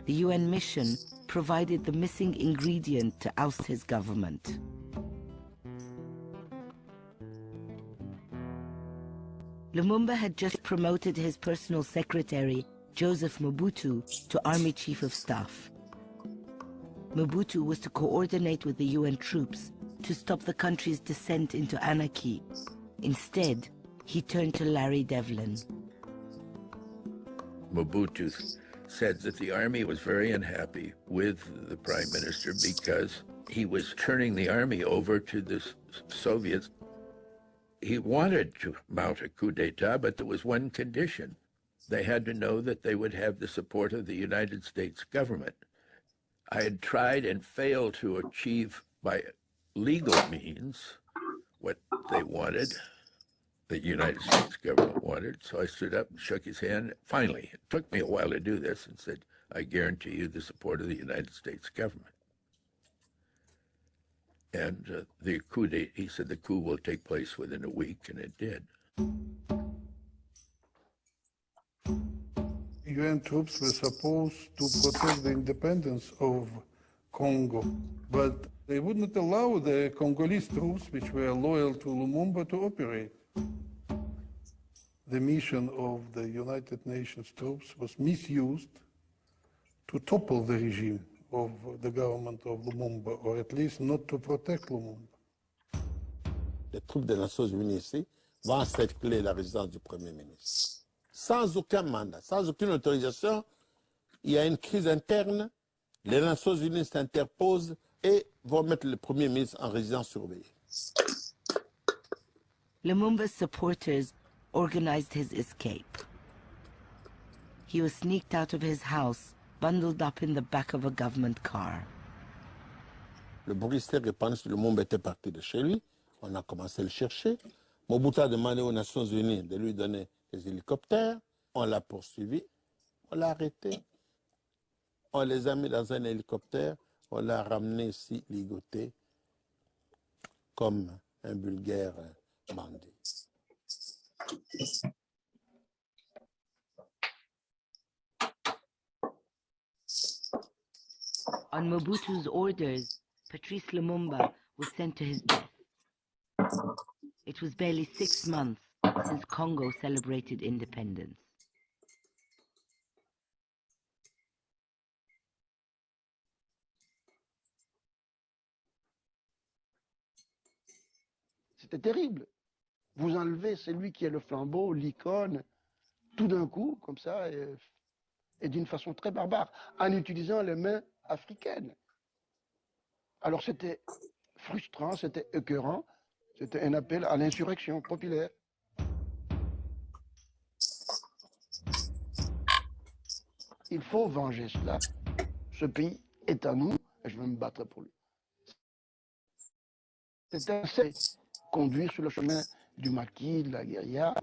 The UN mission provided the missing ingredient to oust his government. Lumumba had just promoted his personal secretary, Joseph Mobutu, to Army Chief of Staff. Mobutu was to coordinate with the UN troops to stop the country's descent into anarchy. Instead, he turned to Larry Devlin. Mobutu said that the army was very unhappy with the prime minister because he was turning the army over to the Soviets. He wanted to mount a coup d'etat, but there was one condition. They had to know that they would have the support of the United States government. I had tried and failed to achieve by legal means what they wanted, the United States government wanted. So I stood up and shook his hand. Finally, it took me a while to do this, and said, I guarantee you the support of the United States government. And the coup, he said the coup will take place within a week, and it did. UN troops were supposed to protect the independence of Congo, but they would not allow the Congolese troops, which were loyal to Lumumba, to operate. The mission of the United Nations troops was misused to topple the regime of the government of Lumumba, or at least not to protect Lumumba. Les troupes des Nations Unies ici vont encercler la résidence du Premier ministre. Sans aucun mandat, sans aucune autorisation, il y a une crise interne, les Nations Unies s'interposent et vont mettre le Premier ministre en résidence surveillée. Lumumba's supporters organized his escape. He was sneaked out of his house, bundled up in the back of a government car. Le bruit s'est répandu, Lumumba était parti de chez lui. On a commencé à le chercher. Mobutu a demandé aux Nations Unies de lui donner des hélicoptères. On l'a poursuivi. On l'a arrêté. On les a mis dans un hélicoptère. On l'a ramené ici, ligoté, comme un vulgaire bandit. On Mobutu's orders, Patrice Lumumba was sent to his death. It was barely 6 months since Congo celebrated independence. C'était terrible. Vous enlevez celui qui est le flambeau, l'icône, tout d'un coup, comme ça, et d'une façon très barbare, en utilisant les mains africaines. Alors c'était frustrant, c'était écœurant. C'était un appel à l'insurrection populaire. Il faut venger cela. Ce pays est à nous et je vais me battre pour lui. C'est un conduire sur le chemin du maquis, de la guérilla.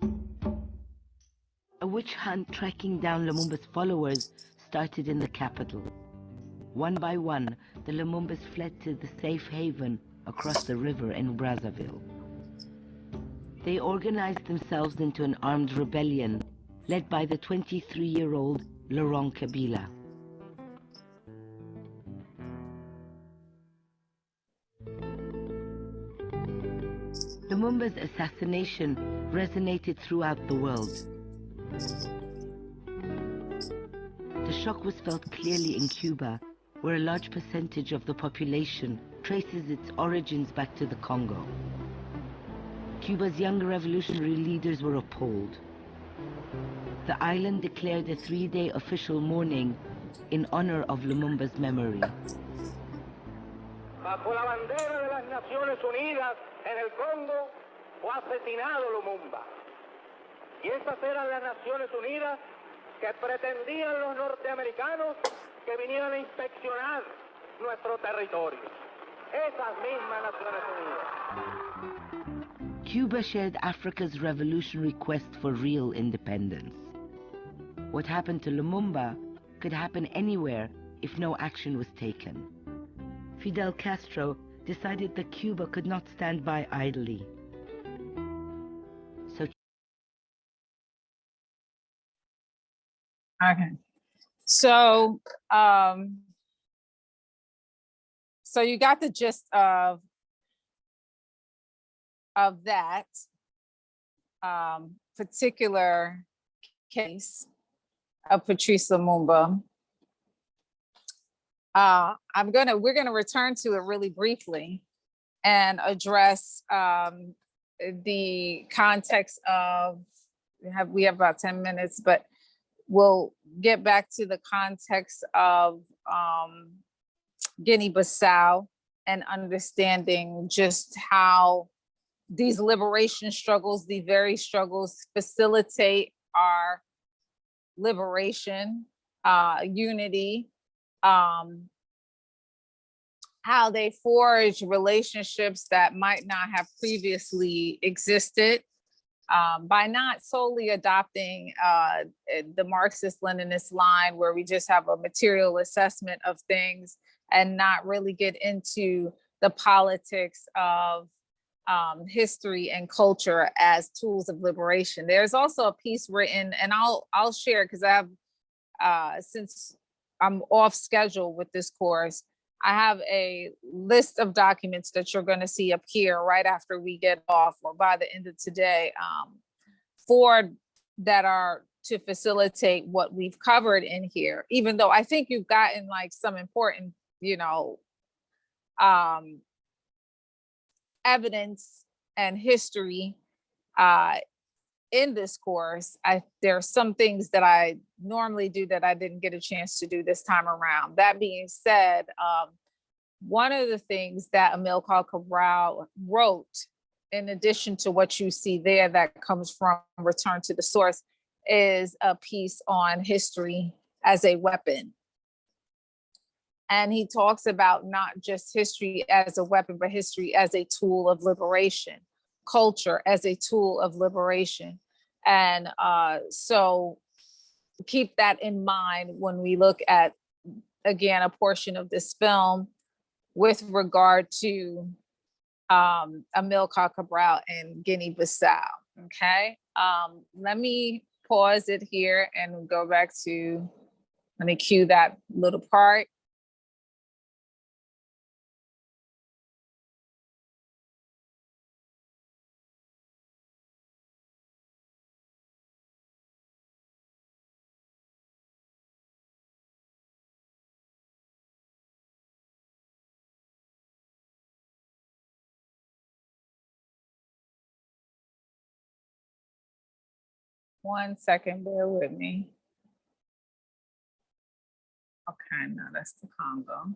A witch hunt tracking down Lumumba's followers started in the capital. One by one, the Lumumbas fled to the safe haven across the river in Brazzaville. They organized themselves into an armed rebellion led by the 23-year-old Laurent Kabila. Lumumba's assassination resonated throughout the world. The shock was felt clearly in Cuba, where a large percentage of the population traces its origins back to the Congo. Cuba's young revolutionary leaders were appalled. The island declared a 3-day official mourning in honor of Lumumba's memory. Bajo la bandera de las Naciones Unidas en el Congo fue asesinado Lumumba. Y esas eran las Naciones Unidas que pretendían los norteamericanos que vinieran a inspeccionar nuestro territorio. Esas mismas Naciones Unidas. Cuba shared Africa's revolutionary quest for real independence. What happened to Lumumba could happen anywhere if no action was taken. Fidel Castro decided that Cuba could not stand by idly. Okay. So, so you got the gist of that particular case of Patrice Lumumba. We're gonna return to it really briefly and address the context of, we have about 10 minutes, but we'll get back to the context of Guinea-Bissau and understanding just how these liberation struggles, the very struggles, facilitate our liberation, unity, how they forge relationships that might not have previously existed, by not solely adopting the Marxist-Leninist line where we just have a material assessment of things and not really get into the politics of history and culture as tools of liberation. There's also a piece written, and I'll share because I have, since I'm off schedule with this course, I have a list of documents that you're going to see up here right after we get off or by the end of today, that are to facilitate what we've covered in here, even though I think you've gotten like some important, evidence and history in this course. There are some things that I normally do that I didn't get a chance to do this time around. That being said, one of the things that Amilcar Cabral wrote, in addition to what you see there that comes from Return to the Source, is a piece on history as a weapon. And he talks about not just history as a weapon, but history as a tool of liberation, culture as a tool of liberation. And so keep that in mind when we look at, again, a portion of this film with regard to Amilcar Cabral and Guinea-Bissau, okay? Let me pause it here and go back to, let me cue that little part. One second, bear with me. Okay, no, that's the Congo.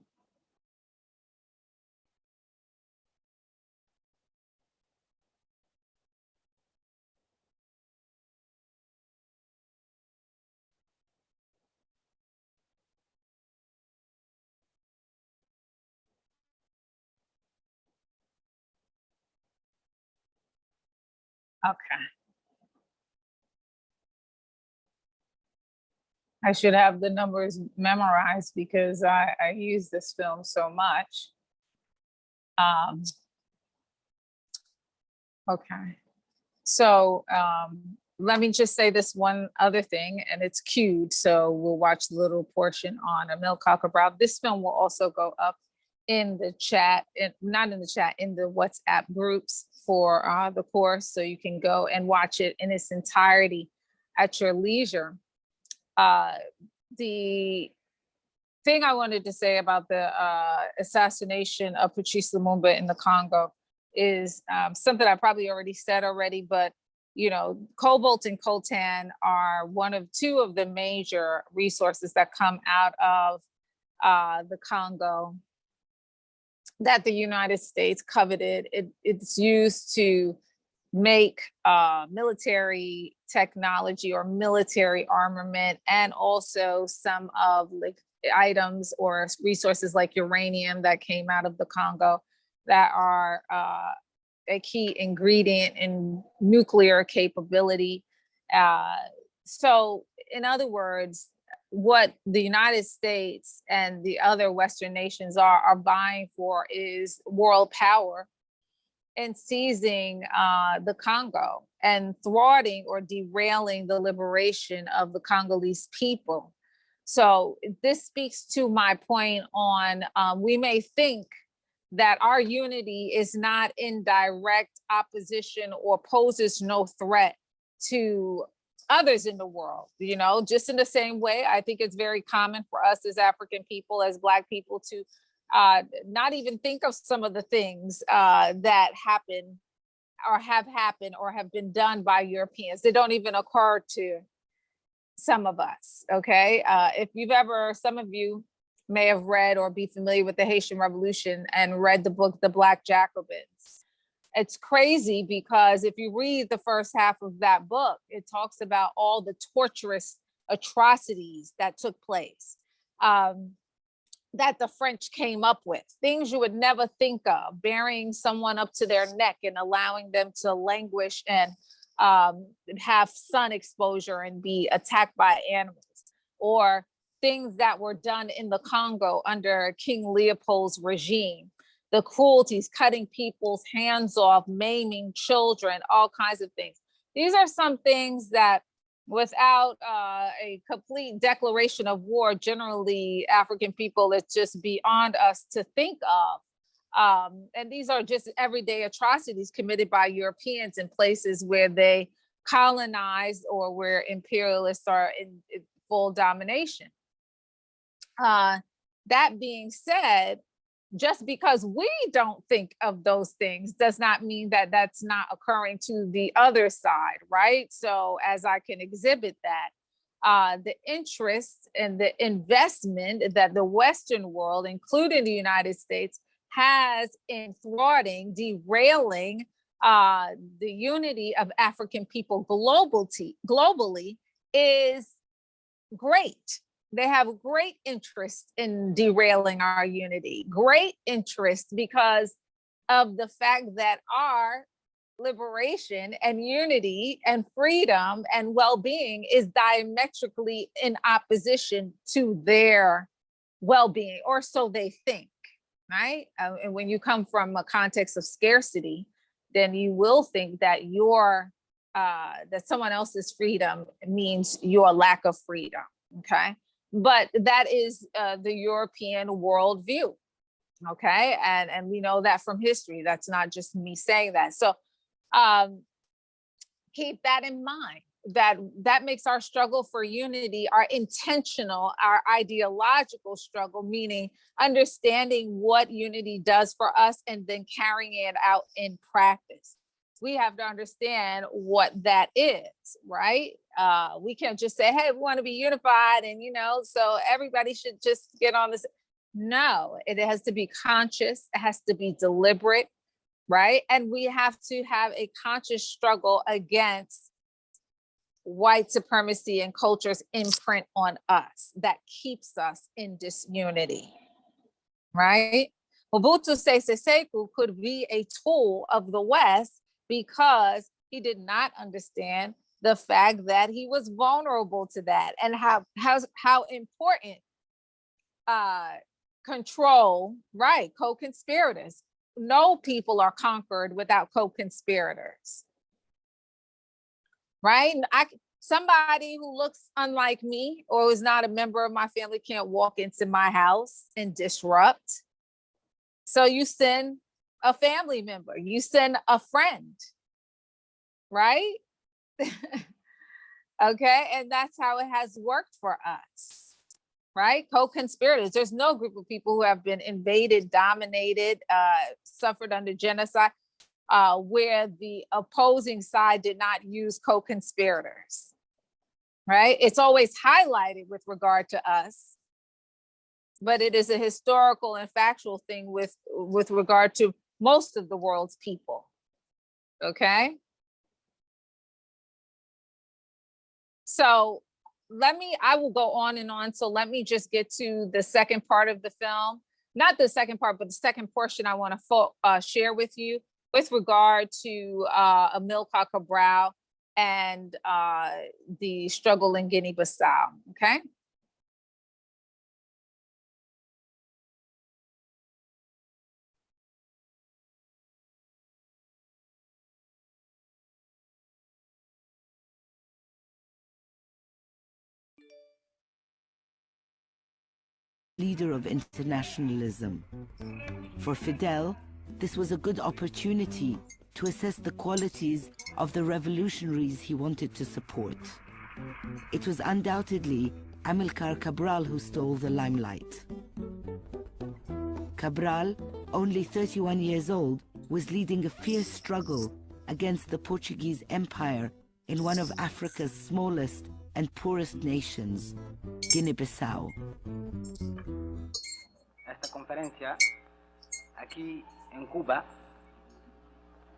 Okay. I should have the numbers memorized because I use this film so much. Okay. So let me just say this one other thing, and it's cued. So we'll watch the little portion on Emil Cocker-Brown. This film will also go up in the chat, not in the chat, in the WhatsApp groups for the course. So you can go and watch it in its entirety at your leisure. The thing I wanted to say about the assassination of Patrice Lumumba in the Congo is something I probably already said already, but you know, cobalt and coltan are two of the major resources that come out of the Congo that the United States coveted. It's used to make military technology or military armament, and also some of like items or resources like uranium that came out of the Congo that are a key ingredient in nuclear capability. So in other words, what the United States and the other Western nations are vying for is world power and seizing the Congo and thwarting or derailing the liberation of the Congolese people. So this speaks to my point on we may think that our unity is not in direct opposition or poses no threat to others in the world, you know, just in the same way. I think it's very common for us as African people, as Black people, to not even think of some of the things that happen or have happened or have been done by Europeans. They don't even occur to some of us, okay? If you've ever, some of you may have read or be familiar with the Haitian Revolution and read the book, The Black Jacobins. It's crazy because if you read the first half of that book, it talks about all the torturous atrocities that took place, that the French came up with, things you would never think of, burying someone up to their neck and allowing them to languish and have sun exposure and be attacked by animals, or things that were done in the Congo under King Leopold's regime, the cruelties, cutting people's hands off, maiming children, all kinds of things. These are some things that without a complete declaration of war, generally African people, it's just beyond us to think of. And these are just everyday atrocities committed by Europeans in places where they colonized or where imperialists are in full domination. That being said, just because we don't think of those things does not mean that that's not occurring to the other side, right? So as I can exhibit that, the interest and the investment that the Western world, including the United States, has in thwarting, derailing the unity of African people globally is great. They have great interest in derailing our unity, great interest because of the fact that our liberation and unity and freedom and well-being is diametrically in opposition to their well-being, or so they think, right? And when you come from a context of scarcity, then you will think that that someone else's freedom means your lack of freedom, okay? But that is the European worldview, okay? And we know that from history. That's not just me saying that. So keep that in mind, that makes our struggle for unity, our intentional, our ideological struggle, meaning understanding what unity does for us and then carrying it out in practice. We have to understand what that is, right? We can't just say, hey, we want to be unified and, so everybody should just get on this. No, it has to be conscious. It has to be deliberate, right? And we have to have a conscious struggle against white supremacy and culture's imprint on us that keeps us in disunity, right? Mobutu Sese Seko could be a tool of the West because he did not understand the fact that he was vulnerable to that, and how important control, right? Co-conspirators. No people are conquered without co-conspirators, right? Somebody who looks unlike me or is not a member of my family can't walk into my house and disrupt. So you send a family member, you send a friend, right? Okay, and that's how it has worked for us, right? Co-conspirators. There's no group of people who have been invaded, dominated, suffered under genocide, where the opposing side did not use co-conspirators, right? It's always highlighted with regard to us, but it is a historical and factual thing with regard to most of the world's people, okay? So I will go on and on. So let me just get to the second part of the film. Not the second part, but the second portion I want to share with you with regard to Amilcar Cabral and the struggle in Guinea-Bissau, okay? Leader of internationalism. For Fidel, this was a good opportunity to assess the qualities of the revolutionaries he wanted to support. It was undoubtedly Amilcar Cabral who stole the limelight. Cabral, only 31 years old, was leading a fierce struggle against the Portuguese Empire in one of Africa's smallest and poorest nations, Guinea-Bissau. Esta conferencia aquí en Cuba,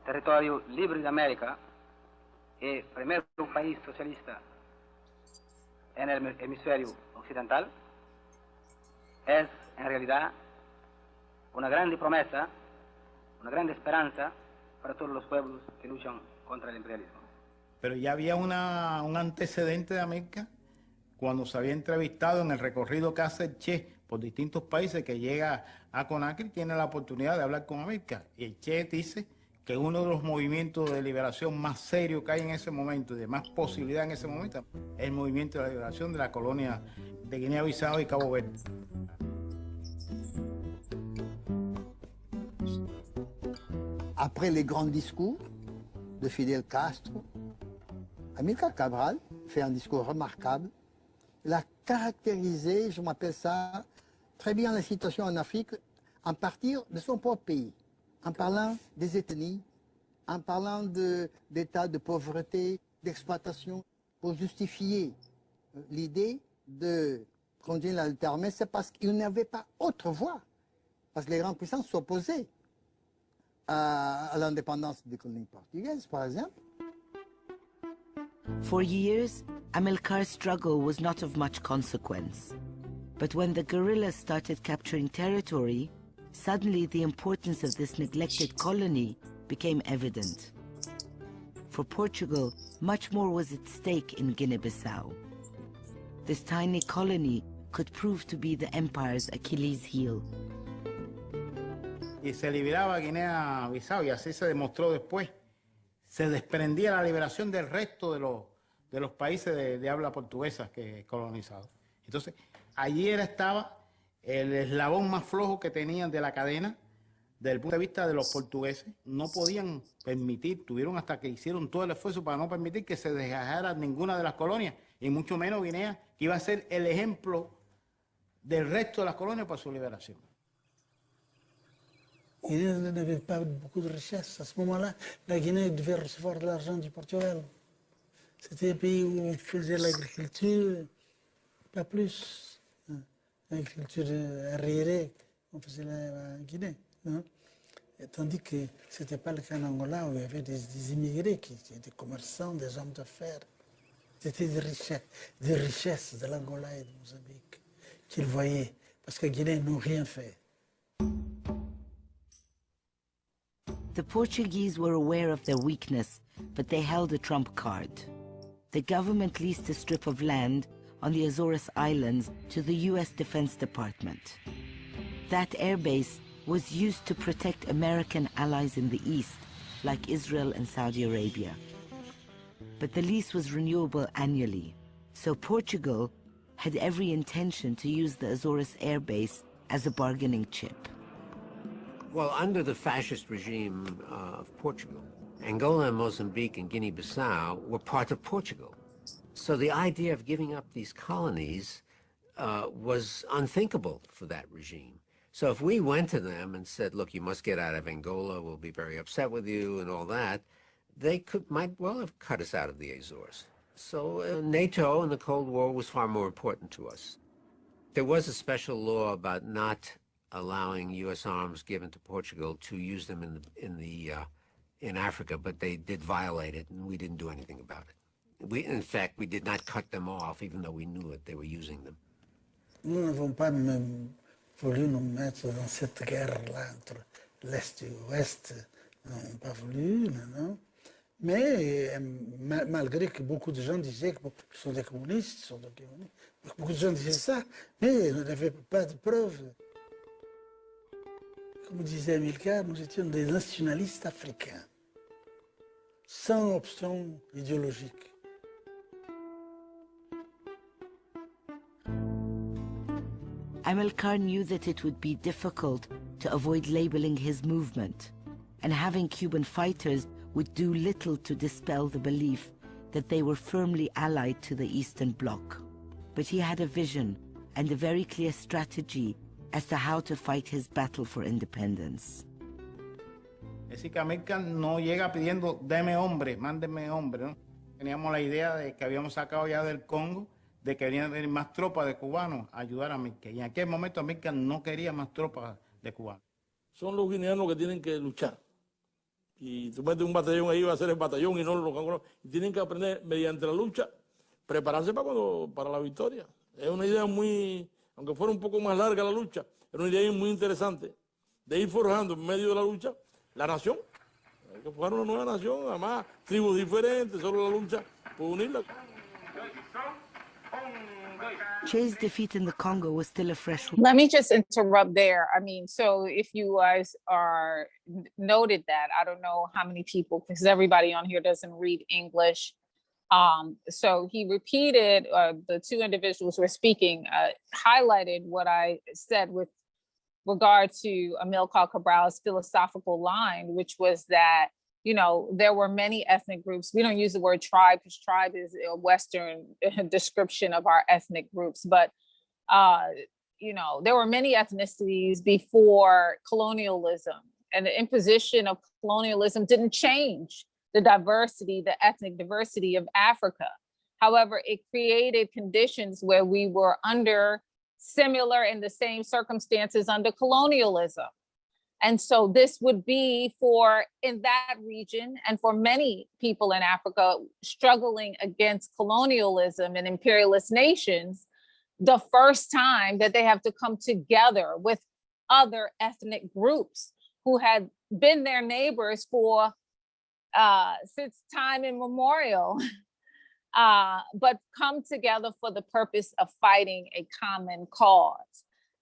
territorio libre de América, y primer país socialista en el hemisferio occidental, es en realidad una grande promesa, una grande esperanza para todos los pueblos que luchan contra el imperialismo. Pero ya había un antecedente de América cuando se había entrevistado en el recorrido que hace el Che por distintos países, que llega a Conakry, tiene la oportunidad de hablar con América. Y el Che dice que uno de los movimientos de liberación más serios que hay en ese momento y de más posibilidad en ese momento es el movimiento de la liberación de la colonia de Guinea-Bissau y Cabo Verde. Après les grands discours de Fidel Castro, Amilcar Cabral fait un discours remarquable. Il a caractérisé, je m'appelle ça, très bien la situation en Afrique à partir de son propre pays, en parlant des ethnies, en parlant d'états de pauvreté, d'exploitation, pour justifier l'idée de continuer la lutte armée. C'est parce qu'il n'y avait pas autre voie, parce que les grandes puissances s'opposaient à l'indépendance des colonies portugaises, par exemple. For years, Amilcar's struggle was not of much consequence. But when the guerrillas started capturing territory, suddenly the importance of this neglected colony became evident. For Portugal, much more was at stake in Guinea-Bissau. This tiny colony could prove to be the empire's Achilles heel. Y se liberaba Guinea-Bissau, y así se demostró después. Se desprendía la liberación del resto de los países de habla portuguesa que colonizados. Entonces, allí estaba el eslabón más flojo que tenían de la cadena, desde el punto de vista de los portugueses. No podían permitir, tuvieron hasta que hicieron todo el esfuerzo para no permitir que se dejara ninguna de las colonias, y mucho menos Guinea, que iba a ser el ejemplo del resto de las colonias para su liberación. Guinée n'avait pas beaucoup de richesses. À ce moment-là, la Guinée devait recevoir de l'argent du Portugal. C'était un pays où on faisait l'agriculture, pas plus. L'agriculture arriérée, on faisait la Guinée. Et tandis que ce n'était pas le cas en Angola, où il y avait des immigrés qui étaient des commerçants, des hommes d'affaires. C'était des richesses de l'Angola et de Mozambique qu'ils voyaient, parce que Guinée n'ont rien fait. The Portuguese were aware of their weakness, but they held a trump card. The government leased a strip of land on the Azores Islands to the US Defense Department. That airbase was used to protect American allies in the east, like Israel and Saudi Arabia. But the lease was renewable annually, so Portugal had every intention to use the Azores airbase as a bargaining chip. Well, under the fascist regime of Portugal, Angola and Mozambique and Guinea-Bissau were part of Portugal. So the idea of giving up these colonies was unthinkable for that regime. So if we went to them and said, look, you must get out of Angola, we'll be very upset with you and all that, they might well have cut us out of the Azores. So NATO and the Cold War was far more important to us. There was a special law about not allowing U.S. arms given to Portugal to use them in Africa, but they did violate it, and we didn't do anything about it. In fact, we did not cut them off, even though we knew it, they were using them. Nous n'avons pas même voulu nous mettre dans cette guerre-là entre l'Est et l'Ouest. Nous n'avons pas voulu, non. Mais malgré que beaucoup de gens disaient que ce sont des communistes, beaucoup de gens disaient ça, mais on n'avait pas de preuves. Comme disait Amilcar, nous étions des nationalistes africains, sans option idéologique. Amilcar knew that it would be difficult to avoid labeling his movement, and having Cuban fighters would do little to dispel the belief that they were firmly allied to the Eastern Bloc. But he had a vision and a very clear strategy as to how to fight his battle for independence. Es decir, que América no llega pidiendo, deme hombre, mándeme hombre, ¿no? Teníamos la idea de que habíamos sacado ya del Congo, de que venían a venir más tropas de cubanos a ayudar a América. Y en aquel momento América no quería más tropas de cubanos. Son los guineanos que tienen que luchar. Y tú metes un batallón ahí, va a ser el batallón y no los congoleños. Y tienen que aprender mediante la lucha, prepararse para la victoria. Es una idea muy, aunque fuera un poco más larga la lucha, era una idea muy interesante de ir forjando en medio de la lucha la nación. Hay que forjar una nueva nación, además tribus diferentes, solo la lucha por unirla. Che's defeat in the Congo was still a fresh... Let me just interrupt there. I mean, so if you guys are noted that, I don't know how many people, because everybody on here doesn't read English. So he repeated, the two individuals who were speaking, highlighted what I said with regard to Amilcar Cabral's philosophical line, which was that, you know, there were many ethnic groups. We don't use the word tribe because tribe is a Western description of our ethnic groups. But, you know, there were many ethnicities before colonialism, and the imposition of colonialism didn't change the diversity, the ethnic diversity of Africa. However, it created conditions where we were under similar in the same circumstances under colonialism. And so this would be for, in that region, and for many people in Africa struggling against colonialism and imperialist nations, the first time that they have to come together with other ethnic groups who had been their neighbors for since time immemorial, but come together for the purpose of fighting a common cause.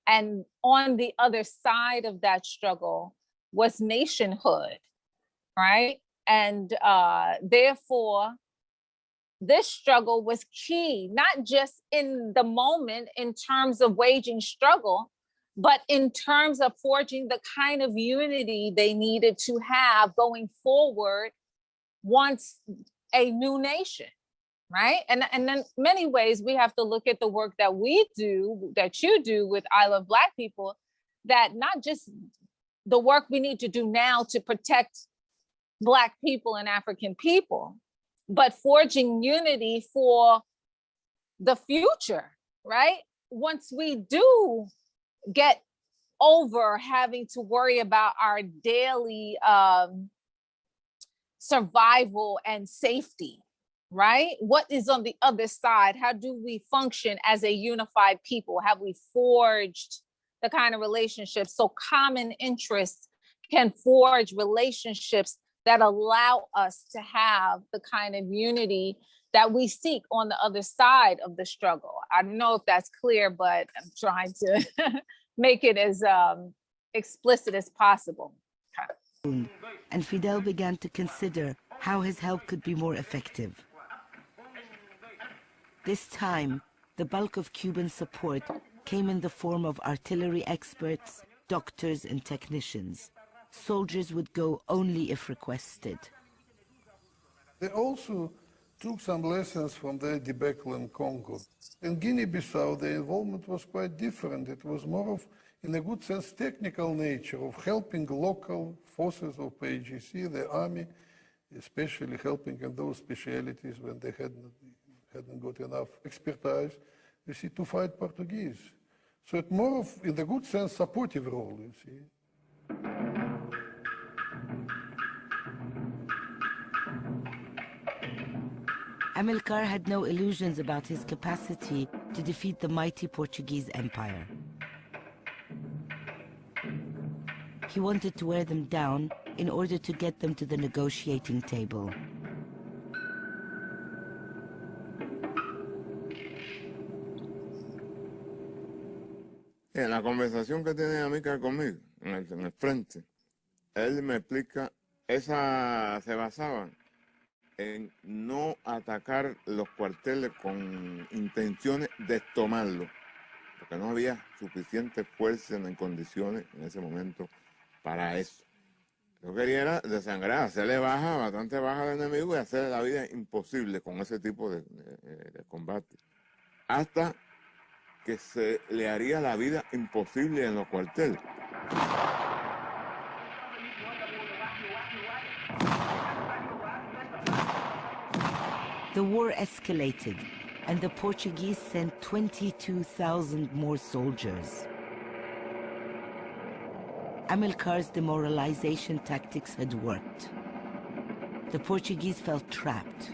And on the other side of that struggle was nationhood, right? And therefore, this struggle was key, not just in the moment in terms of waging struggle, but in terms of forging the kind of unity they needed to have going forward once a new nation. Right. And in many ways, we have to look at the work that we do, that you do with I Love Black People, that not just the work we need to do now to protect Black people and African people, but forging unity for the future. Right. Once we do get over having to worry about our daily survival and safety. Right? What is on the other side? How do we function as a unified people? Have we forged the kind of relationships so common interests can forge relationships that allow us to have the kind of unity that we seek on the other side of the struggle. I don't know if that's clear, but I'm trying to make it as explicit as possible. Okay. And Fidel began to consider how his help could be more effective. This time, the bulk of Cuban support came in the form of artillery experts, doctors, and technicians. Soldiers would go only if requested. They also took some lessons from their debacle in Congo. In Guinea-Bissau, the involvement was quite different. It was more of, in a good sense, technical nature of helping local forces of PAGC, the army, especially helping in those specialities when they hadn't got enough expertise, you see, to fight Portuguese. So it's more of, in the good sense, supportive role, you see. Amilcar had no illusions about his capacity to defeat the mighty Portuguese Empire. He wanted to wear them down in order to get them to the negotiating table. En la conversación que tiene Amilcar conmigo, en el frente, él me explica, se basaban en no atacar los cuarteles con intenciones de tomarlos, porque no había suficiente fuerza en condiciones en ese momento para eso. Yo quería era desangrar, hacerle baja, bastante baja al enemigo y hacerle la vida imposible con ese tipo de combate. Hasta que se le haría la vida imposible en los cuarteles. The war escalated, and the Portuguese sent 22,000 more soldiers. Amilcar's demoralization tactics had worked. The Portuguese felt trapped.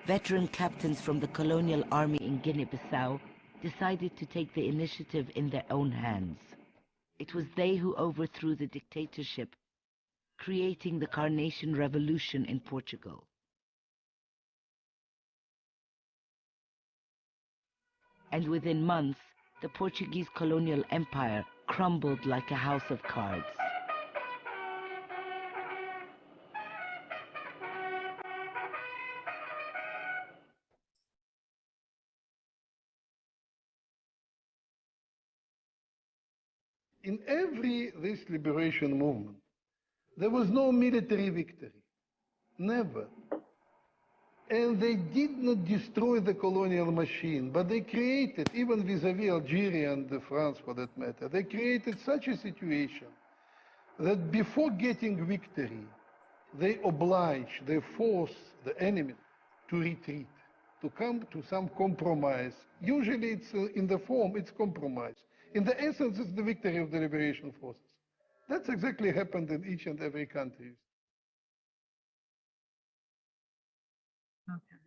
Veteran captains from the colonial army in Guinea-Bissau decided to take the initiative in their own hands. It was they who overthrew the dictatorship, creating the Carnation Revolution in Portugal. And within months, the Portuguese colonial empire crumbled like a house of cards. In this liberation movement, there was no military victory, never. And they did not destroy the colonial machine, but they created, even vis-à-vis Algeria and France for that matter, they created such a situation that before getting victory, they force the enemy to retreat, to come to some compromise. Usually it's in the form, it's compromise. In the essence, it's the victory of the liberation forces. That's exactly happened in each and every country. Okay.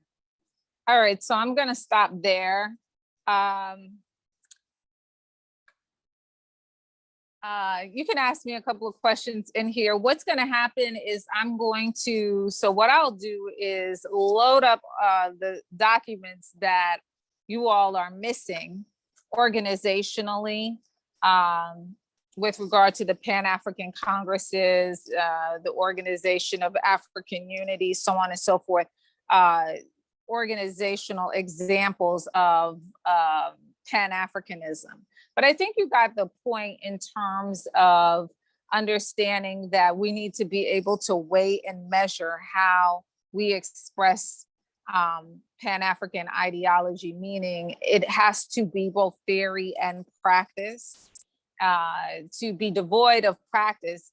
All right, so I'm going to stop there. You can ask me a couple of questions in here. What's going to happen is so what I'll do is load up the documents that you all are missing organizationally with regard to the Pan-African Congresses, the Organization of African Unity, so on and so forth, organizational examples of Pan-Africanism. But I think you got the point in terms of understanding that we need to be able to weigh and measure how we express Pan-African ideology, meaning it has to be both theory and practice. To be devoid of practice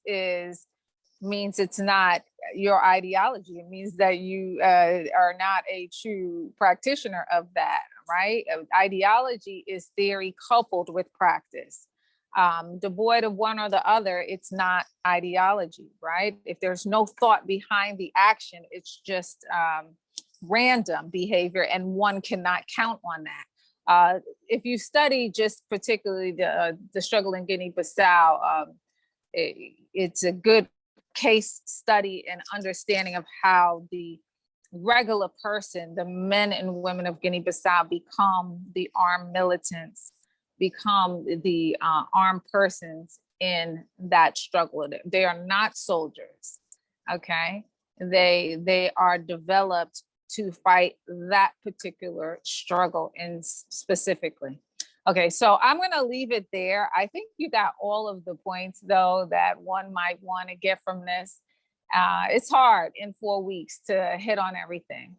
means it's not your ideology. It means that you are not a true practitioner of that, right? Ideology is theory coupled with practice. Devoid of one or the other, it's not ideology, right? If there's no thought behind the action, it's just random behavior, and one cannot count on that. If you study just particularly the struggle in Guinea-Bissau, it's a good case study and understanding of how the regular person, the men and women of Guinea-Bissau, become the armed militants, become the armed persons in that struggle. They are not soldiers, okay? They are developed to fight that particular struggle in specifically. Okay, so I'm gonna leave it there. I think you got all of the points though that one might wanna get from this. It's hard in 4 weeks to hit on everything.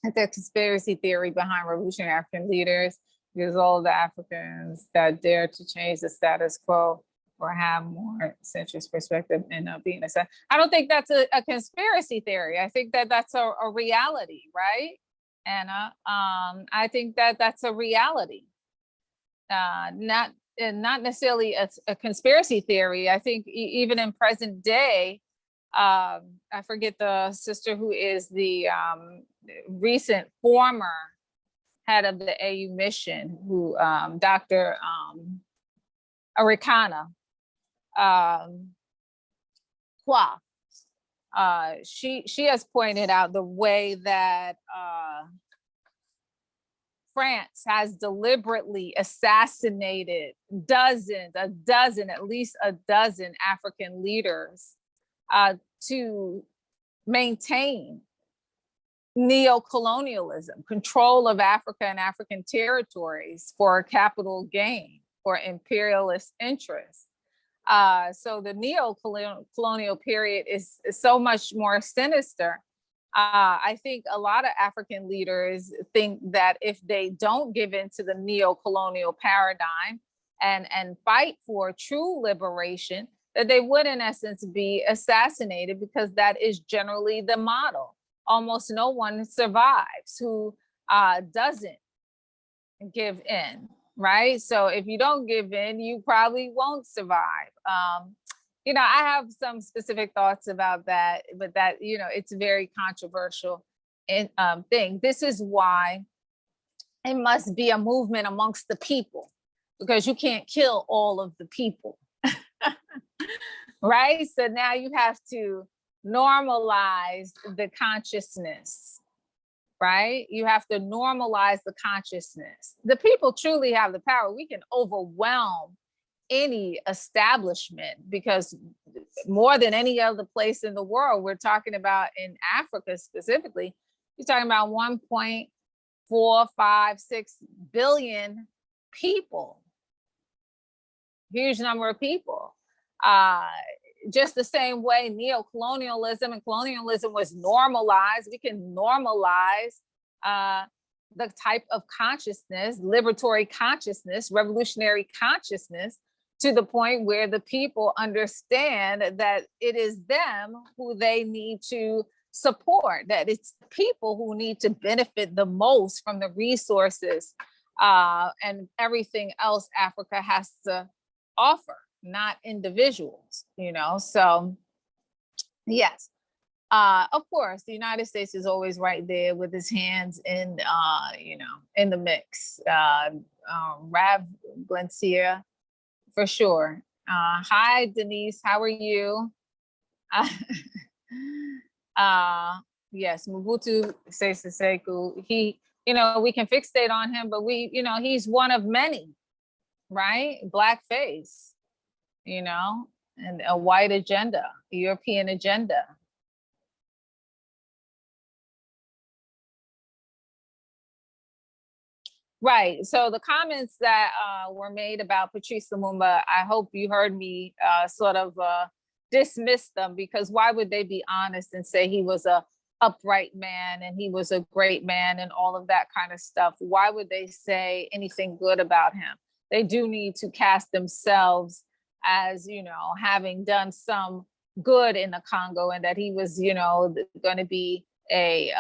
The conspiracy theory behind revolutionary African leaders, because all the Africans that dare to change the status quo or have more centrist perspective end up being a. I don't think that's a conspiracy theory. I think that that's a reality, right, Anna? I think that that's a reality. Not necessarily a conspiracy theory. I think even in present day, I forget the sister who is the recent former head of the AU mission, who Dr. Arikana Kwa. She has pointed out the way that France has deliberately assassinated at least a dozen African leaders to maintain neo-colonialism, control of Africa and African territories for capital gain, for imperialist interests. So the neo-colonial period is so much more sinister. I think a lot of African leaders think that if they don't give in to the neo-colonial paradigm and fight for true liberation, that they would in essence be assassinated, because that is generally the model. Almost no one survives who doesn't give in, right? So if you don't give in, you probably won't survive. You know, I have some specific thoughts about that, but that, you know, it's a very controversial thing. This is why it must be a movement amongst the people, because you can't kill all of the people, right? So now you have to normalize the consciousness, right? You have to normalize the consciousness. The people truly have the power. We can overwhelm any establishment, because more than any other place in the world, we're talking about in Africa specifically, you're talking about 1.456 billion people, huge number of people. Just the same way neo-colonialism and colonialism was normalized, we can normalize the type of consciousness, liberatory consciousness, revolutionary consciousness, to the point where the people understand that it is them who they need to support, that it's people who need to benefit the most from the resources and everything else Africa has to offer, not individuals, you know? So yes, of course, the United States is always right there with his hands in, you know, in the mix. Rav Glencia, for sure. Hi, Denise, how are you? Yes, Mobutu Sese Seko, he, you know, we can fixate on him, but we, you know, he's one of many, right? Blackface, you know, and a white agenda, a European agenda. Right. So the comments that were made about Patrice Lumumba, I hope you heard me sort of dismiss them, because why would they be honest and say he was a upright man and he was a great man and all of that kind of stuff? Why would they say anything good about him? They do need to cast themselves as, you know, having done some good in the Congo, and that he was, you know, going to be a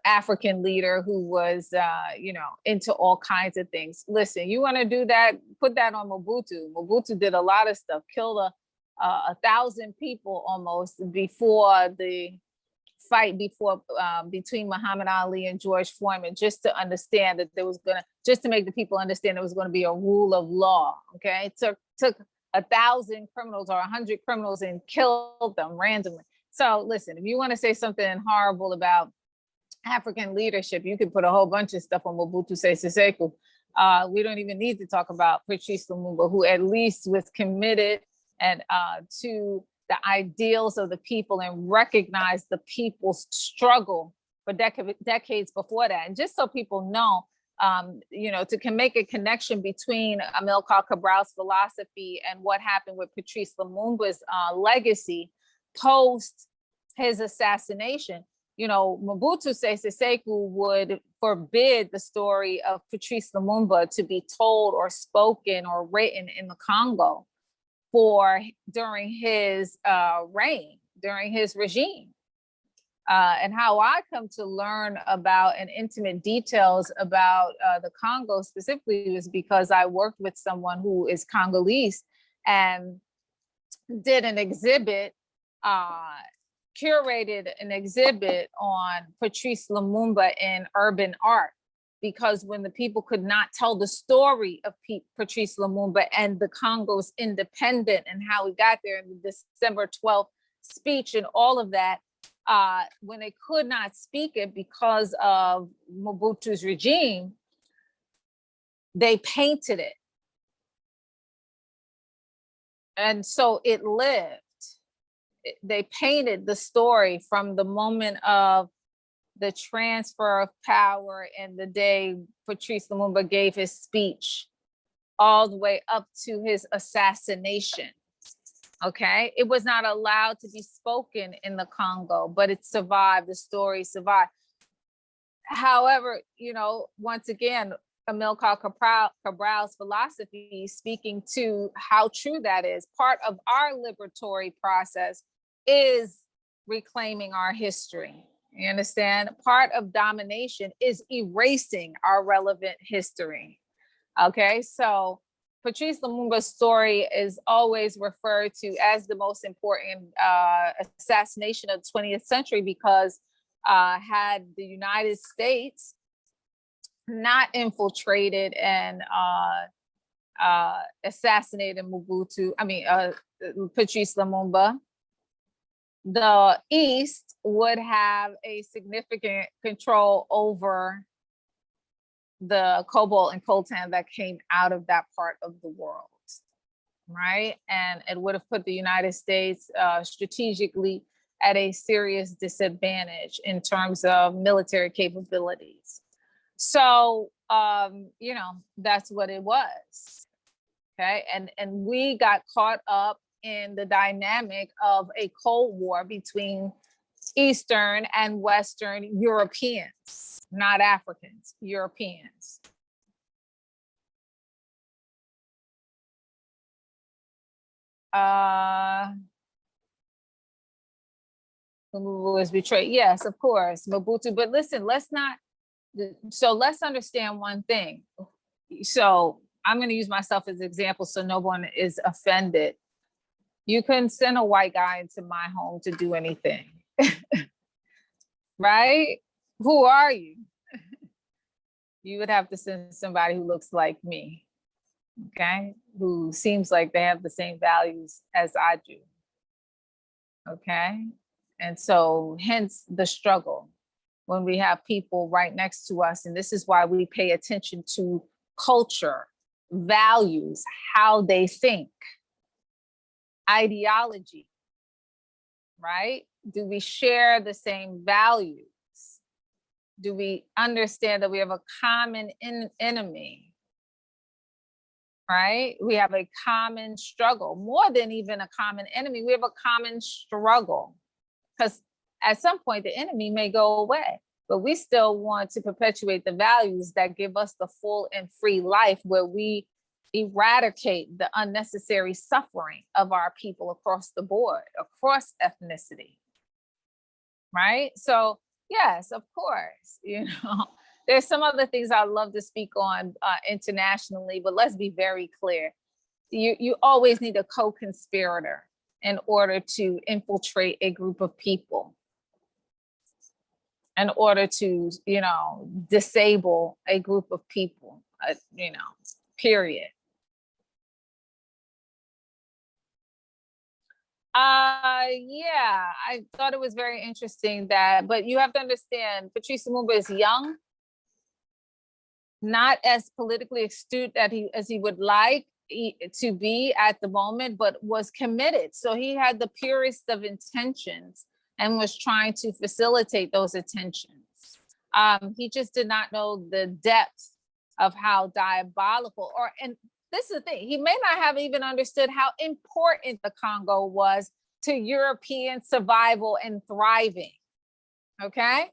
African leader who was, you know, into all kinds of things. Listen, you want to do that, put that on Mobutu. Mobutu did a lot of stuff, killed 1,000 people almost before the fight between Muhammad Ali and George Foreman, just to understand that there was just to make the people understand there was going to be a rule of law. Okay, it took 1,000 criminals or 100 criminals and killed them randomly. So listen, if you want to say something horrible about African leadership, you could put a whole bunch of stuff on Mobutu Sese Seko. We don't even need to talk about Patrice Lumumba, who at least was committed and to the ideals of the people and recognized the people's struggle for decades before that. And just so people know, to make a connection between Amilcar Cabral's philosophy and what happened with Patrice Lumumba's legacy post his assassination. Mobutu Sese Seko would forbid the story of Patrice Lumumba to be told or spoken or written in the Congo during his reign, during his regime. And how I come to learn about and intimate details about the Congo specifically was because I worked with someone who is Congolese and did an exhibit, curated an exhibit on Patrice Lumumba in urban art. Because when the people could not tell the story of Patrice Lumumba and the Congo's independence and how he got there in the December 12th speech and all of that, when they could not speak it because of Mobutu's regime, they painted it. And so it lived. They painted the story from the moment of the transfer of power and the day Patrice Lumumba gave his speech all the way up to his assassination. Okay, it was not allowed to be spoken in the Congo, but it survived. The story survived. However, once again, Amilcar Cabral's philosophy, speaking to how true that is, part of our liberatory process is reclaiming our history. You understand? Part of domination is erasing our relevant history. Okay, so Patrice Lumumba's story is always referred to as the most important assassination of the 20th century because had the United States not infiltrated and assassinated Patrice Lumumba, the East would have a significant control over the cobalt and coltan that came out of that part of the world, right? And it would have put the United States strategically at a serious disadvantage in terms of military capabilities. So, that's what it was, okay? And we got caught up in the dynamic of a Cold War between Eastern and Western Europeans, not Africans, Europeans. Lumumba was betrayed. Yes, of course, Mobutu. But listen, let's understand one thing. So I'm going to use myself as an example so no one is offended. You couldn't send a white guy into my home to do anything. Right? Who are you? You would have to send somebody who looks like me, okay? Who seems like they have the same values as I do, okay? And so hence the struggle when we have people right next to us. And this is why we pay attention to culture, values, how they think, ideology, right? Do we share the same values? Do we understand that we have a common enemy, right? We have a common struggle, more than even a common enemy, we have a common struggle. Because at some point the enemy may go away, but we still want to perpetuate the values that give us the full and free life where we eradicate the unnecessary suffering of our people across the board, across ethnicity, right? So yes, of course, there's some other things I'd love to speak on internationally, but let's be very clear. You always need a co-conspirator in order to infiltrate a group of people, in order to, disable a group of people, period. Yeah, I thought it was very interesting that, but you have to understand, Patrice Lumumba is young, not as politically astute as he would like to be at the moment, but was committed. So he had the purest of intentions and was trying to facilitate those intentions. He just did not know the depth of how diabolical, and this is the thing, he may not have even understood how important the Congo was to European survival and thriving, okay?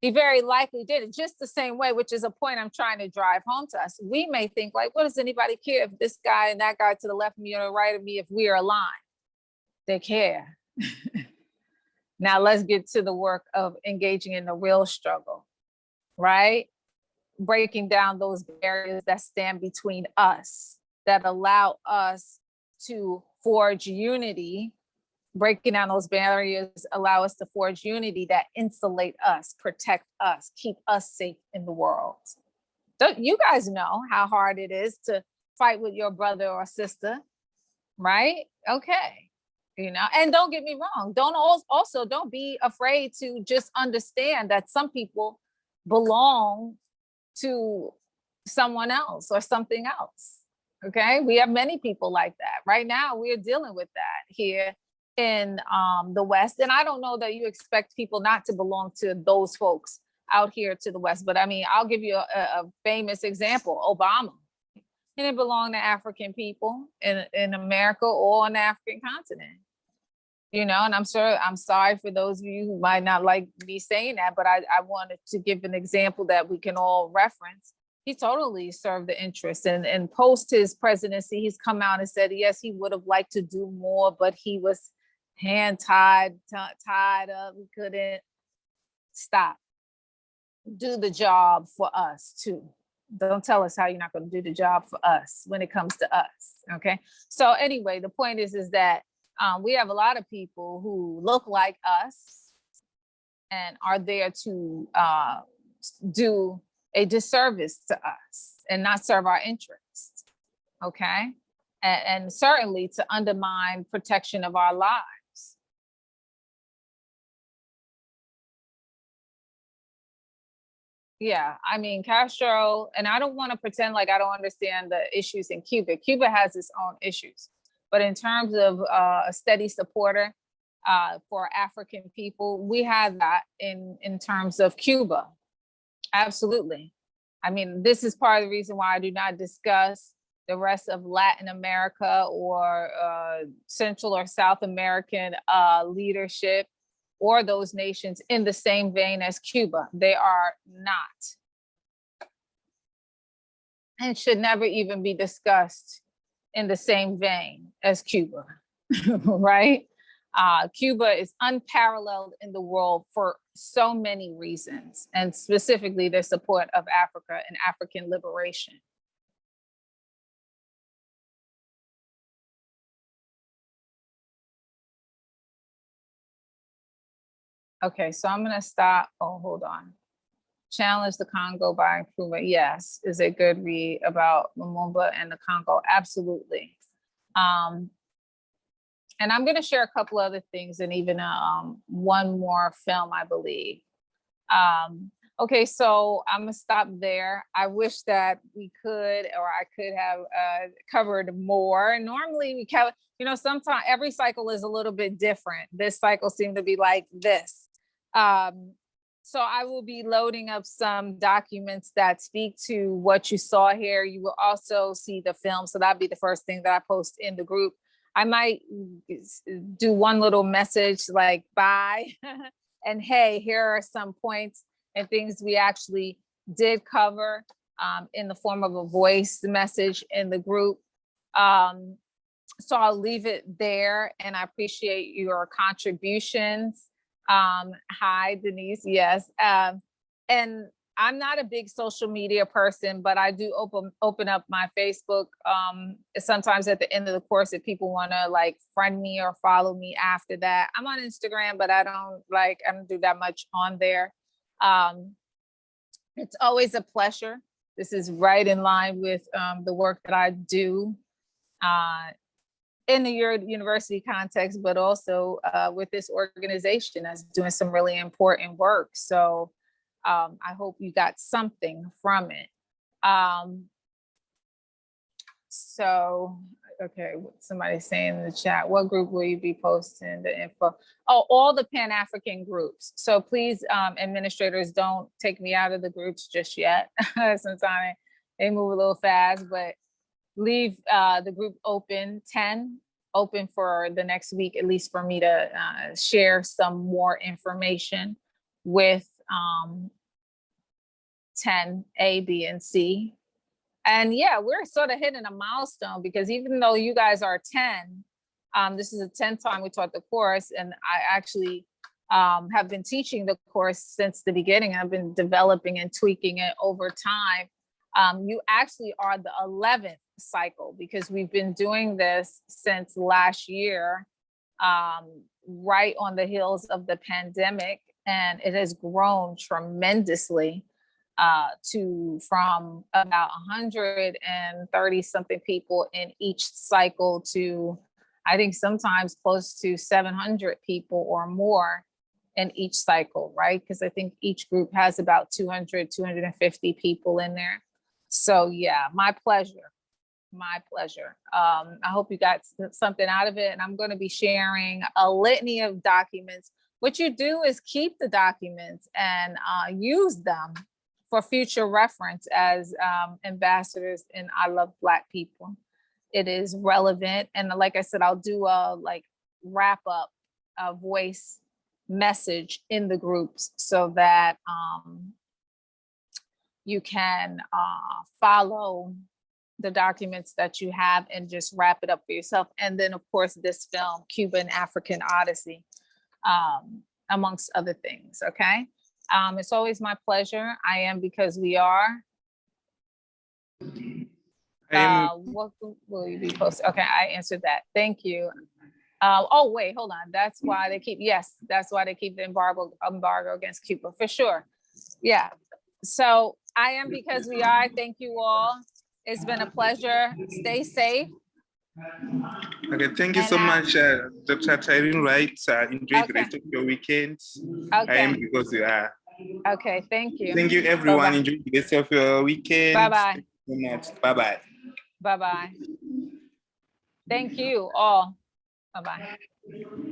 He very likely did it just the same way, which is a point I'm trying to drive home to us. We may think like, what does anybody care if this guy and that guy to the left of me or the right of me, if we are aligned? They care. Now let's get to the work of engaging in the real struggle, right? Breaking down those barriers that stand between us, that allow us to forge unity. Breaking down those barriers allow us to forge unity that insulate us, protect us, keep us safe in the world. Don't you guys know how hard it is to fight with your brother or sister, right? Okay. You know, and don't get me wrong, don't be afraid to just understand that some people belong to someone else or something else. Okay, we have many people like that. Right now, we're dealing with that here in the West. And I don't know that you expect people not to belong to those folks out here to the West. But I mean, I'll give you a famous example, Obama. He didn't belong to African people in America or on the African continent. You know, and I'm sorry for those of you who might not like me saying that, but I wanted to give an example that we can all reference. He totally served the interest, and post his presidency, he's come out and said, yes, he would have liked to do more, but he was tied up. He couldn't stop. Do the job for us too. Don't tell us how you're not going to do the job for us when it comes to us. Okay. So anyway, the point is that we have a lot of people who look like us and are there to do a disservice to us and not serve our interests, okay? And certainly to undermine protection of our lives. Yeah, I mean, Castro, and I don't want to pretend like I don't understand the issues in Cuba. Cuba has its own issues. But in terms of a steady supporter for African people, we have that in terms of Cuba. Absolutely. I mean, this is part of the reason why I do not discuss the rest of Latin America or Central or South American leadership or those nations in the same vein as Cuba. They are not. And should never even be discussed in the same vein as Cuba, right? Cuba is unparalleled in the world for so many reasons, and specifically their support of Africa and African liberation. Okay, so I'm gonna stop. Oh, hold on. Challenge the Congo by improvement. Yes, is a good read about Lumumba and the Congo. Absolutely. And I'm going to share a couple other things and even one more film, I believe. Okay, so I'm going to stop there. I wish that we could, or I could have covered more. Normally we cover, you know, sometimes every cycle is a little bit different. This cycle seemed to be like this. So I will be loading up some documents that speak to what you saw here. You will also see the film. So that'll be the first thing that I post in the group. I might do one little message like bye and hey, here are some points and things we actually did cover in the form of a voice message in the group. So I'll leave it there, and I appreciate your contributions. Hi, Denise. Yes. And I'm not a big social media person, but I do open up my Facebook. Sometimes at the end of the course, if people want to like friend me or follow me after that. I'm on Instagram, but I don't do that much on there. It's always a pleasure. This is right in line with the work that I do. in the university context, but also with this organization that's doing some really important work. So I hope you got something from it. So, okay, somebody's saying in the chat, what group will you be posting the info? Oh, all the Pan-African groups. So please, administrators, don't take me out of the groups just yet. Sometimes they move a little fast, but leave the group open, 10 open for the next week, at least for me to share some more information with 10, A, B, and C. And yeah, we're sort of hitting a milestone because even though you guys are 10, this is the 10th time we taught the course, and I actually have been teaching the course since the beginning. I've been developing and tweaking it over time. You actually are the 11th cycle because we've been doing this since last year, right on the heels of the pandemic, and it has grown tremendously. From about 130 something people in each cycle to, I think sometimes close to 700 people or more in each cycle, right? Because I think each group has about 200, 250 people in there. So yeah, my pleasure. My pleasure. I hope you got something out of it. And I'm going to be sharing a litany of documents. What you do is keep the documents and use them for future reference as ambassadors in I Love Black People. It is relevant. And like I said, I'll do a wrap up, a voice message in the groups so that you can follow the documents that you have and just wrap it up for yourself. And then of course, this film, Cuban African Odyssey, amongst other things, okay? It's always my pleasure. I am because we are. What will you be posting? Okay, I answered that. Thank you. Oh, wait, hold on. That's why they keep, yes, that's why they keep the embargo against Cuba, for sure. Yeah. So I am because we are. Thank you all. It's been a pleasure. Stay safe. Okay, thank you so much, Dr. Tyreen Wright. Enjoy the rest of your weekend. Okay. I am because you are. Okay, thank you. Thank you, everyone. Bye-bye. Enjoy the rest of your weekend. Bye-bye. Thank you so much. Bye-bye. Bye-bye. Thank you all. Bye-bye.